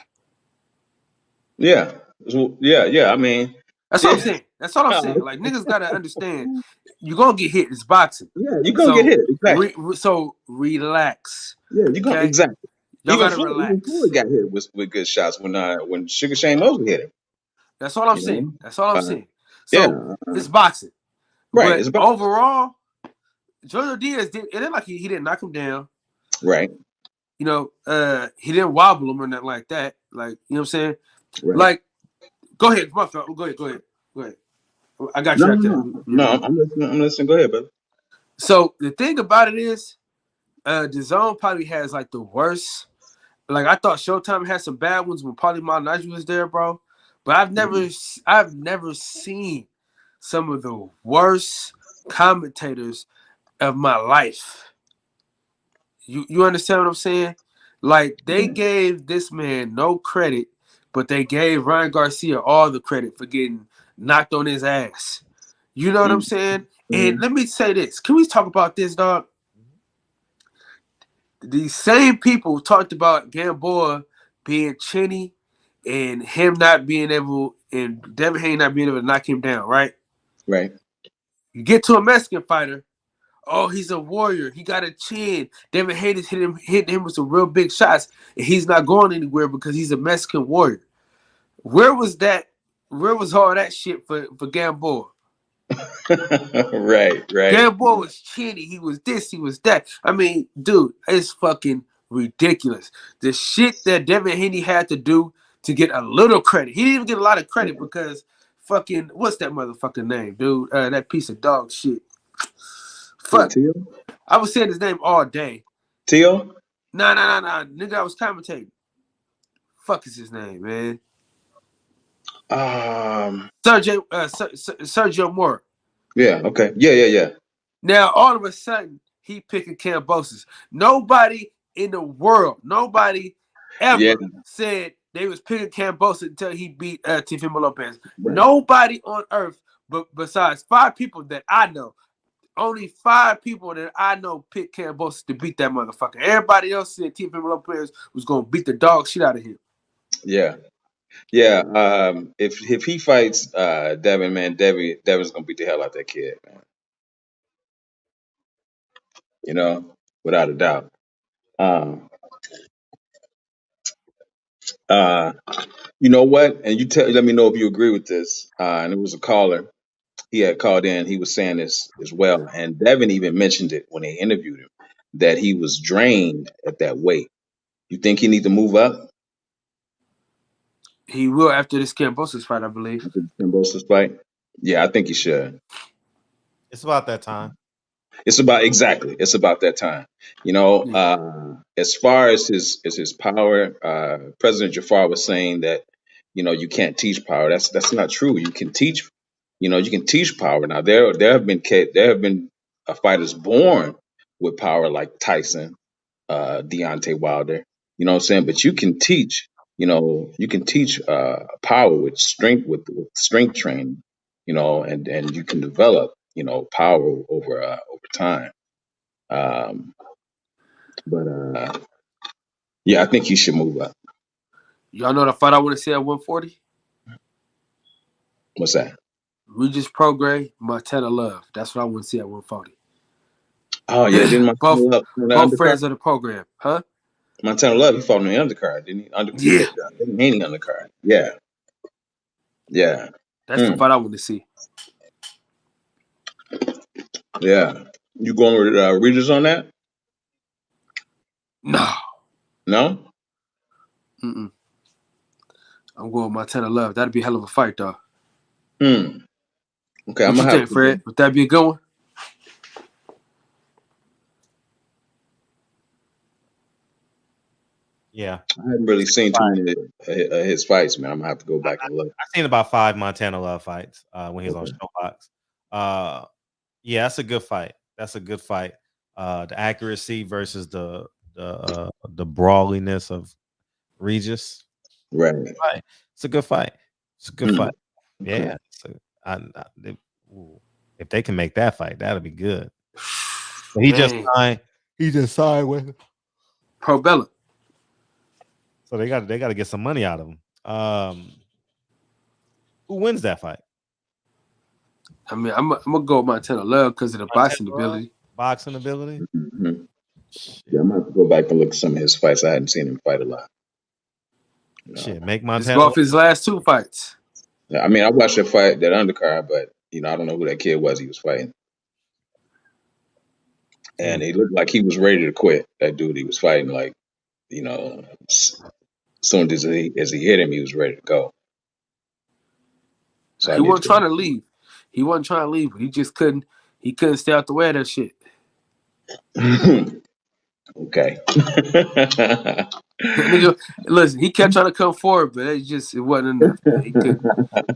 Yeah. I mean, that's what I'm saying. That's all I'm saying. Like, niggas gotta understand, you're gonna get hit. It's boxing. Yeah, you're gonna get hit. Exactly. So relax. Yeah, you're gonna exactly. Y'all gotta relax. Even Floyd got hit with good shots when Sugar Shane Mosley hit him. That's all I'm saying. That's all I'm saying. So it's boxing. Right. But it's boxing. overall, Jojo Diaz it ain't like he didn't knock him down. Right. He didn't wobble him or nothing like that. Like, you know what I'm saying? Right. Like, go ahead, my friend. Go ahead. I got you right there. No, I'm listening. Go ahead, brother. So the thing about it is, DAZN probably has like the worst. Like, I thought Showtime had some bad ones when Paulie Malignaggi was there, bro. But I've never seen some of the worst commentators of my life. You understand what I'm saying? Like, they gave this man no credit, but they gave Ryan Garcia all the credit for getting knocked on his ass. You know what I'm saying? And let me say this. Can we talk about this, dog? These same people talked about Gamboa being chinny and him not being able, and Devin Haney not being able to knock him down, right? Right. You get to a Mexican fighter, Oh, he's a warrior. He got a chin. Devin Haney hit him with some real big shots, and he's not going anywhere because he's a Mexican warrior. Where was that? Where was all that shit for Gamboa? Right. Gamboa was chinny. He was this. He was that. I mean, dude, it's fucking ridiculous. The shit that Devin Haney had to do to get a little credit. He didn't even get a lot of credit because fucking what's that motherfucking name, dude? That piece of dog shit. Fuck. Teal? I was saying his name all day. Teal? Nah. Nigga, I was commentating. Fuck is his name, man? Sergio Moore. Yeah, okay. Yeah. Now, all of a sudden, he picking Kambosos. Nobody in the world, nobody ever said they was picking Kambosos until he beat Teofimo Lopez. Right. Nobody on earth, but besides 5 people that I know, only 5 people that I know picked Kambosos to beat that motherfucker. Everybody else said Teofimo Lopez was going to beat the dog shit out of him. Yeah. If he fights Devin, man, Devin's gonna beat the hell out that kid, man. You know, without a doubt. You know what? And let me know if you agree with this. And it was a caller. He had called in. He was saying this as well. And Devin even mentioned it when they interviewed him, that he was drained at that weight. You think he need to move up? He will after this Kambosos fight, I believe. After the Kambosos fight? Yeah, I think he should. It's about that time. It's about that time. You know, as far as his power, President Jafar was saying that, you know, you can't teach power. That's not true. You can teach, you can teach power. Now there have been fighters born with power like Tyson, Deontay Wilder. You know what I'm saying? But you can teach, power with strength training, and you can develop, power over time. Yeah, I think he should move up. Y'all know the fight I want to see at 140? What's that? Regis Prograis, Montana Love. That's what I want to see at 140. Oh yeah, didn't Montana Love both friends of the program, huh? Montana Love, he fought on the undercard, didn't he? Yeah. Haney undercard. Yeah. That's the fight I want to see. Yeah. You going with Regis on that? No. Mm-mm. I'm going with Montana Love. That'd be a hell of a fight, though. Okay, what I'm gonna think, Fred? Would that be a good one? Yeah. I haven't really seen too many of his fights, man. I'm gonna have to go back and look. I've seen about 5 Montana Love fights when he was on Showbox. Yeah, that's a good fight. The accuracy versus the brawliness of Regis. Right. It's a good fight. Yeah. If they can make that fight, that'll be good. But he just signed with Pro Bella. So they got to get some money out of him. Who wins that fight? I mean, I'm gonna go with Montana Love because of the boxing ability. Mm-hmm. Yeah, I'm gonna have to go back and look at some of his fights. I hadn't seen him fight a lot. Shit, make Montana. Let's go off his last 2 fights. I mean, I watched that fight, that undercard, but I don't know who that kid was he was fighting. And he looked like he was ready to quit. That dude he was fighting, like, as soon as he hit him, he was ready to go. So he wasn't trying to leave. But he just couldn't. He couldn't stay out the way of that shit. Okay. Listen, he kept trying to come forward, but it wasn't enough. Man. He couldn't.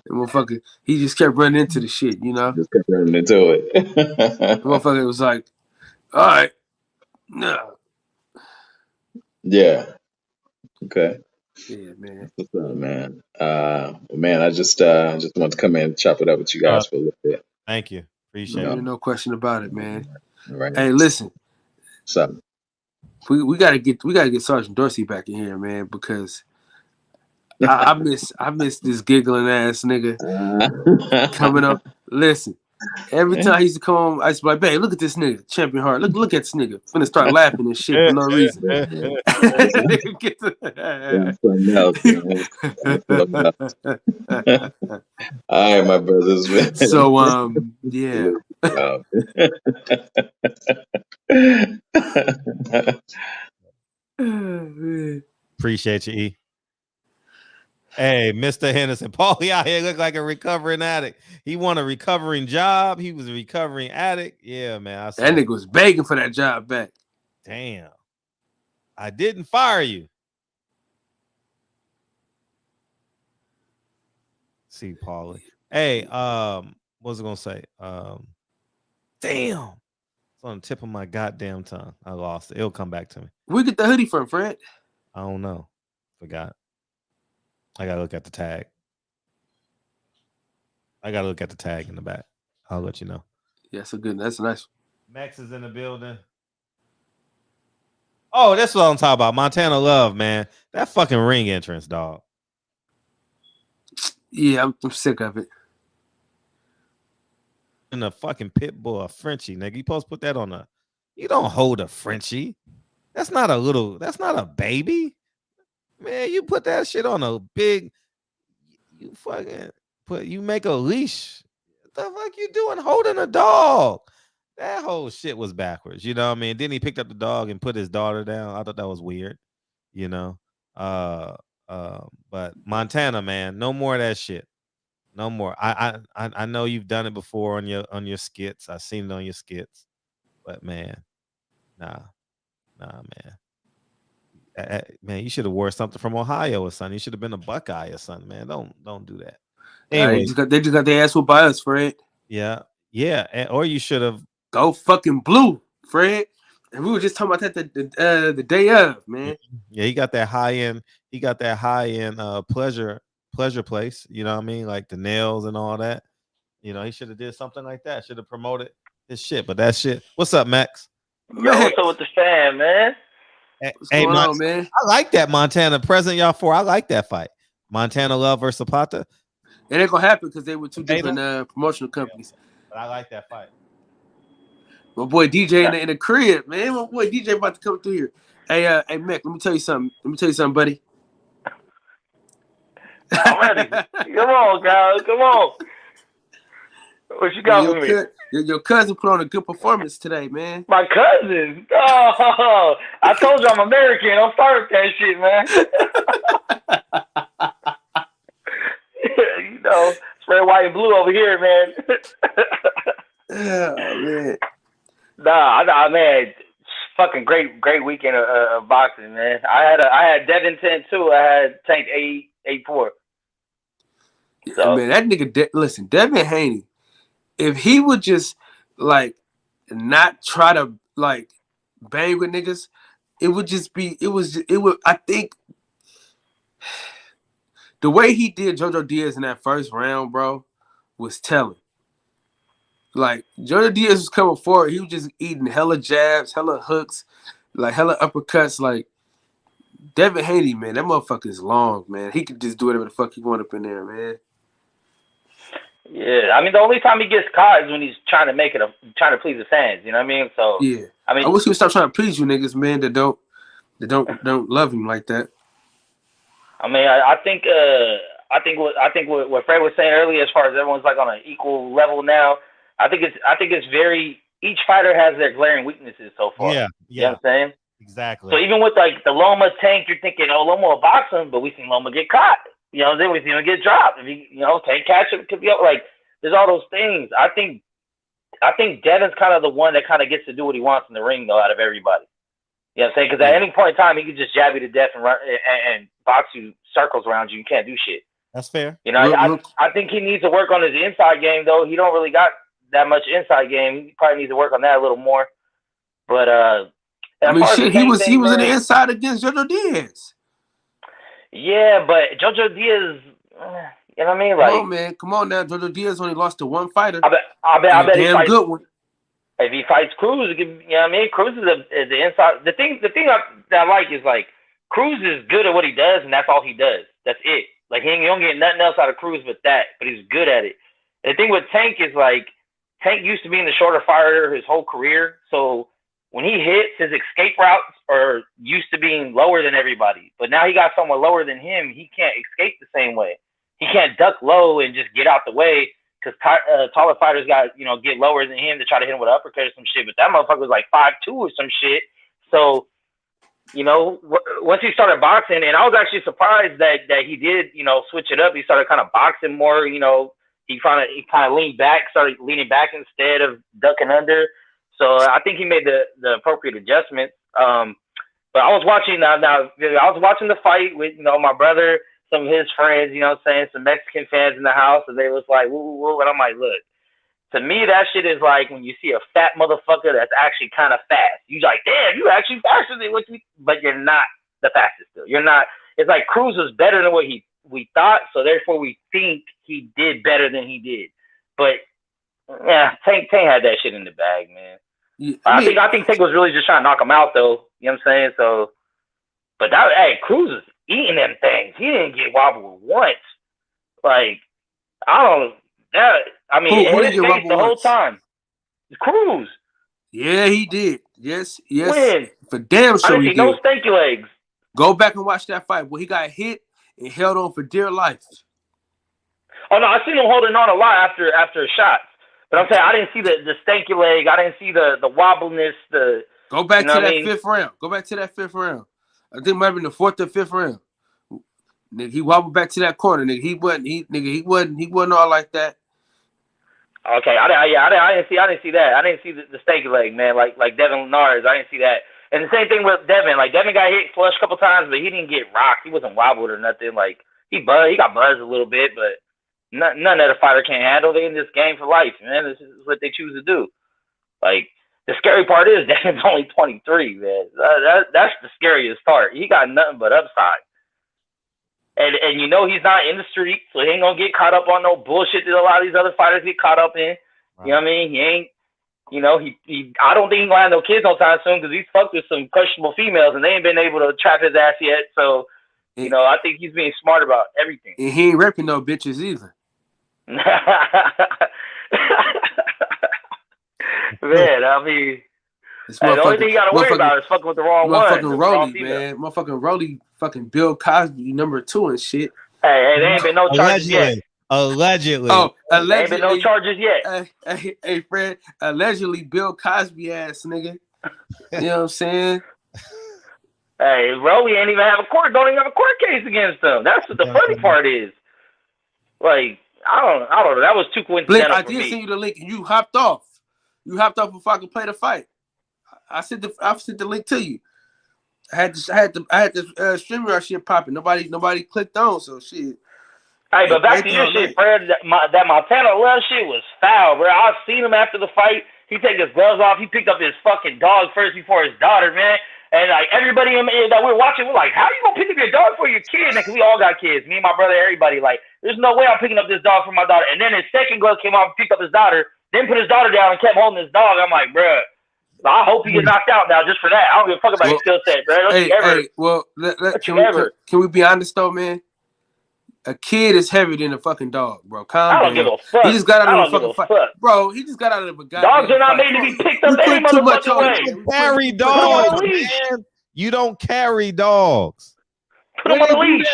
Motherfucker, he just kept running into the shit, Just kept running into it. The motherfucker was like, all right, no. Yeah. Okay. Yeah, man. What's up, man? Man, I just want to come in and chop it up with you guys for a little bit. Thank you. Appreciate it. No question about it, man. All right. Hey, listen. What's up? We gotta get Sergeant Dorsey back in here, man, because I miss this giggling ass nigga coming up. Listen, Every time he used to come home, I used to be like, babe, look at this nigga, Champion Heart. Look at this nigga. Finna start laughing and shit for no reason. That's something else, man. That's something else. All right, my brothers, man. So, yeah. Appreciate you, E. Hey, Mr. Henderson. Paulie out here look like a recovering addict. He want a recovering job. He was a recovering addict. Yeah, man. That nigga was begging for that job back. Damn. I didn't fire you. See, Paulie. Hey, what was I gonna say? Damn. It's on the tip of my goddamn tongue. I lost it. It'll come back to me. Where get the hoodie from, Fred? I don't know. Forgot. I gotta look at the tag. I gotta look at the tag in the back. I'll let you know. Yeah, that's nice. Max is in the building. Oh, that's what I'm talking about. Montana Love, man. That fucking ring entrance, dog. Yeah, I'm sick of it. And a fucking pit bull, a Frenchie, nigga. You supposed to put that on you don't hold a Frenchie. That's not a baby. Man, you put that shit on a big, you make a leash. What the fuck you doing holding a dog? That whole shit was backwards. You know what I mean? Then he picked up the dog and put his daughter down. I thought that was weird, you know. But Montana, man, no more of that shit. No more. I know you've done it before on your skits. I've seen it on your skits. But man, nah, man. Man, you should have wore something from Ohio or something. You should have been a Buckeye or something, man. Don't do that. Anyway, they just got their ass whooped by us, Fred. Yeah. Or you should have go fucking blue, Fred. And we were just talking about that the day of, man. Yeah, he got that high end. He got that high end pleasure place. You know what I mean? Like the nails and all that. You know, he should have did something like that. Should have promoted his shit. But that shit. What's up, Max? Yo, what's up with the fam, man? What's going on, man? I like that Montana present y'all for. I like that fight. Montana Love versus Zapata. It ain't gonna happen because they were two different promotional companies. But I like that fight. My boy DJ in the crib, man. My boy DJ about to come through here. Hey, Mick, let me tell you something, buddy. I'm ready. Come on, guys. Come on. What you got for me? Your cousin put on a good performance today, man. My cousin? Oh, I told you I'm American. Don't start with that shit, man. You know, it's red, white, and blue over here, man. Oh, man. Nah, man. Fucking great weekend of boxing, man. I had Devin 10-2. I had Tank 8-4. So, man, that nigga. Listen, Devin Haney. If he would just like not try to like bang with niggas, it would. I think the way he did JoJo Diaz in that first round, bro, was telling. Like JoJo Diaz was coming forward, he was just eating hella jabs, hella hooks, like hella uppercuts. Like Devin Haney, man, that motherfucker is long, man. He could just do whatever the fuck he want up in there, man. Yeah, I mean, the only time he gets caught is when he's trying to trying to please the fans. You know what I mean? So yeah, I mean, I wish he would stop trying to please you niggas, man. That don't love him like that. I mean, I think what Fred was saying earlier, as far as everyone's like on an equal level now, I think it's very, each fighter has their glaring weaknesses so far. Yeah. You know what I'm saying? Exactly. So even with like the Loma Tank, you're thinking, oh, Loma will box him, but we seen Loma get caught. You know, then we seen him get dropped. If he, Tank catch him, could be up. Like, there's all those things. I think Devin's kind of the one that kind of gets to do what he wants in the ring, though, out of everybody. You know what I'm saying? Because at any point in time, he could just jab you to death and run and box you circles around you. You can't do shit. That's fair. You know, I think he needs to work on his inside game, though. He don't really got that much inside game. He probably needs to work on that a little more. But I mean, shit, he was in the inside against JoJo Diaz. Yeah, but JoJo Diaz, you know what I mean? Like, come on now. JoJo Diaz only lost to one fighter. I bet he fights, good one. If he fights Cruz, you know what I mean? Cruz is the inside. The thing that I like is like Cruz is good at what he does, and that's all he does. That's it. Like you don't get nothing else out of Cruz but that. But he's good at it. And the thing with Tank is like Tank used to be in the shorter fighter his whole career, so when he hits, his escape routes are used to being lower than everybody. But now he got someone lower than him. He can't escape the same way. He can't duck low and just get out the way because taller fighters got, get lower than him to try to hit him with an uppercut or some shit. But that motherfucker was like 5'2" or some shit. So, once he started boxing, and I was actually surprised that he did, switch it up. He started kind of boxing more, he kind of leaned back, started leaning back instead of ducking under. So I think he made the appropriate adjustments. But I was watching I was watching the fight with, my brother, some of his friends, some Mexican fans in the house, and they was like, woo, woo, and I'm like, look, to me, that shit is like when you see a fat motherfucker that's actually kind of fast. You're like, damn, you actually faster than what you, but you're not the fastest still. You're not. It's like Cruz was better than what we thought, so therefore we think he did better than he did. But yeah, Tank had that shit in the bag, man. Yeah, I think Tank was really just trying to knock him out, though. You know what I'm saying? So, but Cruz is eating them things. He didn't get wobbled once. Like, who didn't get wobbled the whole time? Cruz. Yeah, he did. Yes. When? For damn sure I didn't he see did. no stanky legs. Go back and watch that fight where he got hit and held on for dear life. Oh no, I seen him holding on a lot after shots. But I'm saying I didn't see the stanky leg. I didn't see the wobbleness. Go back to that fifth round. Go back to that fifth round. I think it might have been the fourth or fifth round. Nigga, he wobbled back to that corner. Nigga, he wasn't all like that. Okay, I didn't see that. I didn't see the stanky leg, man. Like Devin Linares, I didn't see that. And the same thing with Devin. Like Devin got hit flush a couple times, but he didn't get rocked. He wasn't wobbled or nothing. Like he got buzzed a little bit, but none that a fighter can't handle. They in this game for life, man. This is what they choose to do. Like the scary part is Devin's only 23, man. That's the scariest part. He got nothing but upside. And he's not in the street, so he ain't gonna get caught up on no bullshit that a lot of these other fighters get caught up in. Right. You know what I mean? He ain't. I don't think he's gonna have no kids no time soon because he's fucked with some questionable females and they ain't been able to trap his ass yet. So, I think he's being smart about everything. And he ain't repping no bitches either. Man, I mean, the only thing you gotta worry about is fucking with the wrong one. Motherfucking Rolly, man. Motherfucking Rolly, fucking Bill Cosby #2 and shit. Hey, there ain't been no charges yet. Allegedly. Oh, allegedly. There ain't been no charges yet. Hey, Fred. Allegedly, Bill Cosby ass nigga. You know what I'm saying? Hey, Rolly ain't even don't even have a court case against him. That's what the funny part is. Like, I don't know. That was too coincidental. Blink, I did send you the link and you hopped off. You hopped off before I could play the fight. I sent the link to you. I had the stream our shit popping. Nobody clicked on, so shit. Hey, but back to your shit, Fred. That Montana Love shit was foul, bro. I seen him after the fight. He take his gloves off. He picked up his fucking dog first before his daughter, man. And like everybody that we're watching, we're like, how you gonna pick up your dog for your kid? Because we all got kids. Me and my brother, everybody. Like, there's no way I'm picking up this dog for my daughter. And then his second glove came off and picked up his daughter, then put his daughter down and kept holding his dog. I'm like, bro, I hope he gets knocked out now just for that. I don't give a fuck about his skill set, bro. Can we be honest though, man? A kid is heavier than a fucking dog, bro. Calm down. I don't give a fuck. He just got out of a fucking fight. Bro, he just got out of a goddamn dogs are not made to be picked up any motherfucking way. You don't carry dogs, man. You don't carry dogs. Put them on the leash.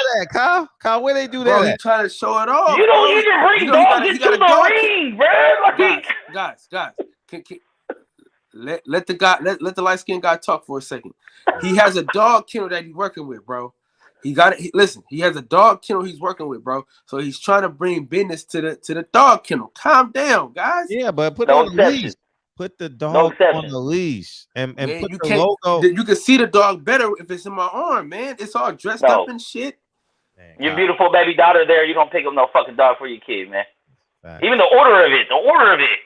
Kyle, where they do bro, that? He trying to show it off. You don't even bring dogs into the ring, bro. Guys, let the light skinned guy talk for a second. He has a dog kennel that he's working with, bro. He has a dog kennel he's working with, bro. So he's trying to bring business to the dog kennel. Calm down, guys. Yeah, but put on the leash. Put the dog on the leash and man, put the logo. You can see the dog better if it's in my arm, man. It's all dressed up and shit. Your beautiful baby daughter there, you don't pick up no fucking dog for your kid, man. Right. Even the order of it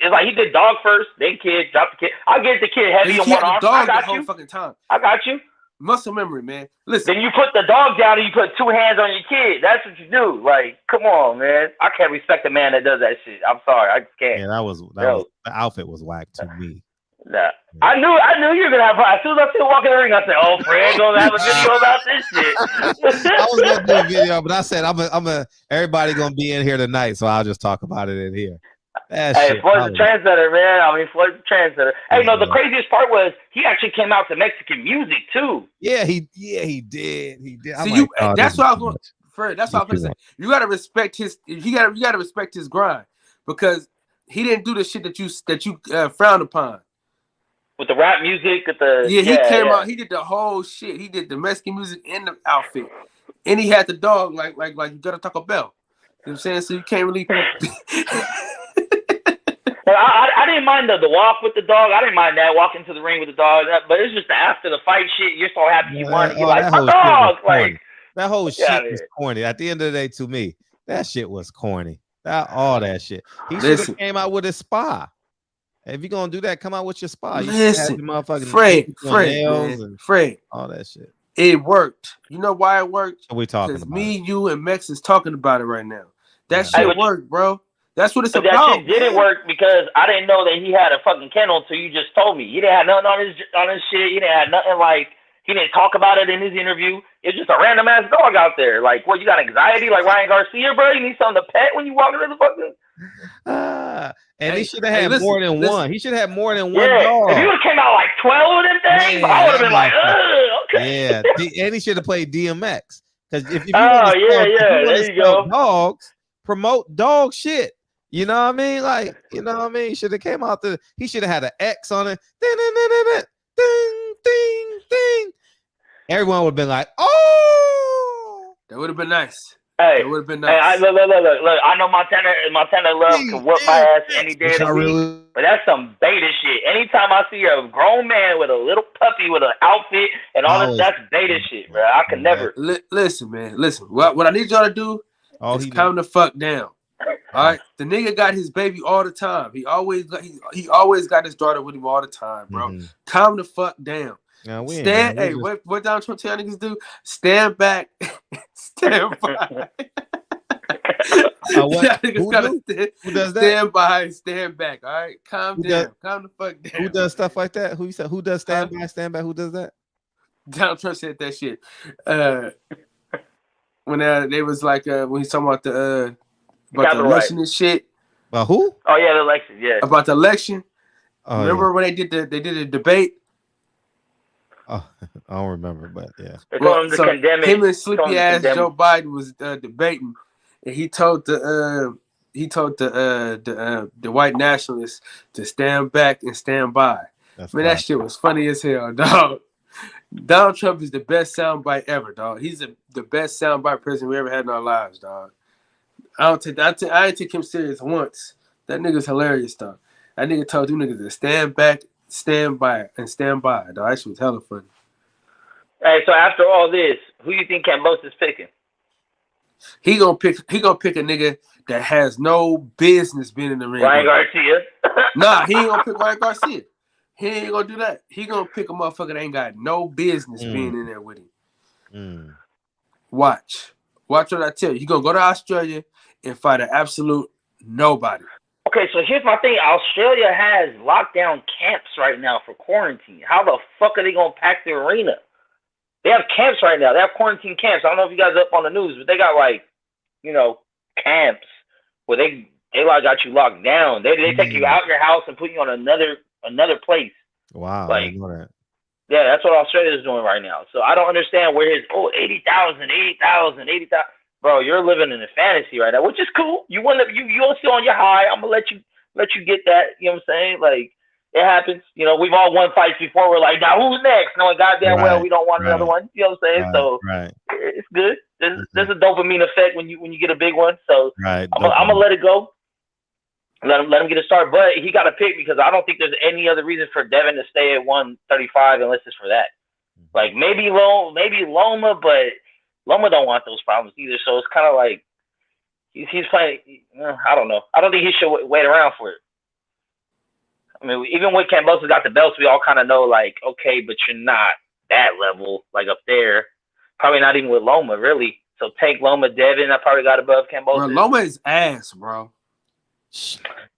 is like he did dog first, then kid, drop the kid. I get the kid heavy on one arm. I got you. Fucking time. I got you. Muscle memory, man. Listen. Then you put the dog down and you put two hands on your kid. That's what you do. Like, come on, man. I can't respect a man that does that shit. I'm sorry, I just can't. Yeah, that was the outfit was whack to me. Nah. I knew you were gonna have fun. As soon as I see him walk in the ring, I said, "Oh, Fred, gonna have a video about this shit." I was gonna do a video, but I said, "I'm a everybody gonna be in here tonight, so I'll just talk about it in here." Hey, Floyd's a trendsetter, man. I mean, Floyd's a trendsetter. Hey, no, the craziest part was he actually came out to Mexican music too. Yeah, he did. He did. See, that's what I was going. Fred, that's what I was going to say. You gotta respect his. You gotta respect his grind because he didn't do the shit that you frown upon. With the rap music, he came out. He did the whole shit. He did the Mexican music and the outfit, and he had the dog like you gotta Taco Bell. You know what I'm saying? So you can't really. I didn't mind the walk with the dog. I didn't mind that walking to the ring with the dog. But it's just after the fight shit. You're so happy you won. You're like, my dog. Like that whole shit was corny. At the end of the day, to me, that shit was corny. All that shit. He should have came out with his spa. If you're gonna do that, come out with your spa. Listen, Fred, all that shit. It worked. You know why it worked? We talking because me, you, and Mex is talking about it right now. That shit worked, bro. That's what it's about. That shit didn't work because I didn't know that he had a fucking kennel until you just told me. He didn't have nothing on his shit. He didn't have nothing like. He didn't talk about it in his interview. It's just a random ass dog out there. Like, what, you got anxiety like Ryan Garcia, bro? You need something to pet when you walk into the fucking. And he should have had more than one. He should have more than one dog. If you would have came out like 12 of them things, Man, I would have been like, okay. Yeah, and he should have played DMX. Because if you there you go. Dogs, promote dog shit. You know what I mean? Like, you know what I mean? He should have came out he should have had an X on it. Ding, ding, ding. Everyone would have been like, oh. That would have been nice. Hey, that would have been nice. Hey, look. I know Montana love to whoop my ass any day of the week, but that's some beta shit. Anytime I see a grown man with a little puppy with an outfit and all this, that's beta shit, bro. I can never. Listen, man. Listen. What I need y'all to do is calm the fuck down. All right, the nigga got his baby all the time. He always got his daughter with him all the time, bro. Mm-hmm. Calm the fuck down. Stand. Hey, what Donald Trump tell niggas do? Stand back, stand by. Who does that? Stand by, stand back. All right, calm down. Calm the fuck down. Who does stuff like that? Who you said? Who does stand by, stand back? Who does that? Donald Trump said that shit. When they was like when he's talking about the election and shit. About who? Oh yeah, the election. Yeah. About the election. Remember when they did the debate? Oh, I don't remember, but yeah. Him and sleepy ass Joe Biden was debating, and he told the white nationalists to stand back and stand by. That shit was funny as hell, dog. Donald Trump is the best soundbite ever, dog. He's the best soundbite president we ever had in our lives, dog. I didn't take him serious once. That nigga's hilarious, dog. That nigga told you niggas to stand back, stand by, and stand by, dog. That shit was hella funny. Hey, so after all this, who you think Cambosis is picking? He gonna pick a nigga that has no business being in the ring. Ryan Garcia? Nah, he ain't gonna pick Ryan Garcia. He ain't gonna do that. He gonna pick a motherfucker that ain't got no business being in there with him. Watch what I tell you. He gonna go to Australia and fight an absolute nobody. Okay, so here's my thing. Australia has lockdown camps right now for quarantine. How the fuck are they gonna pack the arena? They have camps right now. They have quarantine camps. I don't know if you guys are up on the news, but they got camps where they like got you locked down. They take you out your house and put you on another place. Wow. Like, I didn't know that. Yeah, that's what Australia is doing right now. So I don't understand where his 80,000. Bro, you're living in a fantasy right now, which is cool. You'll still on your high. I'm gonna let you get that. You know what I'm saying? Like, it happens. You know, we've all won fights before. We're like, now who's next? Knowing goddamn well we don't want another one. You know what I'm saying? It's good. There's a dopamine effect when you get a big one. So I'm gonna let it go. Let him get a start. But he got to pick because I don't think there's any other reason for Devin to stay at 135 unless it's for that. Like maybe Loma, but Loma don't want those problems either. So it's kind of like he's playing. I don't know. I don't think he should wait around for it. I mean, even when Cambosis got the belts, we all kind of know, like, okay, but you're not that level, like up there. Probably not even with Loma, really. So take Loma, Devin. I probably got above Cambosis. Bro, Loma is ass, bro.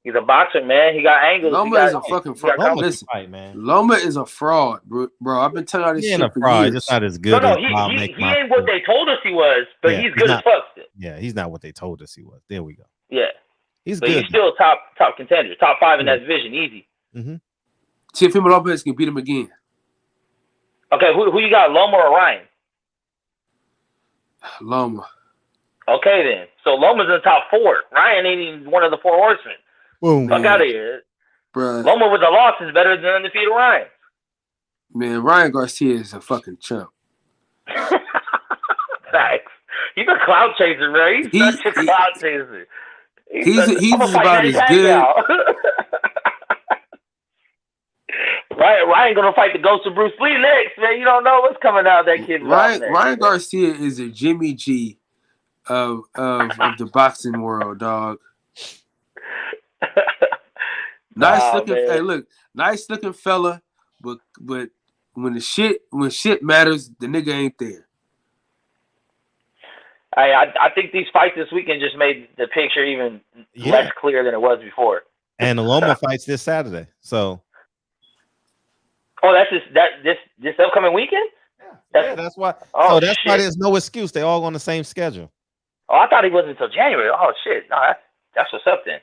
He's a boxer, man. He got angles. Loma is a fucking fraud. Listen, Loma is a fraud, bro. I've been telling you this shit for years. Just not as good. No, he ain't what they told us he was, but he's good as fuck still. Yeah, he's not what they told us he was. There we go. Yeah. He's but good. he's still top contender, top 5 in that division, easy. Teofimo Lopez can beat him again. Okay, who you got, Loma or Ryan? Loma. Okay, then. So Loma's in the top 4. Ryan ain't even one of the 4 horsemen. Boom. Fuck out of here. Bruh. Loma with the loss is better than undefeated Ryan. Man, Ryan Garcia is a fucking chump. Facts. He's a clout chaser, bro. He's such a clout chaser. He's about as good. Ryan gonna fight the ghost of Bruce Lee next, man. You don't know what's coming out of that kid's mouth next. Ryan Garcia is a Jimmy G of the boxing world, dog. Nice looking, man. hey, look, nice looking fella, but when shit matters, the nigga ain't there. I think these fights this weekend just made the picture even less clear than it was before. And the Loma fights this Saturday. So that's this upcoming weekend? That's why. Oh, that's why there's no excuse. They all on the same schedule. Oh, I thought he wasn't until January. Oh shit. No, that's what's up then.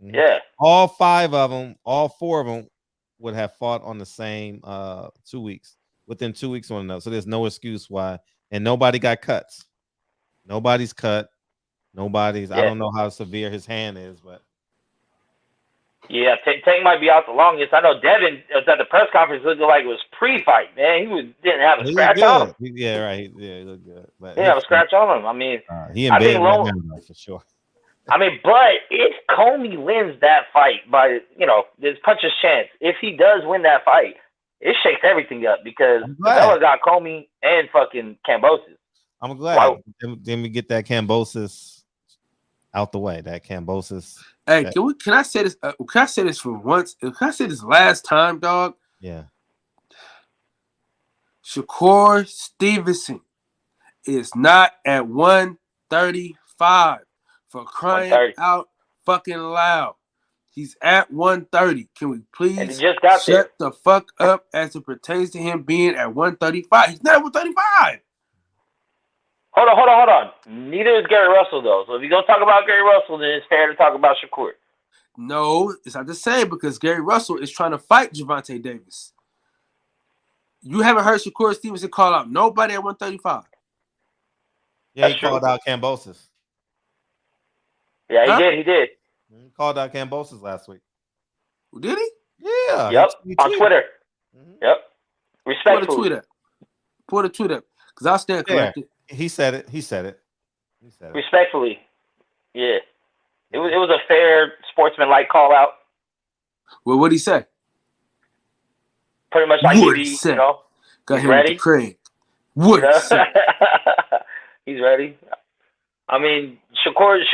Yeah. All 5 of them, all 4 of them would have fought on the same 2 weeks, within 2 weeks one another. So there's no excuse why. And nobody got cuts. Nobody's cut. Nobody's. I don't know how severe his hand is, but yeah, Tank might be out the longest. I know Devin was at the press conference looking like it was pre-fight, man. Didn't have a scratch on him. Yeah, right. Yeah, he looked good. But he didn't have a scratch on him. I mean, he in bed right now, for sure. I mean, but if Comey wins that fight by, there's puncher's chance. If he does win that fight, it shakes everything up because Bella got Comey and fucking Cambosis. I'm glad. Then we get that Cambosis out the way. That Cambosis. Hey, can I say this? Can I say this for once? Can I say this last time, dog? Yeah. Shakur Stevenson is not at 135 for crying out fucking loud. He's at 130. Can we please shut the fuck up as it pertains to him being at 135? He's not at 135. Hold on. Neither is Gary Russell, though. So if you're going to talk about Gary Russell, then it's fair to talk about Shakur. No, it's not the same because Gary Russell is trying to fight Gervonta Davis. You haven't heard Shakur Stevenson call out nobody at 135. Yeah, he called out Cambosis. Yeah, he did. He called out Cambosis last week. Did he? Yeah. Yep, on Twitter. Yep. Respectfully. Pull the tweet up. Because I'll stand corrected. He said it. Respectfully. Yeah. It was a fair sportsman-like call out. Well, what'd he say? Pretty much like Got he's him ready. with the Craig. What? He's ready. I mean, Shakur is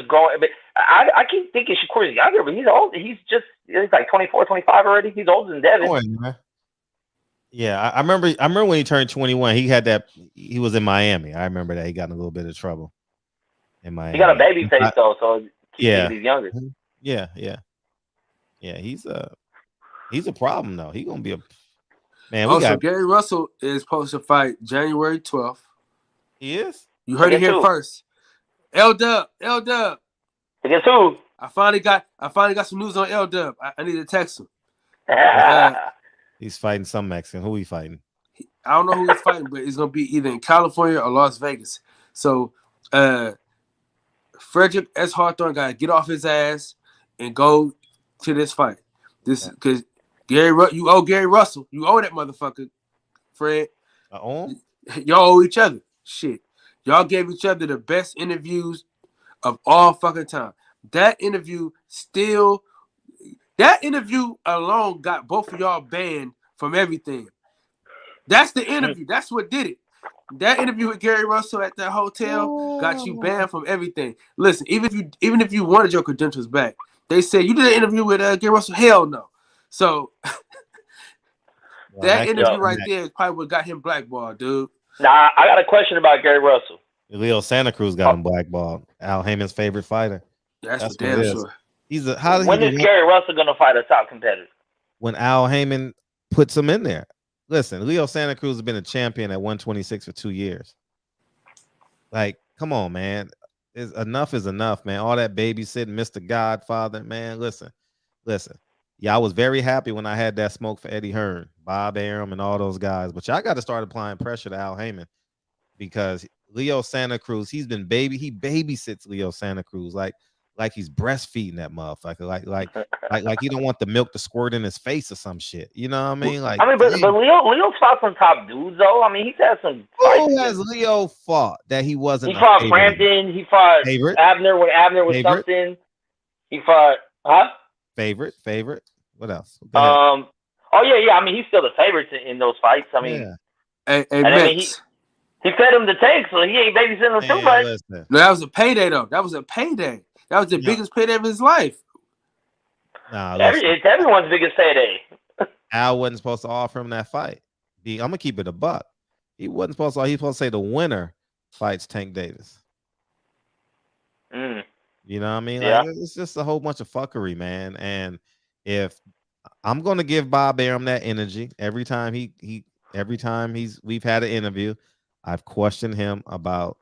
growing. But I keep thinking Shakur is younger, but he's old. He's like 24, 25 already. He's older than Devin. Yeah, I remember when he turned 21. He was in Miami. I remember that he got in a little bit of trouble in Miami. He got a baby face though, so he's younger. Yeah. He's a problem though. He's gonna be a man. Also, Gary Russell is supposed to fight January 12th. He is. You heard it here first. L-Dub. Against who? I finally got some news on L-Dub. I need to text him. He's fighting some Mexican. Who he fighting? I don't know who he's fighting, but it's gonna be either in California or Las Vegas. So Frederick S. Hawthorne got to get off his ass and go to this fight. This because you owe Gary Russell. You owe that motherfucker, Fred. Y'all owe each other. Shit. Y'all gave each other the best interviews of all fucking time. That interview alone got both of y'all banned from everything. That's the interview. That's what did it. That interview with Gary Russell at that hotel got you banned from everything. Listen, even if you wanted your credentials back, they said you did an interview with Gary Russell. Hell no. So that interview right there is probably what got him blackballed, dude. Nah, I got a question about Gary Russell. Leo Santa Cruz got him blackballed. Al Heyman's favorite fighter. That's for damn sure. When is Gary Russell gonna fight a top competitor? When Al Heyman puts him in there. Listen, Leo Santa Cruz has been a champion at 126 for 2 years. Like, come on, man. enough is enough, man. All that babysitting, Mr. Godfather, man. Listen. Yeah, I was very happy when I had that smoke for Eddie Hearn, Bob Arum, and all those guys. But y'all got to start applying pressure to Al Heyman because Leo Santa Cruz, he babysits Leo Santa Cruz like he's breastfeeding that motherfucker, like he don't want the milk to squirt in his face or some shit. You know what I mean? Like, but Leo's fought some top dudes though. I mean, he's had some fights. Who has Leo fought that he wasn't? He fought Frampton. He fought Abner when Abner was something. He fought, Favorite. What else? Oh yeah. I mean, he's still the favorite in those fights. I mean, Hey, he fed him the tank, so he ain't babysitting him too much. No, that was a payday though. That was a payday. That was the biggest payday of his life. Nah, It's everyone's biggest payday. Al wasn't supposed to offer him that fight. I'm gonna keep it a buck. He wasn't supposed to. He was supposed to say the winner fights Tank Davis. You know what I mean? Yeah. Like, it's just a whole bunch of fuckery, man. And if I'm gonna give Bob Arum that energy every time we've had an interview, I've questioned him about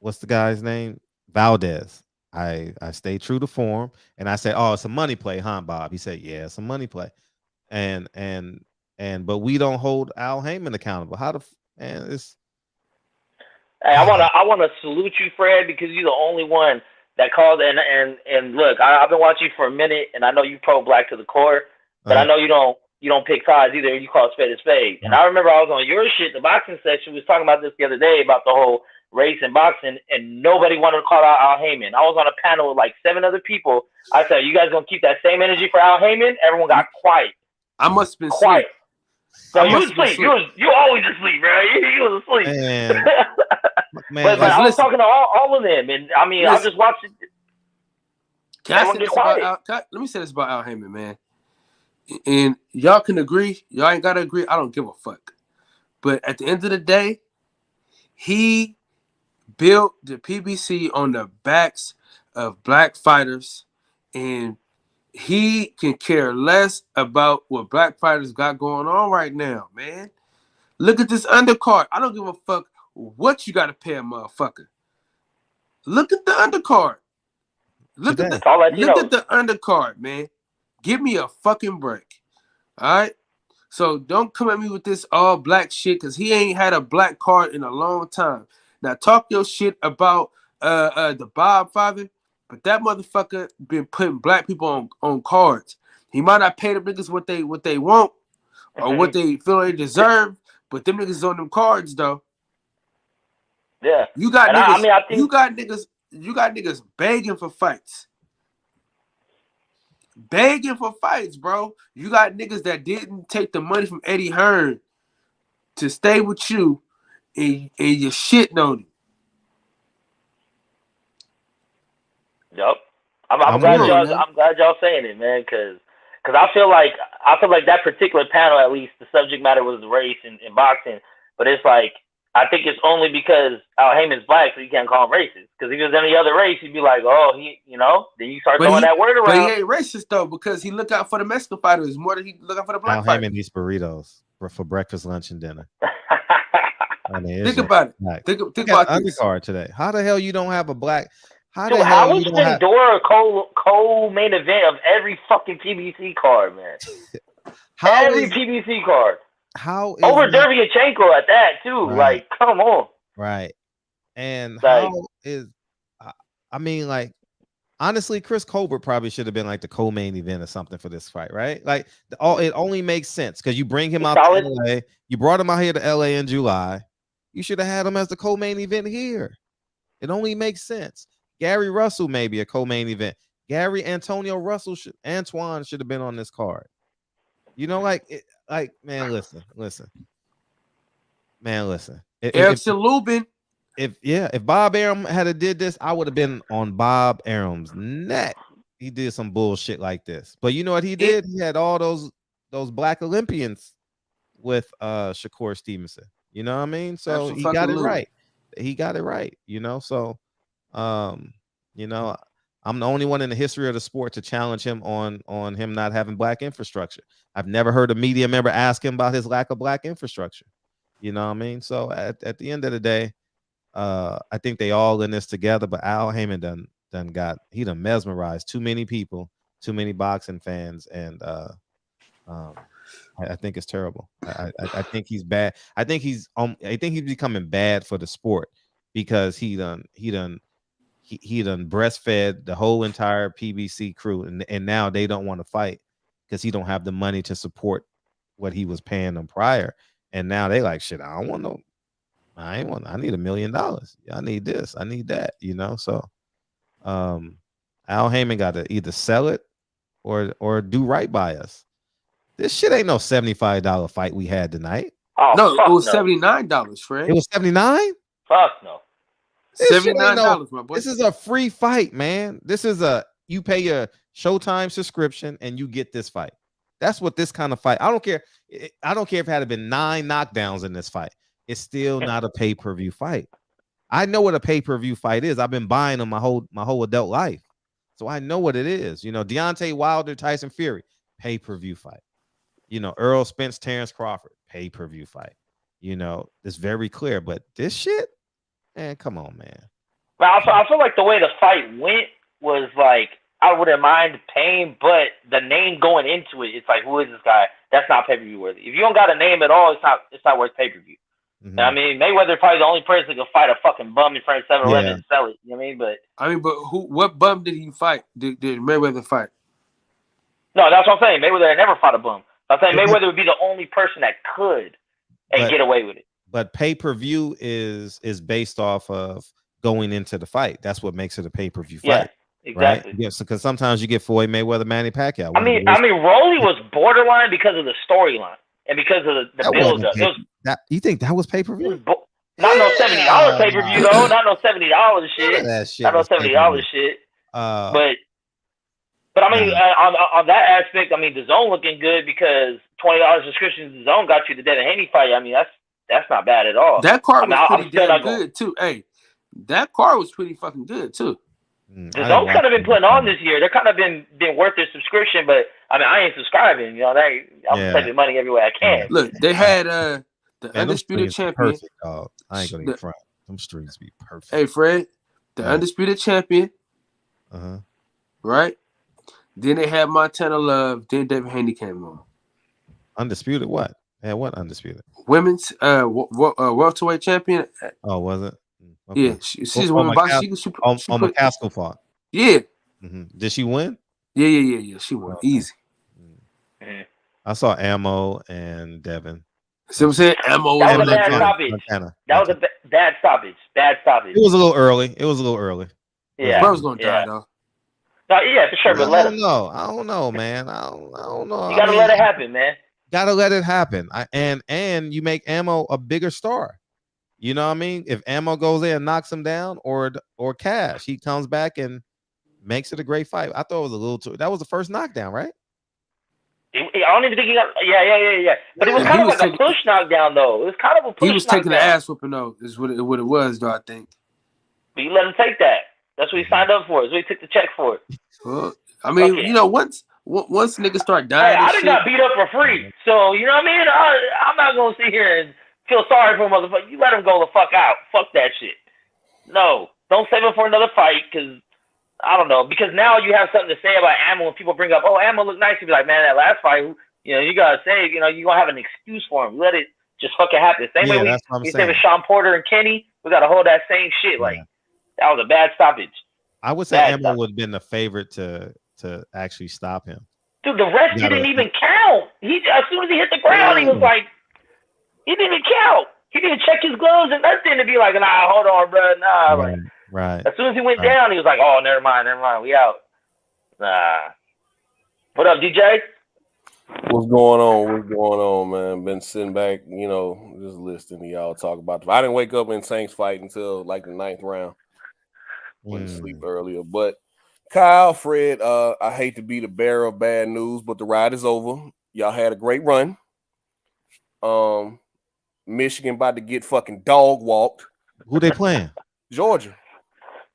what's the guy's name? Valdez. I stayed true to form and I said, "Oh, it's a money play, huh, Bob?" He said, "Yeah, it's a money play." But we don't hold Al Heyman accountable. It's Hey, I wanna salute you, Fred, because you're the only one that called and look, I've been watching you for a minute, and I know you pro black to the core, but I know you don't pick sides either. You call a spade a spade. And I remember I was on your shit, the boxing section. We was talking about this the other day about the whole race in boxing, and nobody wanted to call out Al Heyman. I was on a panel with like 7 other people. I said, "You guys gonna keep that same energy for Al Heyman?" Everyone got quiet. I must have been quiet. So you was asleep. asleep. You always asleep, bro. You was asleep. Man, but I was talking to all of them, and I mean, I just watched it. Let me say this about Al Heyman, man. And y'all can agree. Y'all ain't gotta agree. I don't give a fuck. But at the end of the day, he built the PBC on the backs of black fighters, and he can care less about what black fighters got going on right now, man. Look at this undercard. I don't give a fuck what you got to pay a motherfucker. Look at the undercard. Look at the undercard, man. Give me a fucking break. All right? So don't come at me with this all black shit, because he ain't had a black card in a long time. Now talk your shit about the Bob father, but that motherfucker been putting black people on cards. He might not pay them niggas what they want or what they feel they deserve, but them niggas on them cards though. Yeah. You got niggas. You got niggas begging for fights. Begging for fights, bro. You got niggas that didn't take the money from Eddie Hearn to stay with you, and you're shitting on him. Yep. I'm glad y'all saying it, man, because I feel like that particular panel, at least the subject matter was race in boxing, but it's like I think it's only because Al Heyman's black, so you can't call him racist. Because if he was any other race, he'd be like, oh, then you start throwing that word around. But he ain't racist though, because he look out for the Mexican fighters more than he look out for the black fighters. Al Heyman eats burritos for breakfast, lunch, and dinner. Think about it. Think about this. Undercard today. How the hell you don't have a black? How is Dora co-main event of every fucking PBC card, man? Every PBC card. How over Dervyachenko at that too? Right. Like, come on. Right. And how is? I mean, like, honestly, Chris Colbert probably should have been like the co-main event or something for this fight, right? Like, it only makes sense because you bring him out to LA. You brought him out here to LA in July. You should have had him as the co-main event here. It only makes sense. Gary Russell maybe a co-main event. Antoine should have been on this card. You know, man, listen. Erickson Lubin. If Bob Arum had did this, I would have been on Bob Arum's neck. He did some bullshit like this. But you know what he did? He had all those black Olympians with Shakur Stevenson. You know what I mean? So he got it right. He got it right, you know. So you know, I'm the only one in the history of the sport to challenge him on him not having black infrastructure. I've never heard a media member ask him about his lack of black infrastructure. You know what I mean? So at the end of the day, I think they all in this together, but Al Heyman done mesmerized too many people, too many boxing fans, and I think it's terrible. I think he's bad. I think he's becoming bad for the sport because he done breastfed the whole entire PBC crew, and now they don't want to fight because he don't have the money to support what he was paying them prior, and now they like, shit, I need $1 million. I need this, I need that, so Al Heyman got to either sell it or do right by us. This shit ain't no $75 fight we had tonight. Oh, no, it was $79, Fred. It was $79? Fuck no. $79, my boy. This is a free fight, man. This is you pay your Showtime subscription and you get this fight. That's what this kind of fight. I don't care if it had been 9 knockdowns in this fight. It's still not a pay-per-view fight. I know what a pay-per-view fight is. I've been buying them my whole adult life. So I know what it is. Deontay Wilder, Tyson Fury, pay-per-view fight. Earl Spence, Terrence Crawford, pay-per-view fight. It's very clear. But this shit, man, come on, man. But I feel like the way the fight went was like, I wouldn't mind paying, but the name going into it, it's like, who is this guy? That's not pay-per-view worthy. If you don't got a name at all, it's not worth pay-per-view. Mm-hmm. I mean, Mayweather probably the only person that can fight a fucking bum in front of 7-Eleven and sell it. You know what I mean? But what bum did he fight? Did Mayweather fight? No, that's what I'm saying. Mayweather had never fought a bum. I'm saying Mayweather would be the only person that could get away with it. But pay-per-view is based off of going into the fight. That's what makes it a pay-per-view fight. Yeah, exactly. Right? Yes, because sometimes you get Floyd Mayweather, Manny Pacquiao. I mean, Rolly was borderline because of the storyline and because of the build-up. You think that was pay-per-view? Not no $70 pay-per-view though. Not no $70 shit. Not no $70 shit. But I mean, on that aspect, I mean, the zone looking good because $20 subscription to the zone got you the Devin Haney fight. I mean, that's not bad at all. That card was pretty damn good too. Hey, that card was pretty fucking good too. The zone's kind of been putting on this year. They're kind of been worth their subscription, but I mean, I ain't subscribing. I'm saving money every way I can. Look, they had the undisputed champion. Perfect, dog. I ain't gonna get front. Them streams be perfect. Hey, Fred, the undisputed champion. Right. Then they had Montana Love. Then Devin Haney came on. Undisputed what? Yeah, what undisputed? Women's welterweight champion. Oh, was it? Okay. Yeah, she's a woman boxer. McCaskill fought. Yeah. Mm-hmm. Did she win? Yeah. She won easy. I saw Ammo and Devin. See what I'm saying? Ammo that was a bad stoppage. That was a bad stoppage. Bad stoppage. It was a little early. Yeah. Bro's gonna die though. No, yeah, for sure. But I don't know, man. I don't know. You gotta let it happen, man. Gotta let it happen. And you make Ammo a bigger star. You know what I mean? If Ammo goes there and knocks him down, or Cash, he comes back and makes it a great fight. I thought it was a little too. That was the first knockdown, right? I don't even think he got. Yeah. But it was kind of like a push knockdown, though. It was kind of a push knockdown. He was taking the ass whooping, though. Is what it was, though. I think. But you let him take that. That's what he signed up for. That's what he took the check for. Well, I mean, once niggas start dying, I done got beat up for free. So you know what I mean? I'm not gonna sit here and feel sorry for a motherfucker. You let him go the fuck out. Fuck that shit. No, don't save him for another fight because I don't know. Because now you have something to say about Ammo when people bring up, oh, Ammo looked nice. You be like, man, that last fight, you gotta say, you gonna have an excuse for him. Let it just fucking happen. Same way we say with Sean Porter and Kenny, we gotta hold that same shit. Like that was a bad stoppage. I would say Ammo would have been the favorite to actually stop him. Dude, the rest didn't even count. As soon as he hit the ground, he was like, he didn't even count. He didn't check his gloves and nothing to be like, nah, hold on, bro. Nah. Right. As soon as he went down, he was like, oh, never mind. We out. Nah. What up, DJ? What's going on, man? Been sitting back, just listening to y'all talk about it. I didn't wake up in Saints fight until like the 9th round. Went to sleep earlier. But Kyle, Fred, I hate to be the bearer of bad news, but the ride is over. Y'all had a great run. Michigan about to get fucking dog walked. Who they playing? Georgia.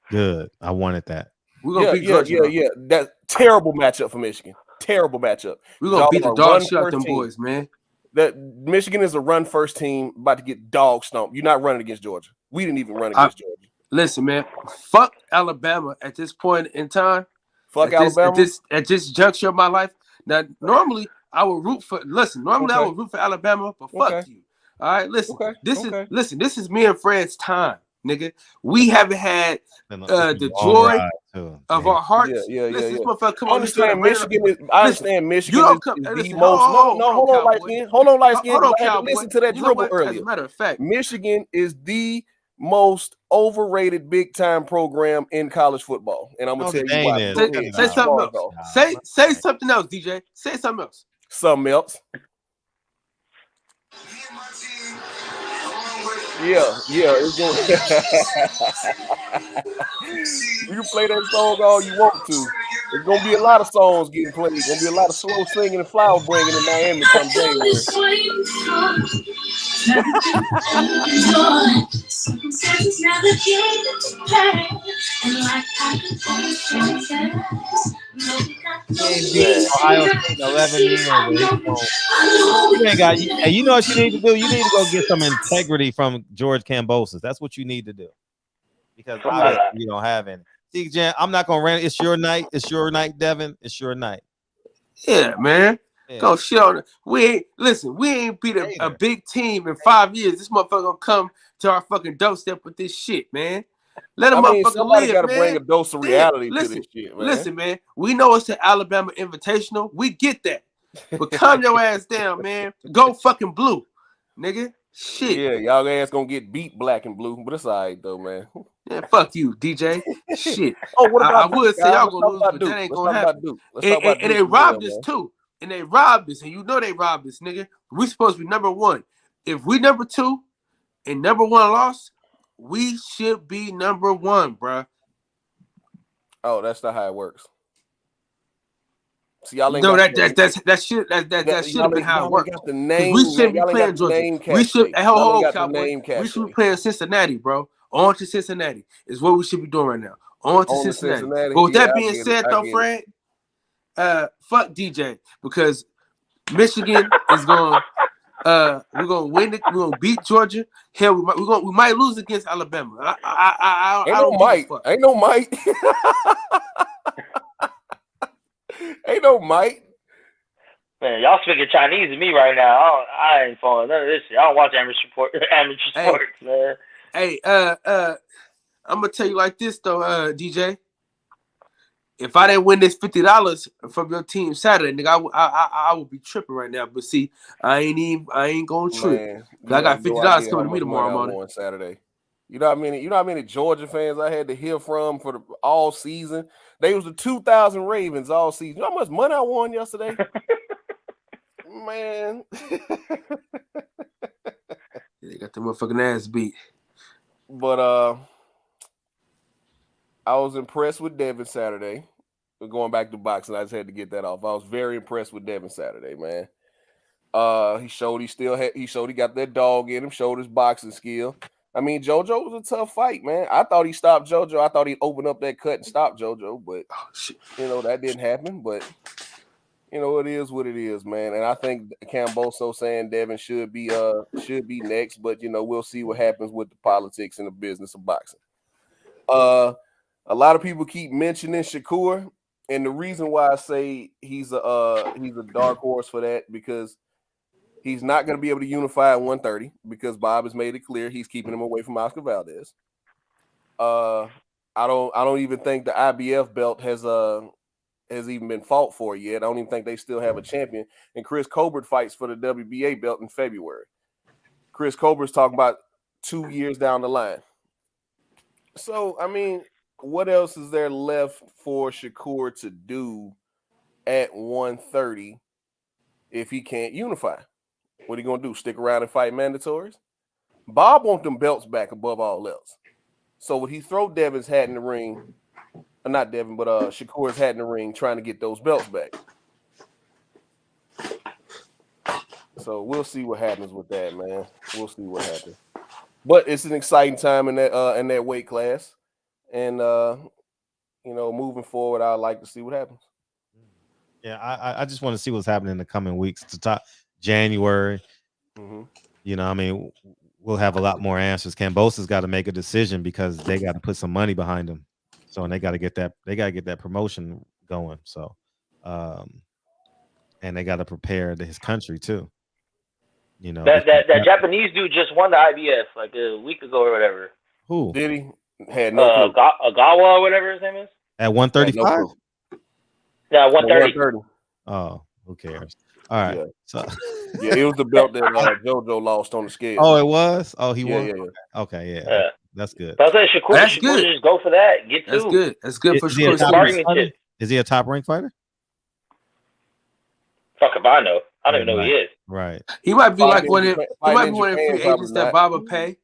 Good. I wanted that. We're gonna beat Georgia. Yeah. That terrible matchup for Michigan. Terrible matchup. We're gonna beat the dog shit out them boys, man. That Michigan is a run first team about to get dog stomped. You're not running against Georgia. We didn't even run against Georgia. Listen, man, fuck Alabama at this point in time. Fuck Alabama at this juncture of my life. Now, normally I would root for. Listen, normally I would root for Alabama, but fuck you. All right, listen. This is me and Fred's time, nigga. We haven't had the joy of our hearts. Yeah. This motherfucker come I on. understand Michigan is. I understand Michigan you don't is come, the listen, most. hold on, light skin. Hold on, light skin. Hold on, I had to listen to that dribble earlier. As a matter of fact, Michigan is the most overrated big time program in college football, and I'm gonna tell you why. Say something else. Say something else, DJ. Say something else. Something else. Yeah. It's going. You can play that song all you want to. There's gonna be a lot of songs getting played. There's gonna be a lot of slow singing and flower bringing in Miami come January. Ohio State 11 years. You ain't got. And you know what you need to do? You need to go get some integrity from George Kambosos. That's what you need to do. Because obviously you don't have any. See, Jan, I'm not gonna rant. It's your night. It's your night, Devin. It's your night. Yeah, man. Yeah. Go shit on it. We ain't beat a big team in 5 years. This motherfucker gonna come to our fucking doorstep with this shit, man. Let a motherfucker somebody live, gotta man. bring a dose of reality to this shit, man. Listen, man. We know it's the Alabama Invitational. We get that. But calm your ass down, man. Go fucking blue, nigga. Shit. Yeah, y'all ass gonna get beat black and blue, but it's all right though, man. Yeah, fuck you, DJ. Shit. What about I would say y'all gonna lose, but Duke? that ain't Let's gonna talk happen. about Duke. And they robbed us too. And they robbed us, and you know they robbed us, nigga. We supposed to be number one. If we number two and number one lost, we should be number one, bruh. Oh, that's not how it works. See, y'all ain't no, got that should have been how it worked. The name, we shouldn't be playing Georgia. We should we should be playing Cincinnati, bro. On to Cincinnati is what we should be doing right now. On to Cincinnati. But with that being said, though, Fred, fuck DJ, because Michigan is going. We're gonna win it. We're gonna beat Georgia. Hell, we might lose against Alabama. Ain't no might. Ain't no might. Man, y'all speaking Chinese to me right now. I ain't following none of this shit. I don't watch amateur sports, man. Hey, I'm gonna tell you like this though, DJ. If I didn't win this $50 from your team Saturday, nigga, I would be tripping right now. But see, I ain't gonna trip. I got $50 coming to me tomorrow morning. Saturday. You know how many Georgia fans I had to hear from for all season. They was the 2,000 Ravens all season. You know how much money I won yesterday? Man. They got the motherfucking ass beat. But I was impressed with Devin Saturday. Going back to boxing, I just had to get that off. I was very impressed with Devin Saturday, man. He showed he got that dog in him, showed his boxing skill. I mean, JoJo was a tough fight, man. I thought he stopped JoJo. I thought he'd open up that cut and stop JoJo, but that didn't happen. But it is what it is, man. And I think Kambosos saying Devin should be next, but we'll see what happens with the politics and the business of boxing. A lot of people keep mentioning Shakur, and the reason why I say he's a dark horse for that, because he's not going to be able to unify at 130 because Bob has made it clear he's keeping him away from Oscar Valdez. I don't even think the IBF belt has even been fought for yet. I don't even think they still have a champion. And Chris Colbert fights for the WBA belt in February. Chris Colbert's talking about 2 years down the line. So, I mean, what else is there left for Shakur to do at 130 if he can't unify? What are you going to do? Stick around and fight mandatories? Bob wants them belts back above all else. So would he throw Devin's hat in the ring? Not Devin, but Shakur's hat in the ring trying to get those belts back. So we'll see what happens with that, man. We'll see what happens. But it's an exciting time in that weight class. And moving forward, I'd like to see what happens. Yeah, I just want to see what's happening in the coming weeks. January. Mhm. You know, I mean, we'll have a lot more answers. Cambosa's got to make a decision because they got to put some money behind them. So, and they got to get that promotion going. So, and they got to prepare his country too. You know, That Japanese dude just won the IBF like a week ago or whatever. Who did he? Had no clue. Agawa or whatever his name is. At 135? No Yeah, 130. Oh, who cares? All right. Yeah. So yeah, it was the belt that JoJo lost on the scale. Oh, it was? Oh, he Yeah, won? yeah. Okay, yeah. Yeah. That's good. So I said Shakur That's should good. just go for that. Get That's two. good. That's good for Is he a It's a top bargaining ranked fighter? chip. Is he a top ranked fighter? Fuck if I know. I don't even know who he is. Right. He might be like Fighting one in of them. He Japan- might fighting be in one of the Japan, free agents probably that not. Bob pay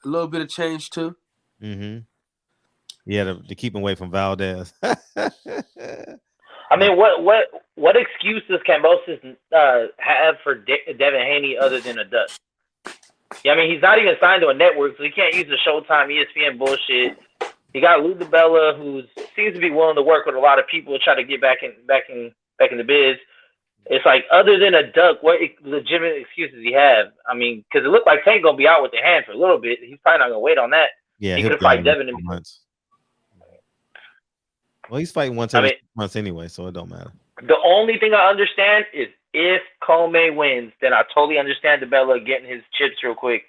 a little bit of change too. Mm-hmm. Yeah, to keep him away from Valdez. I mean, what excuse does Cambosis have for Devin Haney other than a dust? Yeah, I mean, he's not even signed to a network, so he can't use the Showtime, ESPN bullshit. He got Lou DiBella, who seems to be willing to work with a lot of people to try to get back in the biz. It's like, other than a duck, what legitimate excuses he have? I mean, because it looked like Tank gonna be out with the hand for a little bit. He's probably not gonna wait on that. Yeah, he he'll could be out fight in Devin. 4 months. Well, he's fighting once I every mean, 6 months anyway, so it don't matter. The only thing I understand is if Comey wins, then I totally understand DiBella getting his chips real quick.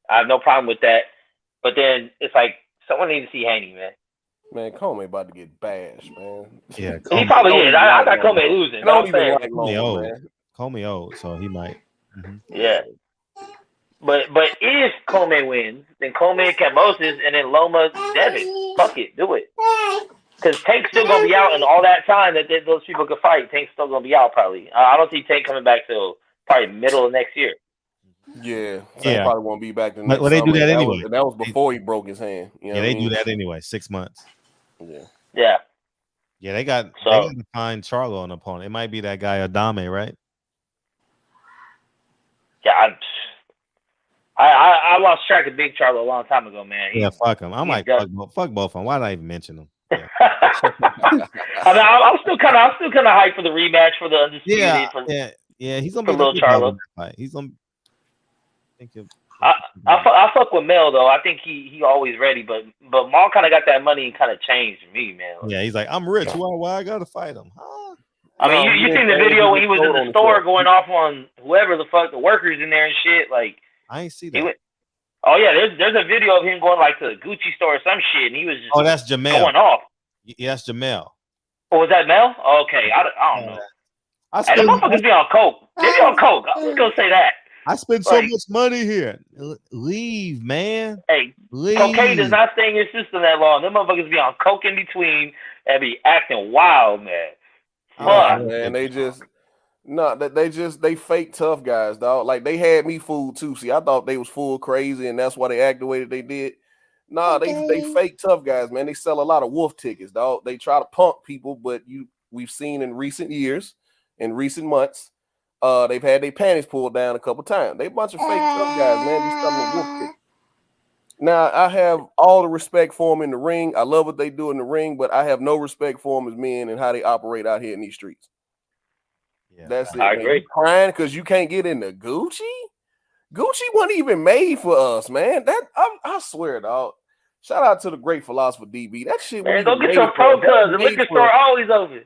I have no problem with that. But then it's like, someone needs to see Haney, man. Man, Comey about to get bashed, man. Yeah, He probably is. I got Comey losing. I don't I'm saying. even like Comey Loma, old. man. Comey old, so he might. Yeah. But if Comey wins, then Comey and Cambosis, and then Loma Devin. Fuck it, do it. Because Tank's still gonna be out, and all that time that those people could fight, Tank's still gonna be out probably. I don't see Tank coming back till probably middle of next year. Yeah, Tank Yeah. probably won't be back the But- next well, they do summer. that That anyway. was, that was before he broke his hand. You know Yeah, what I they mean? do that anyway. 6 months. Yeah. Yeah. Yeah, they got So- to find Charlo an opponent. It might be that guy Adame, right? Yeah, I lost track of Big Charlo a long time ago, man. Yeah, fuck him. I'm he's like, done. fuck both of them. Why did I even mention them? Yeah. I mean, I'm still kind of hyped for the rematch for the undisputed. Yeah. He's gonna for be Lil the Charlo. fight. He's gonna. I fuck with Mel though. I think he always ready, but Maul kind of got that money and kind of changed me, man. Yeah, he's like, I'm rich. Why I gotta fight him? Huh? I mean, you seen the video when he was in the store going off on whoever the fuck the workers in there and shit. Like, I ain't see he that. went, oh yeah, there's a video of him going like to the Gucci store or some shit, and he was just Oh, that's Jamel. going off. Yeah, that's Jamel. Oh, was that Mel? Okay, I don't know. I Hey, the motherfuckers be on coke. They be on coke. I'm just gonna say that. I spend so Like- much money here. Leave, man. Hey, Leave. cocaine does not stay in your system that long. Them motherfuckers be on coke in between and be acting wild, man. Fuck. Man, they fake tough guys, dog. Like they had me fooled too. See, I thought they was full crazy, and that's why they acted the way that they did. Nah, they fake tough guys, man. They sell a lot of wolf tickets, dog. They try to punk people, but we've seen in recent years, in recent months, they've had their panties pulled down a couple times. They a bunch of fake tough guys, man. Just selling wolf tickets. Now, I have all the respect for them in the ring. I love what they do in the ring, but I have no respect for them as men and how they operate out here in these streets. Yeah, that's it. I man. agree. You crying because you can't get into Gucci? Gucci wasn't even made for us, man. I swear, dog. Shout out to the great philosopher DB. That shit. Man, wasn't go even get your made for us. pro That was cuz. The made liquor for- store always open.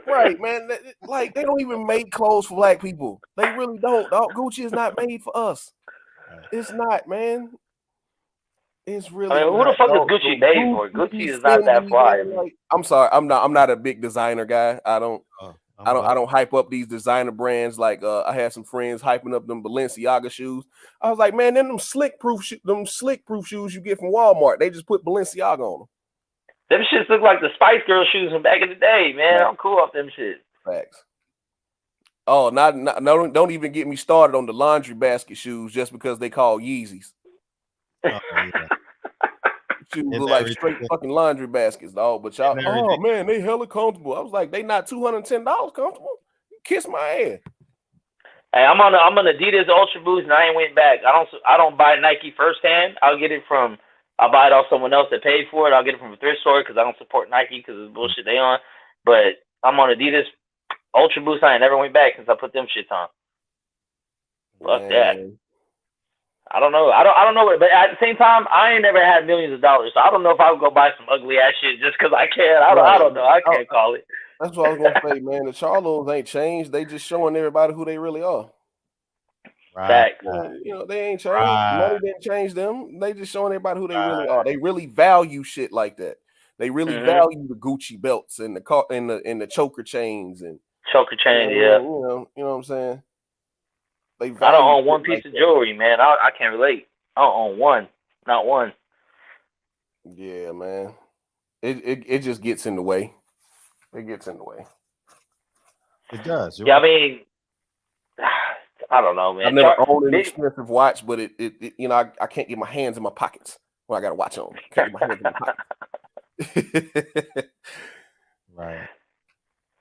Right, man. Like they don't even make clothes for black people. They really don't, dog. Gucci is not made for us. It's not, man. It's really. I mean, who the not, fuck is dog. Gucci So made for? Gucci is not that Fendi, fly. man, like, I'm sorry, I'm not a big designer guy. I don't hype up these designer brands. Like I had some friends hyping up them Balenciaga shoes. I was like, man, them slick proof shoes you get from Walmart. They just put Balenciaga on them. Them shits look like the Spice Girl shoes from back in the day, man. I'm cool off them shit. Facts. Oh, no, don't even get me started on the laundry basket shoes just because they call Yeezys. Oh, yeah. Shoes And look like everything. straight fucking laundry baskets, dog. But y'all, And oh everything. man, they hella comfortable. I was like, they not $210 comfortable. Kiss my ass. Hey, I'm on Adidas Ultra Boost, and I ain't went back. I don't buy Nike firsthand. I'll buy it off someone else that paid for it. I'll get it from a thrift store because I don't support Nike because of the bullshit they on. But I'm on Adidas Ultra Boost. I ain't never went back since I put them shits on. Fuck that. I don't know. I don't know. But at the same time, I ain't never had millions of dollars, so I don't know if I would go buy some ugly ass shit just because I can. I don't know. I can't call it. That's what I was gonna say, man. The Charlos ain't changed. They just showing everybody who they really are. Right. You know, they ain't changed. Money didn't change them. They just showing everybody who they really are. They really value shit like that. They really value the Gucci belts and the car and the choker chains and choker chains. You know what I'm saying. They I don't own one piece of jewelry, man. I can't relate. I don't own one, not one. Yeah, man. It just gets in the way. It gets in the way. It does. I mean, I don't know, man. I never owned an expensive watch, but it you know, I can't get my hands in my pockets when I got a watch on. I can't get my hands in my pockets. Right.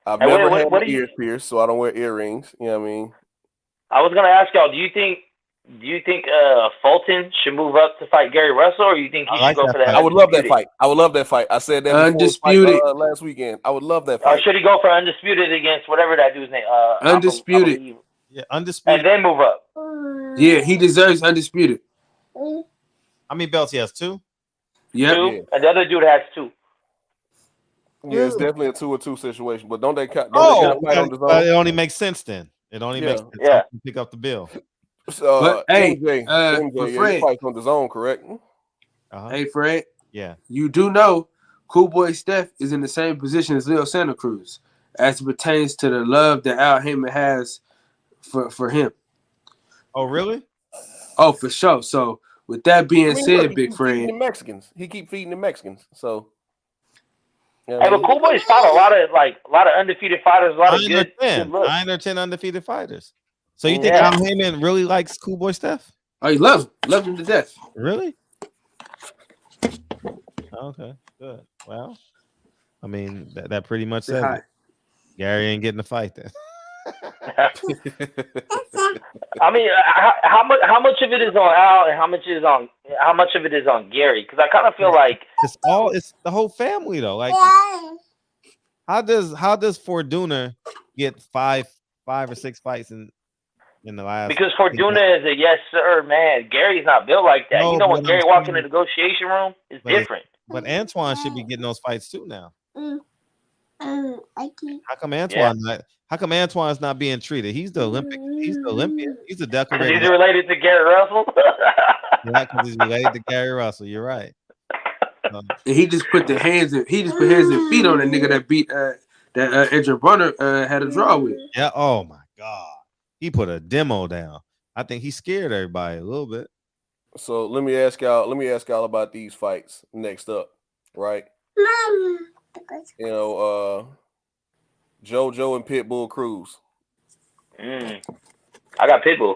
I've never had my ears pierced, so I don't wear earrings. You know what I mean? I was gonna ask y'all, do you think Fulton should move up to fight Gary Russell, or you think he should go for that? I would love that fight. I would love that fight. I said that Undisputed last weekend. I would love that Or fight. should he go for undisputed against whatever that dude's name? Undisputed. Yeah, undisputed. And then move up. Yeah, he deserves undisputed. How many belts he has? 2? Yep. 2, and the other dude has 2. Yeah, it's definitely a 2-2 situation. But don't they cut? It only makes sense then. It only makes sense. Yeah. To pick up the bill. So, hey, MJ, Fred, fights on the zone, correct? Hey, Fred. Yeah. You do know Cool Boy Steph is in the same position as Leo Santa Cruz as it pertains to the love that Al Heyman has for him. Oh, really? Oh, for sure. So with that being said, Big Fred, the Mexicans. He keep feeding the Mexicans. So. Hey, but Cool Boy's fought a lot of undefeated fighters, a lot of good looks. 9 or 10 undefeated fighters. So you think Al Heyman really likes Cool Boy Steph? Oh, he loves him to death. Really? Okay, good. Well, I mean that pretty much says it. Gary ain't getting a fight then. I mean, how much of it is on Al, and how much of it is on Gary? Because I kind of feel like it's the whole family though. Like, how does Fortuna get five or 6 fights in the last? Because Fortuna is a yes sir man. Gary's not built like that. No, you know when Gary walks in the negotiation room, it's different. But Antoine should be getting those fights too now. I can't. How come Antoine How come Antoine's not being treated? He's the Olympian. He's a decorated. He's related to Gary Russell. Yeah, because he's related to Gary Russell. You're right. And he just put hands and feet on that nigga that beat that Edger Brunner had a draw with. Yeah. Oh my God. He put a demo down. I think he scared everybody a little bit. So let me ask y'all about these fights next up, right? Mom. You know, JoJo and Pitbull Cruz. I got Pitbull.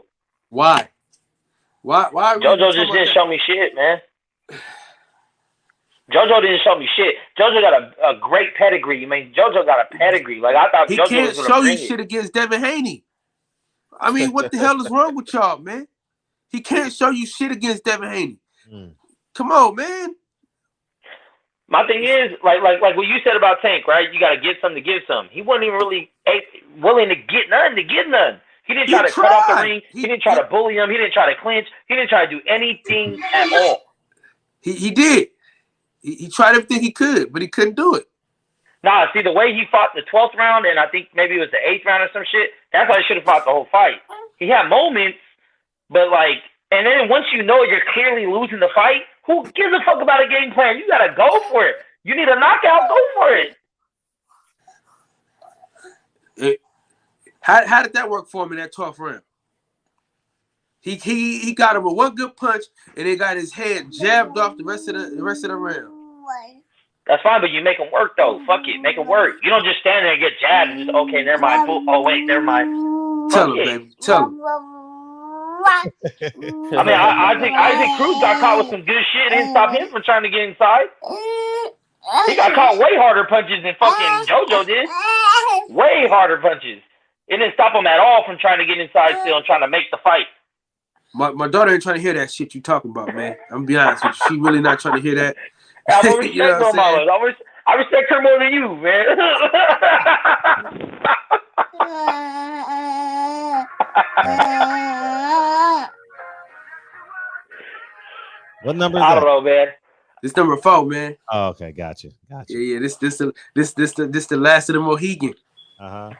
Why? Why? JoJo just didn't show me shit, man. JoJo didn't show me shit. JoJo got a great pedigree. I mean, JoJo got a pedigree. Like I thought he JoJo can't was gonna show you bring shit against Devin Haney. I mean, what the hell is wrong with y'all, man? He can't show you shit against Devin Haney. Come on, man. My thing is, like what you said about Tank, right? You got to get some to give some. He wasn't even really willing to get none to get none. He didn't try to cut off the ring. He didn't try to bully him. He didn't try to clinch. He didn't try to do anything at all. He did. He tried everything he could, but he couldn't do it. Nah, see, the way he fought the 12th round, and I think maybe it was the 8th round or some shit, that's why he should have fought the whole fight. He had moments, but like, and then once you know you're clearly losing the fight, who gives a fuck about a game plan? You got to go for it. You need a knockout, go for it. How did that work for him in that 12th round? He got him with one good punch, and they got his head jabbed off the rest of the round. That's fine, but you make him work though. Fuck it, make him work. You don't just stand there and get jabbed and just okay, never mind. Oh wait, never mind. Tell him, baby. Tell him. I mean, I think Isaac Cruz got caught with some good shit. It didn't stop him from trying to get inside. He got caught way harder punches than fucking JoJo did. Way harder punches. It didn't stop him at all from trying to get inside still and trying to make the fight. My daughter ain't trying to hear that shit you talking about, man. I'm gonna be honest with you. She really not trying to hear that. I respect You know what I'm saying? I respect her more than you, man. What number is I that? don't know, man. This number 4, man. Oh, okay, gotcha. Yeah. This the last of the Mohegan. Uh-huh.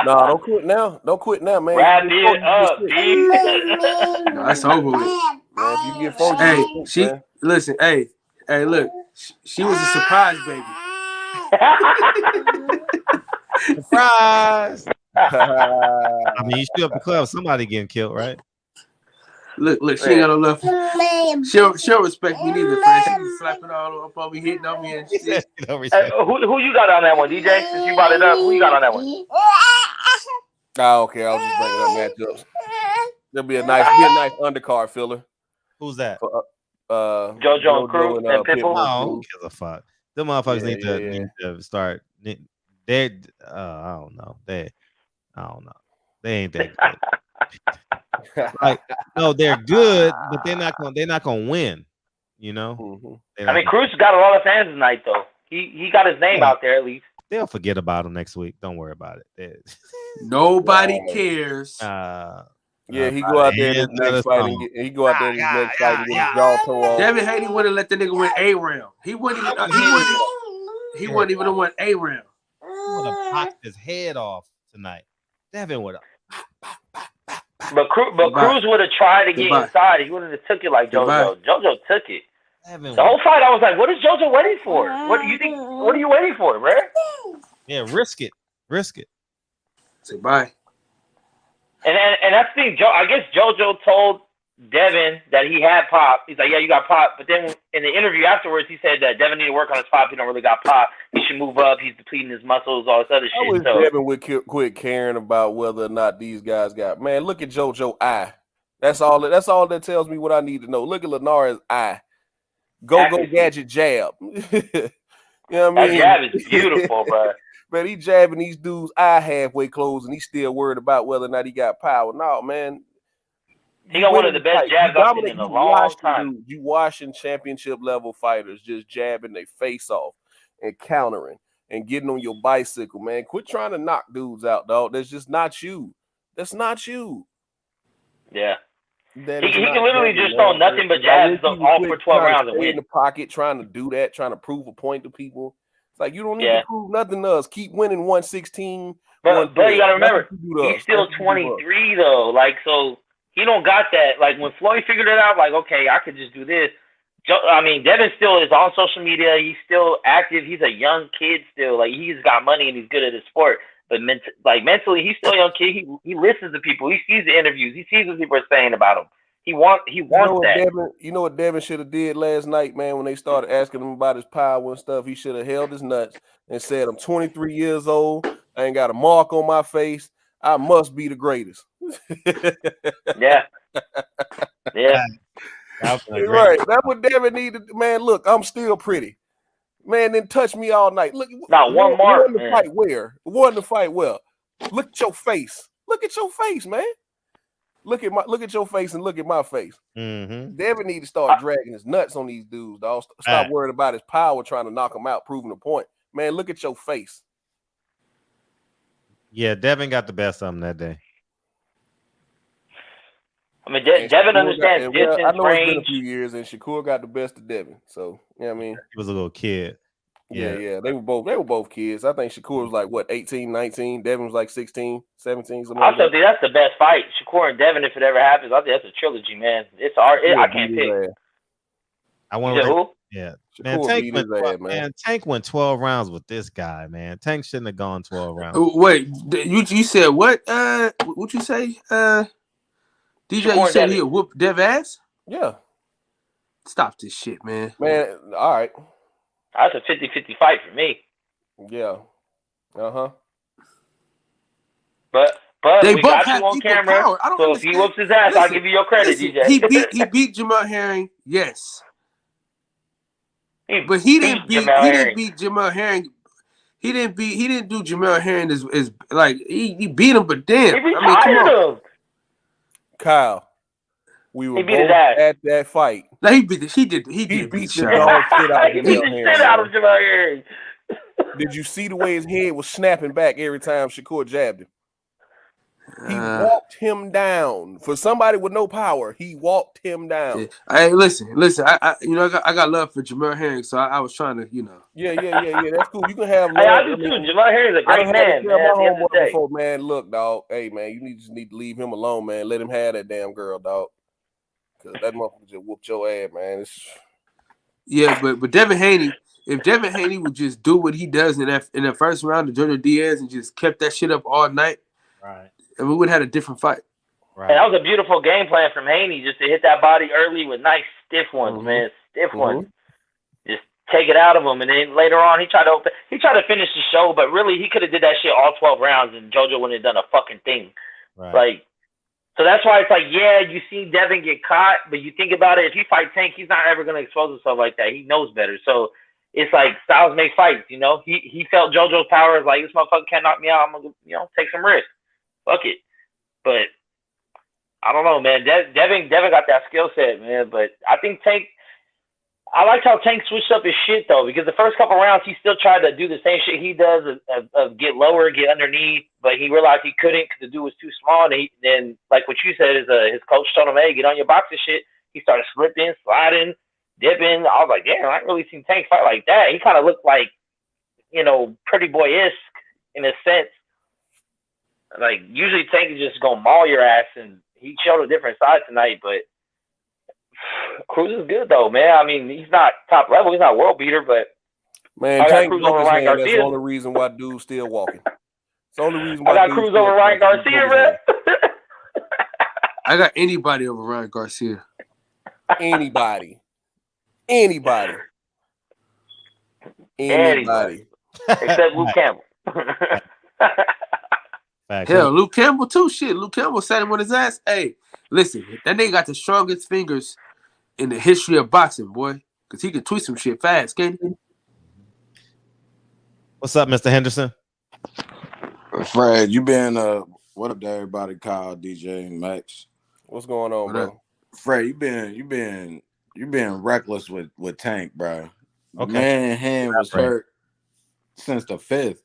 No, don't quit now. Don't quit now, man. Wrap You get it four, you up, get B. No, that's over with. Man, if you get 4, you Hey, get 6, man. listen, hey, look, she was a surprise baby. Surprise! I mean, you show up the club, somebody getting killed, right? Look, she ain't got no love. She'll respect me neither, friend. She be slapping all up on me, hitting on me and shit. Hey, who you got on that one, DJ? Since you brought it up, who you got on that one? Oh, okay. I was just bringing up matchups. There'll be a nice undercard filler. Who's that? For, JoJo and Crew and Pitbull. Oh, who gives a fuck? Them motherfuckers need to start. They're I don't know. They ain't that good. Like, no, they're good, but they're not gonna win. You know. I mean, Cruz got a lot of fans tonight, though. He got his name out there at least. They'll forget about him next week. Don't worry about it. Nobody cares. Yeah, he go out there in his next fight and get his jaw tore off. Devin Haney wouldn't let the nigga win a round. He wouldn't even. He wouldn't even have won a round. He would have boxed his head off tonight. Devin would have. But Cruz would have tried to get inside. He wouldn't have took it like JoJo. JoJo took it. The whole fight, I was like, "What is JoJo waiting for? What do you think? What are you waiting for, bro?" Yeah, risk it. Say bye. And that's the thing. I guess JoJo told Devin that he had pop. He's like, "Yeah, you got pop." But then in the interview afterwards, he said that Devin need to work on his pop. He don't really got pop. He should move up. He's depleting his muscles, all this other I shit. wish So Devin would quit caring about whether or not these guys got. Man, look at JoJo's eye. That's all that tells me what I need to know. Look at Lenara's eye. Go gadget jab. You know what I mean? That jab is beautiful, bro. Man, he jabbing these dudes' eye halfway closed, and he's still worried about whether or not he got power. No, man. He got one of the best jabs I've seen in a long time. You watching championship level fighters just jabbing their face off and countering and getting on your bicycle, man. Quit trying to knock dudes out, dog. That's just not you. That's not you. Yeah. He can literally just throw nothing but jabs all for 12 rounds and win. In the pocket, trying to do that, trying to prove a point to people. It's like you don't need to prove nothing to us. Keep winning 116. But you gotta remember, he's still 23 though. Like, so he don't got that. Like when Floyd figured it out, like, okay, I could just do this. I mean, Devin still is on social media. He's still active. He's a young kid still. Like, he's got money and he's good at his sport. But mentally, he's still a young kid. He listens to people. He sees the interviews. He sees what people are saying about him. He wants that. You know what Devin should have did last night, man, when they started asking him about his power and stuff? He should have held his nuts and said, "I'm 23 years old. I ain't got a mark on my face. I must be the greatest." Yeah. Right. That's what Devin needed. Man, look, I'm still pretty. Man, then touch me all night. Look, not one mark. Won the fight where? Won the fight well. Look at your face. Look at your face, man. Look at your face and look at my face. Mm-hmm. Devin need to start dragging his nuts on these dudes, dog. Stop worrying about his power, trying to knock them out, proving a point. Man, look at your face. Yeah, Devin got the best of him that day. I mean, Devin understands distance, I know range. It's been a few years, and Shakur got the best of Devin. So, you know what I mean? He was a little kid. Yeah. They were both kids. I think Shakur was like, what, 18, 19? Devin was like 16, 17, something like that. I think that's the best fight. Shakur and Devin, if it ever happens, I think that's a trilogy, man. It's hard. I can't pick. I want to. Yeah. Man, Tank went 12 rounds with this guy, man. Tank shouldn't have gone 12 rounds. Wait, you said what? What you say? DJ, you said he'll whoop Dev ass? Yeah. Stop this shit, man. Man, all right. That's a 50-50 fight for me. Yeah. Uh-huh. But they we both got have you on equal camera, power. I don't so understand. if he whoops his ass, I'll give you your credit, DJ. He beat Jamel Herring, yes. But he didn't beat Jamel Herring. He didn't do Jamel Herring as like he beat him, but damn. I mean, come on. Kyle, we were He beat both his ass. at that fight. No, he beat the He beat the the dog shit out of He beat the shit out of Jamel Herring. Did you see the way his head was snapping back every time Shakur jabbed him? He walked him down. For somebody with no power, he walked him down. Yeah. Hey, listen. I got love for Jamel Herring, so I was trying to, Yeah. That's cool. You can have love. Hey, I do too. Jamel Herring's a great man, man. At the end of the day. Before, man, look, dog. Hey, man, you just need to leave him alone, man. Let him have that damn girl, dog. Because that motherfucker just whooped your ass, man. Yeah, but Devin Haney, if Devin Haney would just do what he does in that first round of Junior Diaz and just kept that shit up all night, right, and we would have had a different fight. Right. And that was a beautiful game plan from Haney, just to hit that body early with nice stiff ones, man, stiff ones. Just take it out of him, and then later on he tried to finish the show, but really he could have did that shit all 12 rounds, and JoJo wouldn't have done a fucking thing. Right. So that's why it's like, yeah, you see Devin get caught, but you think about it, if he fights Tank, he's not ever going to expose himself like that. He knows better. So it's like styles make fights, He felt JoJo's power, like, this motherfucker can't knock me out. I'm going to, take some risks. Fuck it. But I don't know, man. Devin got that skill set, man. But I think Tank, I liked how Tank switched up his shit, though, because the first couple rounds, he still tried to do the same shit he does of get lower, get underneath, but he realized he couldn't because the dude was too small. And then, like what you said, his coach told him, hey, get on your boxing shit. He started slipping, sliding, dipping. I was like, damn, I ain't really seen Tank fight like that. He kind of looked like, Pretty Boy-esque in a sense. Like, usually Tank is just going to maul your ass, and he showed a different side tonight, but Cruz is good though, man. I mean, he's not top level, he's not world beater, but man, I got Tank Cruz over Ryan Garcia. That's the only reason why dude's still walking. It's the only reason why I got Cruz over Ryan Garcia, man. I got anybody over Ryan Garcia. Anybody. Except Luke Campbell. Hell, Luke Campbell too. Shit, Luke Campbell sat him on his ass. Hey, listen, that nigga got the strongest fingers in the history of boxing, boy. Because he can twist some shit fast, can't he? What's up, Mr. Henderson? Fred, you been what up to everybody? Kyle, DJ, Max. What's going on, bro? Fred, you been reckless with Tank, bro. Okay. Man, hand was hurt since the 5th.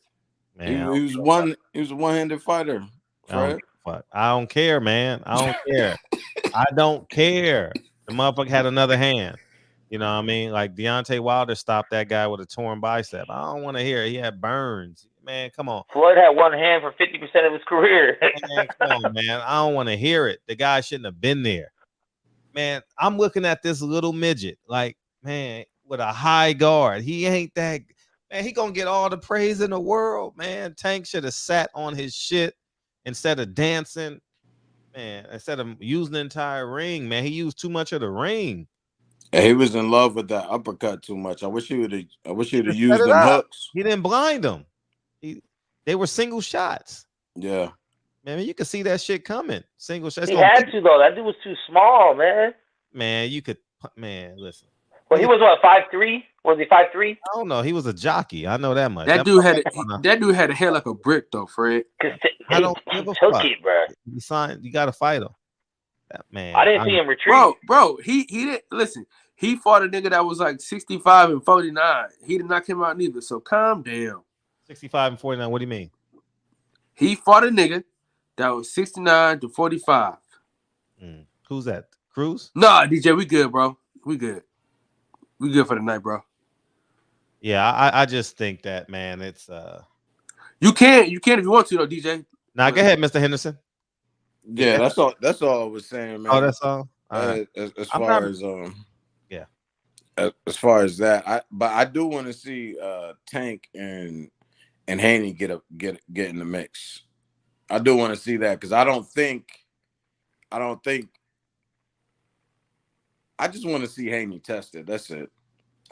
Man, he was a one-handed fighter. Fred. I don't care, man. I don't care. I don't care. The motherfucker had another hand. You know what I mean? Like Deontay Wilder stopped that guy with a torn bicep. I don't want to hear it. He had burns. Man, come on. Floyd had one hand for 50% of his career. Man, come on, man. I don't want to hear it. The guy shouldn't have been there. Man, I'm looking at this little midget, like, man, with a high guard. He ain't that. Man, he gonna get all the praise in the world, man. Tank should have sat on his shit instead of dancing. Man, instead of using the entire ring, man, he used too much of the ring. Yeah, he was in love with that uppercut too much. I wish he would have used them hooks. He didn't blind them. They were single shots. Yeah. Man, you could see that shit coming. Single shots. He had to, though. That dude was too small, man. Man, you could, man, listen. Well, he was what, 5'3"? Was he 5'3"? I don't know. He was a jockey. I know that much. That dude had a head like a brick, though, Fred. I don't give a fuck. It, bro. You got to fight him. That man. I didn't see him retreat. Bro, he didn't listen. He fought a nigga that was like 65 and 49. He did not come out neither. So calm down. 65 and 49. What do you mean? He fought a nigga that was 69 to 45. Who's that? Cruz? Nah, DJ, we good, bro. We good. We good for the night, bro. Yeah, I just think that, man, it's You can if you want to, though, DJ. Now go ahead, Mr. Henderson. Yeah, that's all I was saying, man. Oh, that's all. As far as that, but I do want to see Tank and Haney get in the mix. I do want to see that because I just want to see Haney tested. That's it.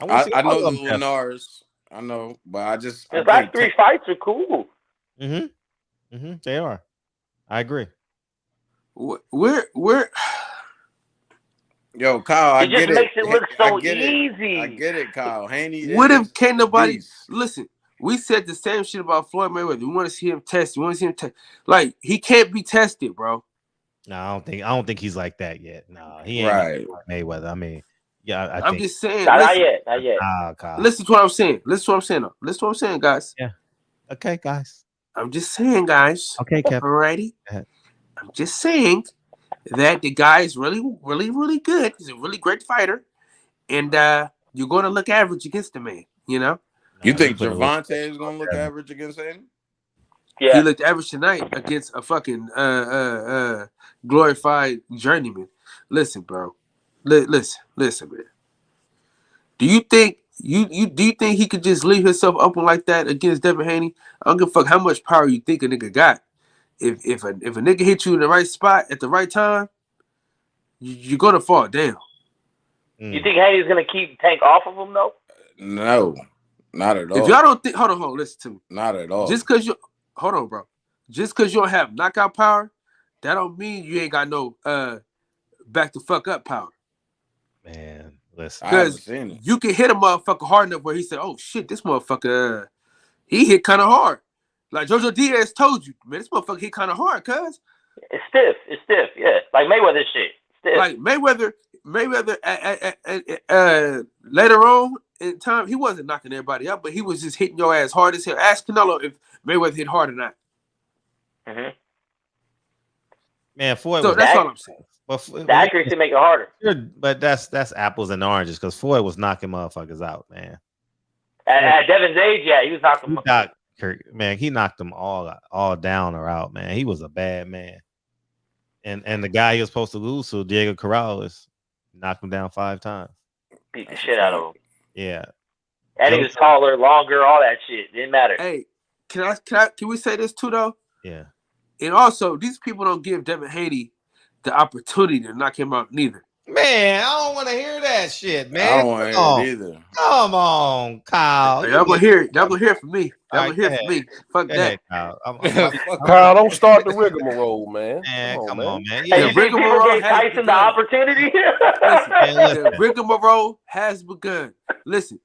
I know the Lenars. I know, but I just his last 3 fights are cool. They are. I agree. We're Yo, Kyle, it just makes it look so easy. I get it, Kyle. Haney. What if can't nobody listen? We said the same shit about Floyd Mayweather. We want to see him test. We want to see him test. Like he can't be tested, bro. No, I don't think he's like that yet. No, he ain't right. Mayweather. I mean, yeah, I'm just saying. Not yet. Kyle. Listen to what I'm saying. Listen to what I'm saying, guys. Yeah. Okay, guys. I'm just saying, guys. Okay, Kevin. Alrighty. I'm just saying that the guy is really, really, really good. He's a really great fighter, and you're going to look average against the man. You know. You think Gervonta is gonna look average against Haney? Yeah. He looked average tonight against a fucking glorified journeyman. Listen, bro. Listen, man. Do you think he could just leave himself open like that against Devin Haney? I don't give a fuck how much power you think a nigga got. If a nigga hit you in the right spot at the right time, you're gonna fall down. You think Haney's gonna keep Tank off of him though? No, not at all. If y'all don't think, hold on, listen to me. Not at all. Just cause you hold on, bro. Just cause you don't have knockout power, that don't mean you ain't got no back the fuck up power. Man, listen. Because you can hit a motherfucker hard enough where he said, "Oh shit, this motherfucker, he hit kind of hard." Like Jojo Diaz told you, man, this motherfucker hit kind of hard, cuz. It's stiff, yeah. Like Mayweather shit. Stiff. Like Mayweather later on in time, he wasn't knocking everybody out, but he was just hitting your ass hard as hell. Ask Canelo if Mayweather hit hard or not. Mm-hmm. Man, Floyd. So that's all I'm saying. The accuracy make it harder. But that's apples and oranges because Floyd was knocking motherfuckers out, man. At Devin's age, yeah, he was knocking them out. He knocked them all down or out, man. He was a bad man. And the guy he was supposed to lose to, Diego Corrales, knocked him down 5 times. Beat the shit out of him. Yeah. And he was taller, longer, all that shit. Didn't matter. Hey, can we say this too though? Yeah. And also, these people don't give Devin Haney the opportunity to knock him out neither. Man, I don't want to hear that shit, man. I don't want to hear it either. Come on, Kyle. Hey, y'all gonna hear it. Y'all gonna hear it from me. Y'all gonna hear it from me. Fuck that. Kyle. Kyle, don't start the rigmarole, man. Come on, man. Hey, you think people gave Tyson the opportunity? Listen, the rigmarole has begun. Listen,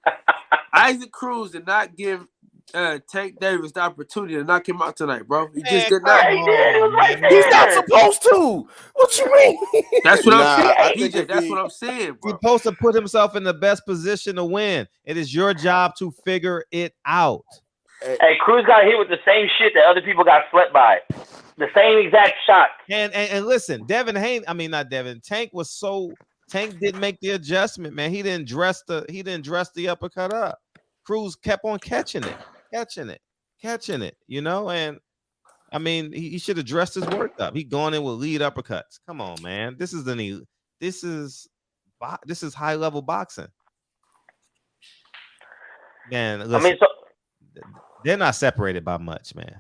Isaac Cruz did not give Tank Davis the opportunity to knock him out tonight, bro. He just did not. He's not supposed to. What you mean? That's what I'm saying. DJ, that's what I'm saying, bro. He's supposed to put himself in the best position to win. It is your job to figure it out. Hey, Cruz got hit with the same shit that other people got slept by. The same exact shot. And listen, Devin Haney, I mean not Devin. Tank didn't make the adjustment, man. He didn't dress the uppercut up. Cruz kept on catching it, you know, and I mean he should have dressed his work up. He going in with lead uppercuts. Come on, man. This is high level boxing. Man, listen, I mean, they're not separated by much, man.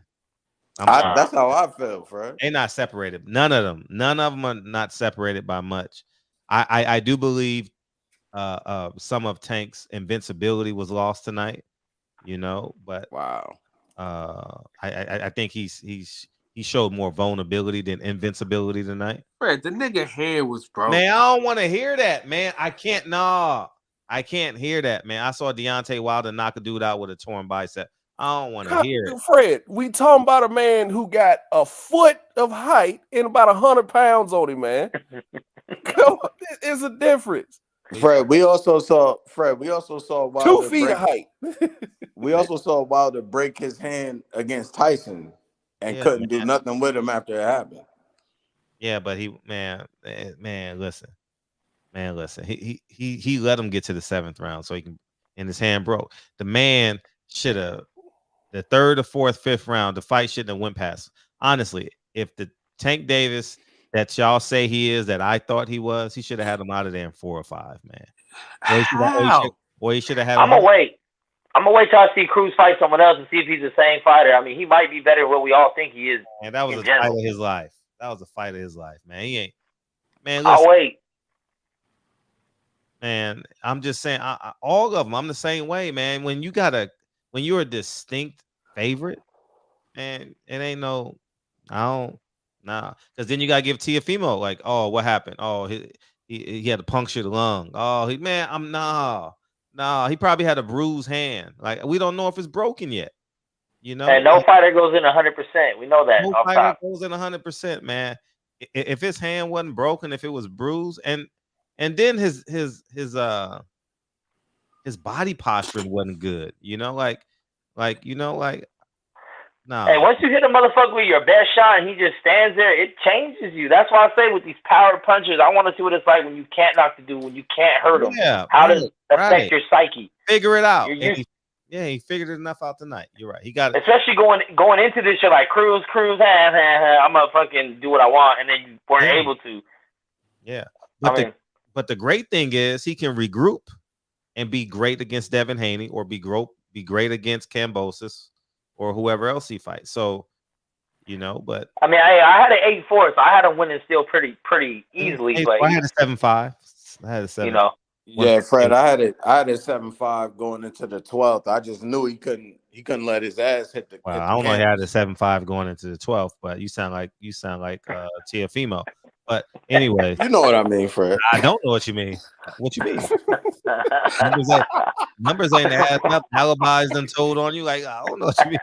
That's how I feel, Fred. They're not separated. None of them are not separated by much. I do believe some of Tank's invincibility was lost tonight, you know, but wow. I think he showed more vulnerability than invincibility tonight. Fred, the nigga hand was broke. Man, I don't want to hear that, man. I can't hear that, man. I saw Deontay Wilder knock a dude out with a torn bicep. I don't want to hear it. Fred, we talking about a man who got a foot of height and about 100 pounds on him, man. Come on, there's a difference. Fred, we also saw Wilder 2 feet of height. We also saw Wilder break his hand against Tyson and couldn't do nothing with him after it happened. Yeah, but listen. He let him get to the 7th round so he can, and his hand broke. The man should have, the 3rd or 4th, 5th round, the fight shouldn't have went past. Honestly, if the Tank Davis that y'all say he is, that I thought he was, he should have had him out of there in 4 or 5, man. He should have had him. I'm gonna wait till I see Cruz fight someone else and see if he's the same fighter. I mean, he might be better than what we all think he is. And that was a fight of his life. Man. He ain't. Man, listen, I'll wait. Man, I'm just saying, all of them. I'm the same way, man. When you're a distinct favorite, man, it ain't no. Nah, because then you gotta give Teofimo like, oh, what happened? Oh, he had a punctured lung. Oh, he probably had a bruised hand. Like, we don't know if it's broken yet. You know, and no fighter goes in 100%. We know that. No fighter goes in 100%, man. If his hand wasn't broken, if it was bruised, and then his body posture wasn't good. You know, like No. Hey, once you hit a motherfucker with your best shot and he just stands there, it changes you. That's why I say with these power punchers, I want to see what it's like when you can't knock the dude, when you can't hurt him. Yeah. How does it affect your psyche? Figure it out. You're he figured it enough out tonight. You're right. He got it. Especially going into this, you're like cruise, I'm gonna fucking do what I want, and then you weren't able to. Yeah. But the great thing is he can regroup and be great against Devin Haney, or be great against Kambosos or whoever else he fights. So, but I mean, I had an 8-4, so I had him winning still pretty easily. But I had a 7-5. I had a 7. Yeah, Fred, I had it 7-5 going into the 12th. I just knew he couldn't let his ass hit the. Well, I don't know. He had a 7-5 going into the 12th, but you sound like Teofimo. But anyway, you know what I mean, Fred. I don't know what you mean. What you mean? numbers ain't adding up. Alibis done told on you. Like, I don't know what you mean.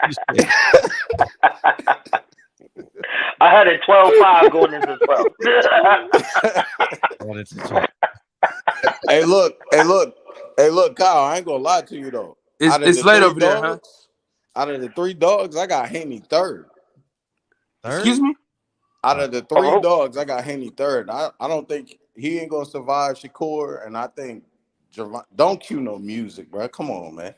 I had a 12-5 going into 12. Going into 12. Hey, look, Kyle. I ain't gonna lie to you though. It's late over there, huh? Out of the 3 dogs, I got Haney third. Excuse me? Out of the 3 dogs, I got Haney third. I don't think he ain't gonna survive Shakur, and I think don't cue no music, bro. Come on, man.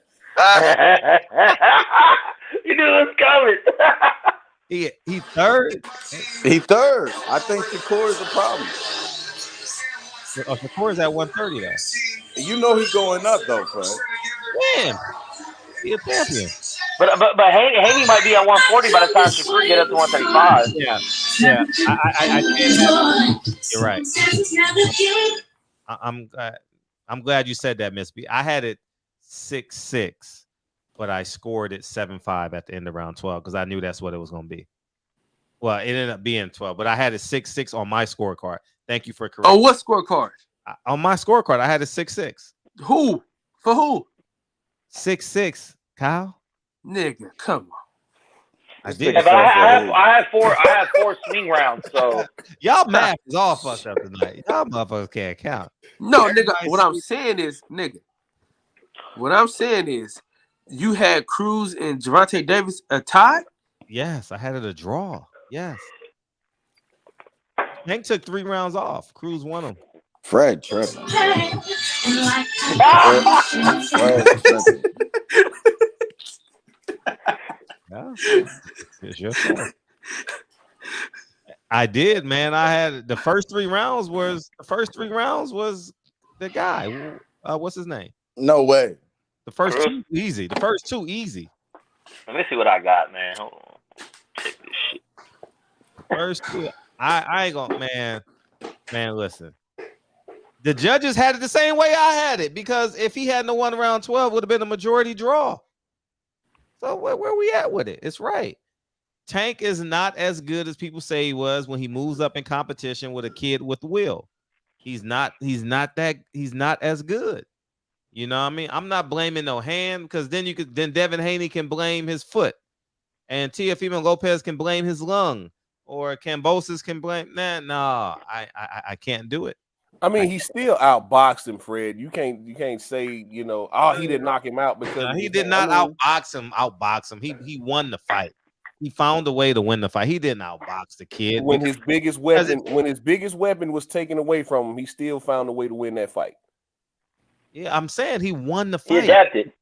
You knew it was coming. He third. He third. I think Shakur is a problem. Shakur is at 130 though. You know he's going up though, Fred. Man, he a champion. But Haney might be at 140 by the time Shakur get up to 135. Yeah. I you're right. I'm glad you said that, Miss B. I had it 6-6, but I scored it 7-5 at the end of round 12 because I knew that's what it was going to be. Well, it ended up being 12, but I had it 6-6 on my scorecard. Thank you for correcting. Oh, what scorecard? On my scorecard, I had it 6-6. Who? For who? 6-6, Kyle. Nigga, come on. I did. Yeah, but I had four swing rounds. So y'all math is all fucked up tonight. Y'all motherfuckers can't count. No, nigga. What I'm saying is, you had Cruz and Gervonta Davis a tie. Yes, I had it a draw. Yes. Hank took 3 rounds off. Cruz won them. Fred tripping. Yeah. It's your fault. I did, man. I had the first 3 rounds was the guy. What's his name? No way. The first 2 easy. The first 2 easy. Let me see what I got, man. Hold on. Check this shit. First 2. I ain't gonna, man. Listen. The judges had it the same way I had it, because if he hadn't won round 12, it would have been a majority draw. So where we at with it? It's right. Tank is not as good as people say he was when he moves up in competition with a kid with the will. He's not as good. You know what I mean? I'm not blaming no hand, because then Devin Haney can blame his foot, and Teofimo Lopez can blame his lung, or Kambosos can blame. I can't do it. I mean, he still outboxed him, Fred. You can't say, he didn't knock him out because he did not outbox him. He won the fight. He found a way to win the fight. He didn't outbox the kid. When his biggest weapon was taken away from him, he still found a way to win that fight. Yeah, I'm saying he won the fight. He adapted.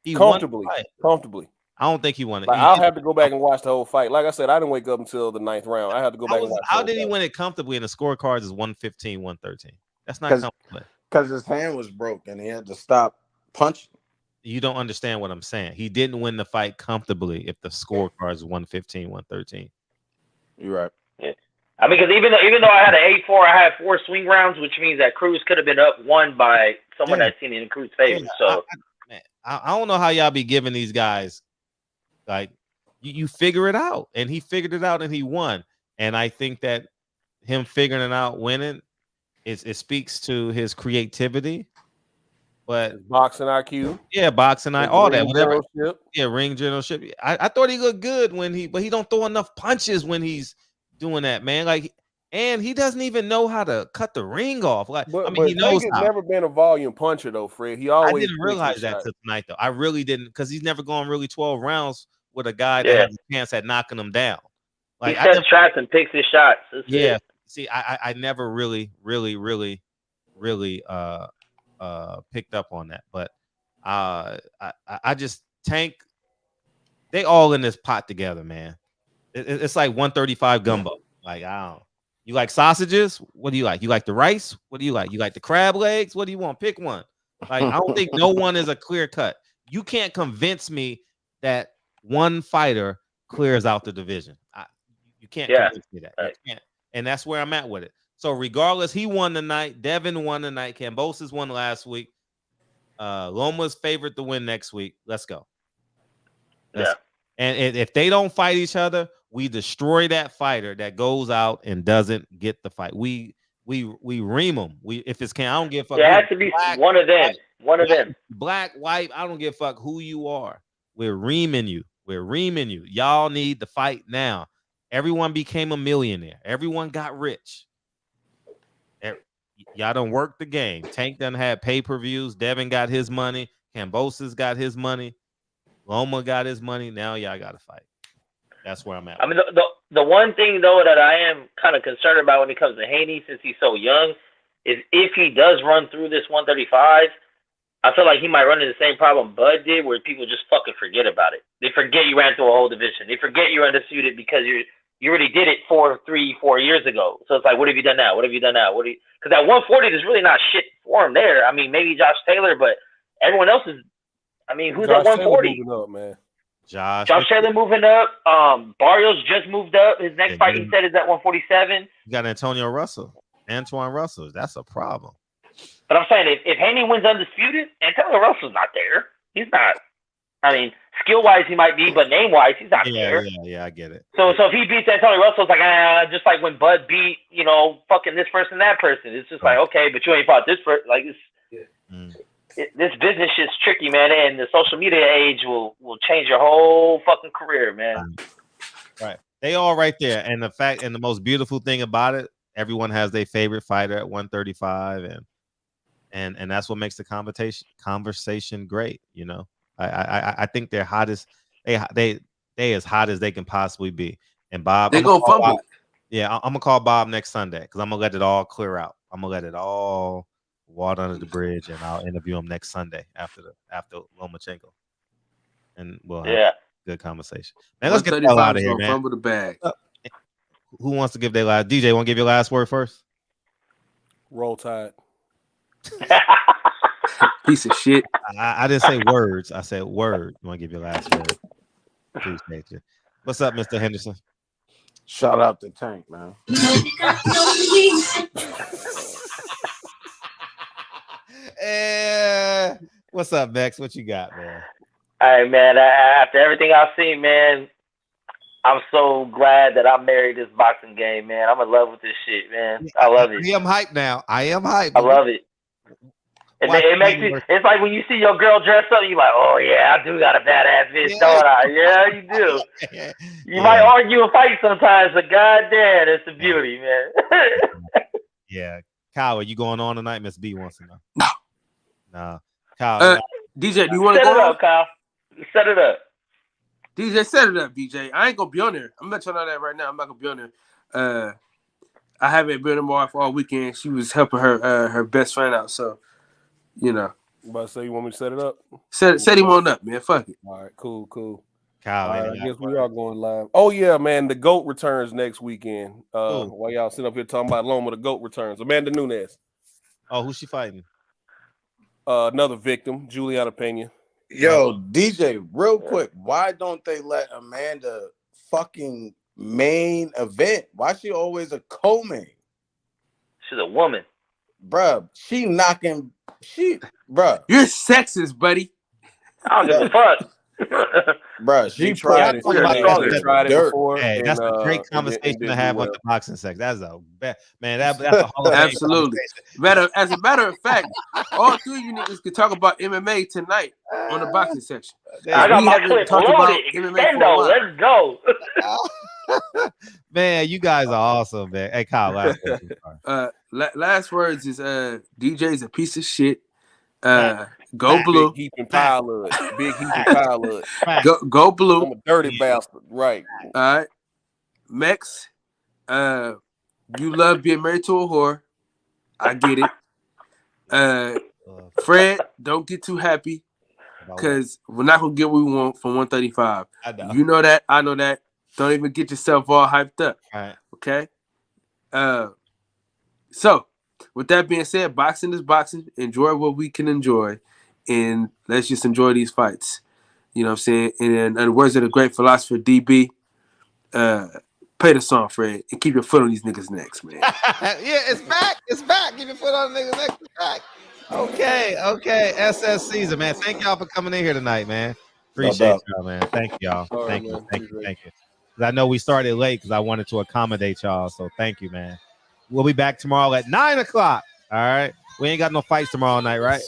He comfortably. Won the fight. Comfortably. I don't think he won it. I'll have to go back and watch the whole fight. Like I said, I didn't wake up until the 9th round. I had to go back and watch. How did he win it comfortably? And the scorecards is 115, 113. That's not comfortable. Because his hand was broken. He had to stop punching. You don't understand what I'm saying. He didn't win the fight comfortably if the scorecard is 115, 113. You're right. Yeah. I mean, because even though I had an 8-4, I had 4 swing rounds, which means that Cruz could have been up 1 by someone that's seen it in Cruz's favor. So I don't know how y'all be giving these guys, like, you figure it out, and he figured it out and he won. And I think that him figuring it out, winning, it speaks to his creativity. But boxing IQ, boxing IQ, all that, whatever. Generalship. Ring generalship. I thought he looked good but he don't throw enough punches when he's doing that, man. Like, and he doesn't even know how to cut the ring off. Like, he knows how. Never been a volume puncher though, Fred. He always. I didn't realize that tonight though. I really didn't, because he's never gone really 12 rounds with a guy that has a chance at knocking him down. Like he sets traps and picks his shots. That's it. See, I never really picked up on that, but I just Tank. They all in this pot together, man. It's like 135 gumbo. Like I don't. You like sausages? What do you like? You like the rice? What do you like? You like the crab legs? What do you want? Pick one. Like I don't think no one is a clear cut. You can't convince me that one fighter clears out the division. You can't convince me that. You can't. And that's where I'm at with it. So regardless, he won tonight. Devin won tonight. Kambosos won last week. Loma's favored to win next week. Let's go. And if they don't fight each other, we destroy that fighter that goes out and doesn't get the fight. We ream them. If it's I don't give a fuck. It has to be one of them. One of them. Black, white. I don't give a fuck who you are. We're reaming you. Y'all need to fight now. Everyone became a millionaire. Everyone got rich. Y'all done worked the game. Tank done had pay-per-views. Devin got his money. Kambosos got his money. Loma got his money. Now y'all got to fight. That's where I'm at. I mean, the one thing, though, that I am kind of concerned about when it comes to Haney, since he's so young, is if he does run through this 135, I feel like he might run into the same problem Bud did, where people just fucking forget about it. They forget you ran through a whole division. They forget you're undisputed because you already did it 4 years ago. So it's like, what have you done now? What have you done now? Because at 140, there's really not shit for him there. I mean, maybe Josh Taylor, but everyone else is. I mean, who's Josh at 140? Taylor moving up, man. Josh Taylor moving up. Barrios just moved up. His next fight, he said, is at 147. You got Antonio Russell. Antoine Russell. That's a problem. But I'm saying if Haney wins undisputed, Antonio Russell's not there. He's not. I mean, skill-wise he might be, but name-wise he's not there. Yeah, I get it. So if he beats Antonio Russell, it's like, just like when Bud beat, fucking this person, that person. It's just like, okay, but you ain't fought this person. Like, this business shit's tricky, man, and the social media age will change your whole fucking career, man. Right. They all right there. And the most beautiful thing about it, everyone has their favorite fighter at 135, and that's what makes the conversation great, I think they're hottest. They as hot as they can possibly be. And Bob, they go fumble. Yeah, I'm gonna call Bob next Sunday because I'm gonna let it all clear out. I'm gonna let it all water under the bridge, and I'll interview him next Sunday after Lomachenko, and we'll have a good conversation. Man, let's get the hell out of here, man. Fumble the bag. Who wants to give their last? DJ, want to give your last word first? Roll Tide. Piece of shit. I didn't say words. I said word. You want to give your last word? Appreciate you. What's up, Mr. Henderson? Shout out to Tank, man. What's up, Bex? What you got, man? All right, man. After everything I've seen, man, I'm so glad that I married this boxing game, man. I'm in love with this shit, man. I love it. I am hyped now. I love it. It makes me. It's like when you see your girl dress up, you're like, "Oh yeah, I do got a badass bitch, don't I?" Yeah, you do. You might argue and fight sometimes, but goddamn, it's a beauty, man. Yeah, Kyle, are you going on tonight? Miss B wants to know. No, Kyle. DJ, do you want to set go it up, Kyle? Set it up. DJ, set it up, DJ. I ain't gonna be on there. I'm not telling you that right now. I'm not gonna be on there. I haven't been on my wife all weekend. She was helping her best friend out, so. About to say, you want me to set it up? Set him on up, man. Fuck it. All right, cool. Kyle, I guess we are going live. Oh yeah, man. The GOAT returns next weekend. While y'all sitting up here talking about Loma, the GOAT returns. Amanda Nunes. Oh, who's she fighting? Another victim, Juliana Pena. Yo, DJ, real quick, why don't they let Amanda fucking main event? Why she always a co-main? She's a woman. Bruh, bruh. You're sexist, buddy. I don't give a fuck. Bruh, she tried it. Tried it before. Hey, that's a great conversation to have on the boxing sex. That's a man. That's a Hall of Fame absolutely. As a matter of fact, all three of you niggas could talk about MMA tonight on the boxing section. I got my clip loaded. Extendo, let's go. Man, you guys are awesome, man. Hey, Kyle, last words. Last words is DJ's a piece of shit. Go blue. Big heap and pile of it. Big heap and pile of it. Go blue. I'm a dirty bastard. Right. All right. Mex, you love being married to a whore. I get it. Fred, don't get too happy because we're not gonna get what we want from 135. You know that. I know that. Don't even get yourself all hyped up. All right. Okay. So with that being said, boxing is boxing. Enjoy what we can enjoy, and let's just enjoy these fights. You know what I'm saying? And in the words of the great philosopher DB, play the song, Fred, and keep your foot on these niggas' necks, man. Yeah, it's back. It's back. Keep your foot on the niggas' neck. It's back. Okay. SS Caesar, man. Thank y'all for coming in here tonight, man. Appreciate y'all, man. Thank y'all. Thank you. 'Cause I know we started late because I wanted to accommodate y'all. So thank you, man. We'll be back tomorrow at 9:00. All right. We ain't got no fights tomorrow night, right?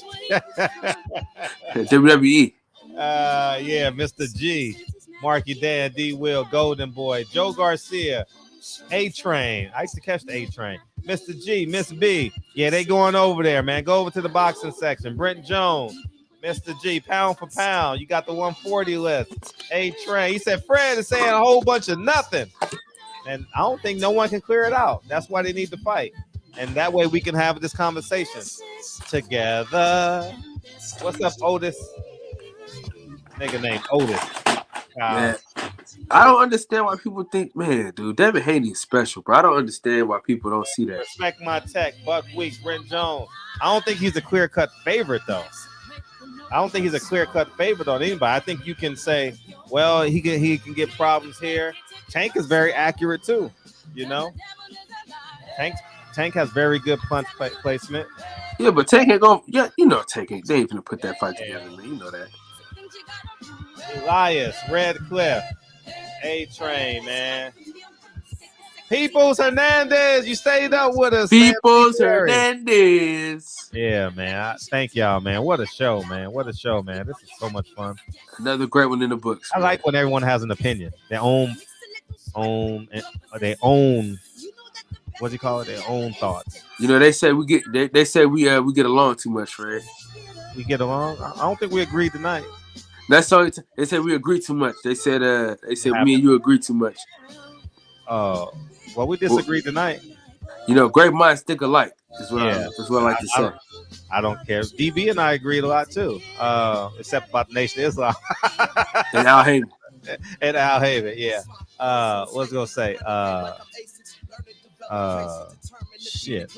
WWE. Yeah, Mr. G, Marky Dan, D Will, Golden Boy, Joe Garcia, A-Train. I used to catch the A-Train. Mr. G, Miss B. Yeah, they going over there, man. Go over to the boxing section. Brent Jones, Mr. G, pound for pound. You got the 140 list. A-Train. He said Fred is saying a whole bunch of nothing. And I don't think no one can clear it out. That's why they need to fight. And that way we can have this conversation together. What's up, Otis? Nigga named Otis. Man, I don't understand why people think, man, dude, Devin Haney is special, bro. I don't understand why people don't see that. Respect my tech, Buck Weeks, Brent Jones. I don't think he's a clear-cut favorite, though. I don't think he's a clear-cut favorite on anybody. I think you can say, well, he can get problems here. Tank is very accurate, too, you know? Tank has very good punch placement. Yeah, but Tank ain't going, yeah, you know Tank ain't, they ain't gonna put that fight together, man. You know that. Elias, Red Cliff, A-Train, man. Peoples Hernandez, you stayed up with us. Peoples Hernandez. Yeah, man. Thank y'all, man. What a show, man. What a show, man. This is so much fun. Another great one in the books. I like when everyone has an opinion. Their own, what do you call it? Their own thoughts. You know, they say we get get along too much, Fred. We get along? I don't think we agreed tonight. That's all they said we agree too much. They said me and you agree too much. Well, we disagreed tonight. You know, great minds think alike. Is what I like to say. I don't care. DB and I agreed a lot too, except about the Nation of Islam and Al Haven. And Al Haven, yeah. What was I gonna say? Shit.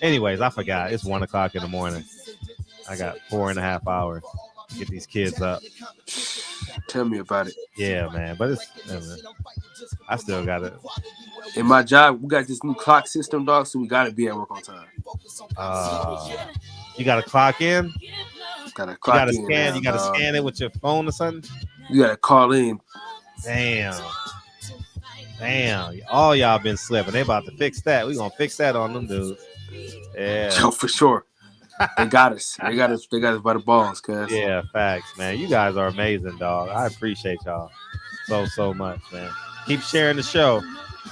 Anyways, I forgot. It's 1:00 in the morning. I got 4.5 hours to get these kids up. Tell me about it. Yeah, man. But I still got it. In my job, we got this new clock system, dog, so we gotta be at work on time. You gotta clock in? Gotta clock in. Scan. You gotta scan it with your phone or something? You gotta call in. Damn. All y'all been slipping. They about to fix that. We gonna fix that on them dudes. Yeah. Yo, for sure. They got us. They got us by the balls, cuz. Yeah, facts, man. You guys are amazing, dog. I appreciate y'all so much, man. Keep sharing the show.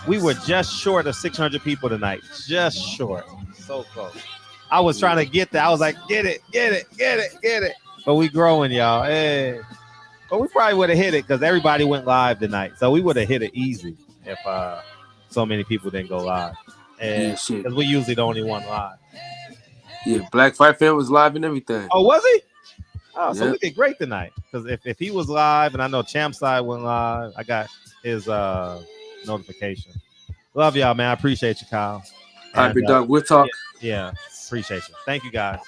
We were just short of 600 people tonight. Just short. So close. I was trying to get that. I was like, get it. But we growing, y'all. Hey. But we probably would have hit it because everybody went live tonight. So we would have hit it easy if so many people didn't go live. And because we usually the only one live. Yeah, Black Fight Fan was live and everything. Oh, was he? Oh, so we did great tonight. Because if he was live, and I know Champ Side went live, I got his notification. Love y'all, man. I appreciate you, Kyle. All right, big dog. We'll talk. Yeah, appreciate you. Thank you, guys.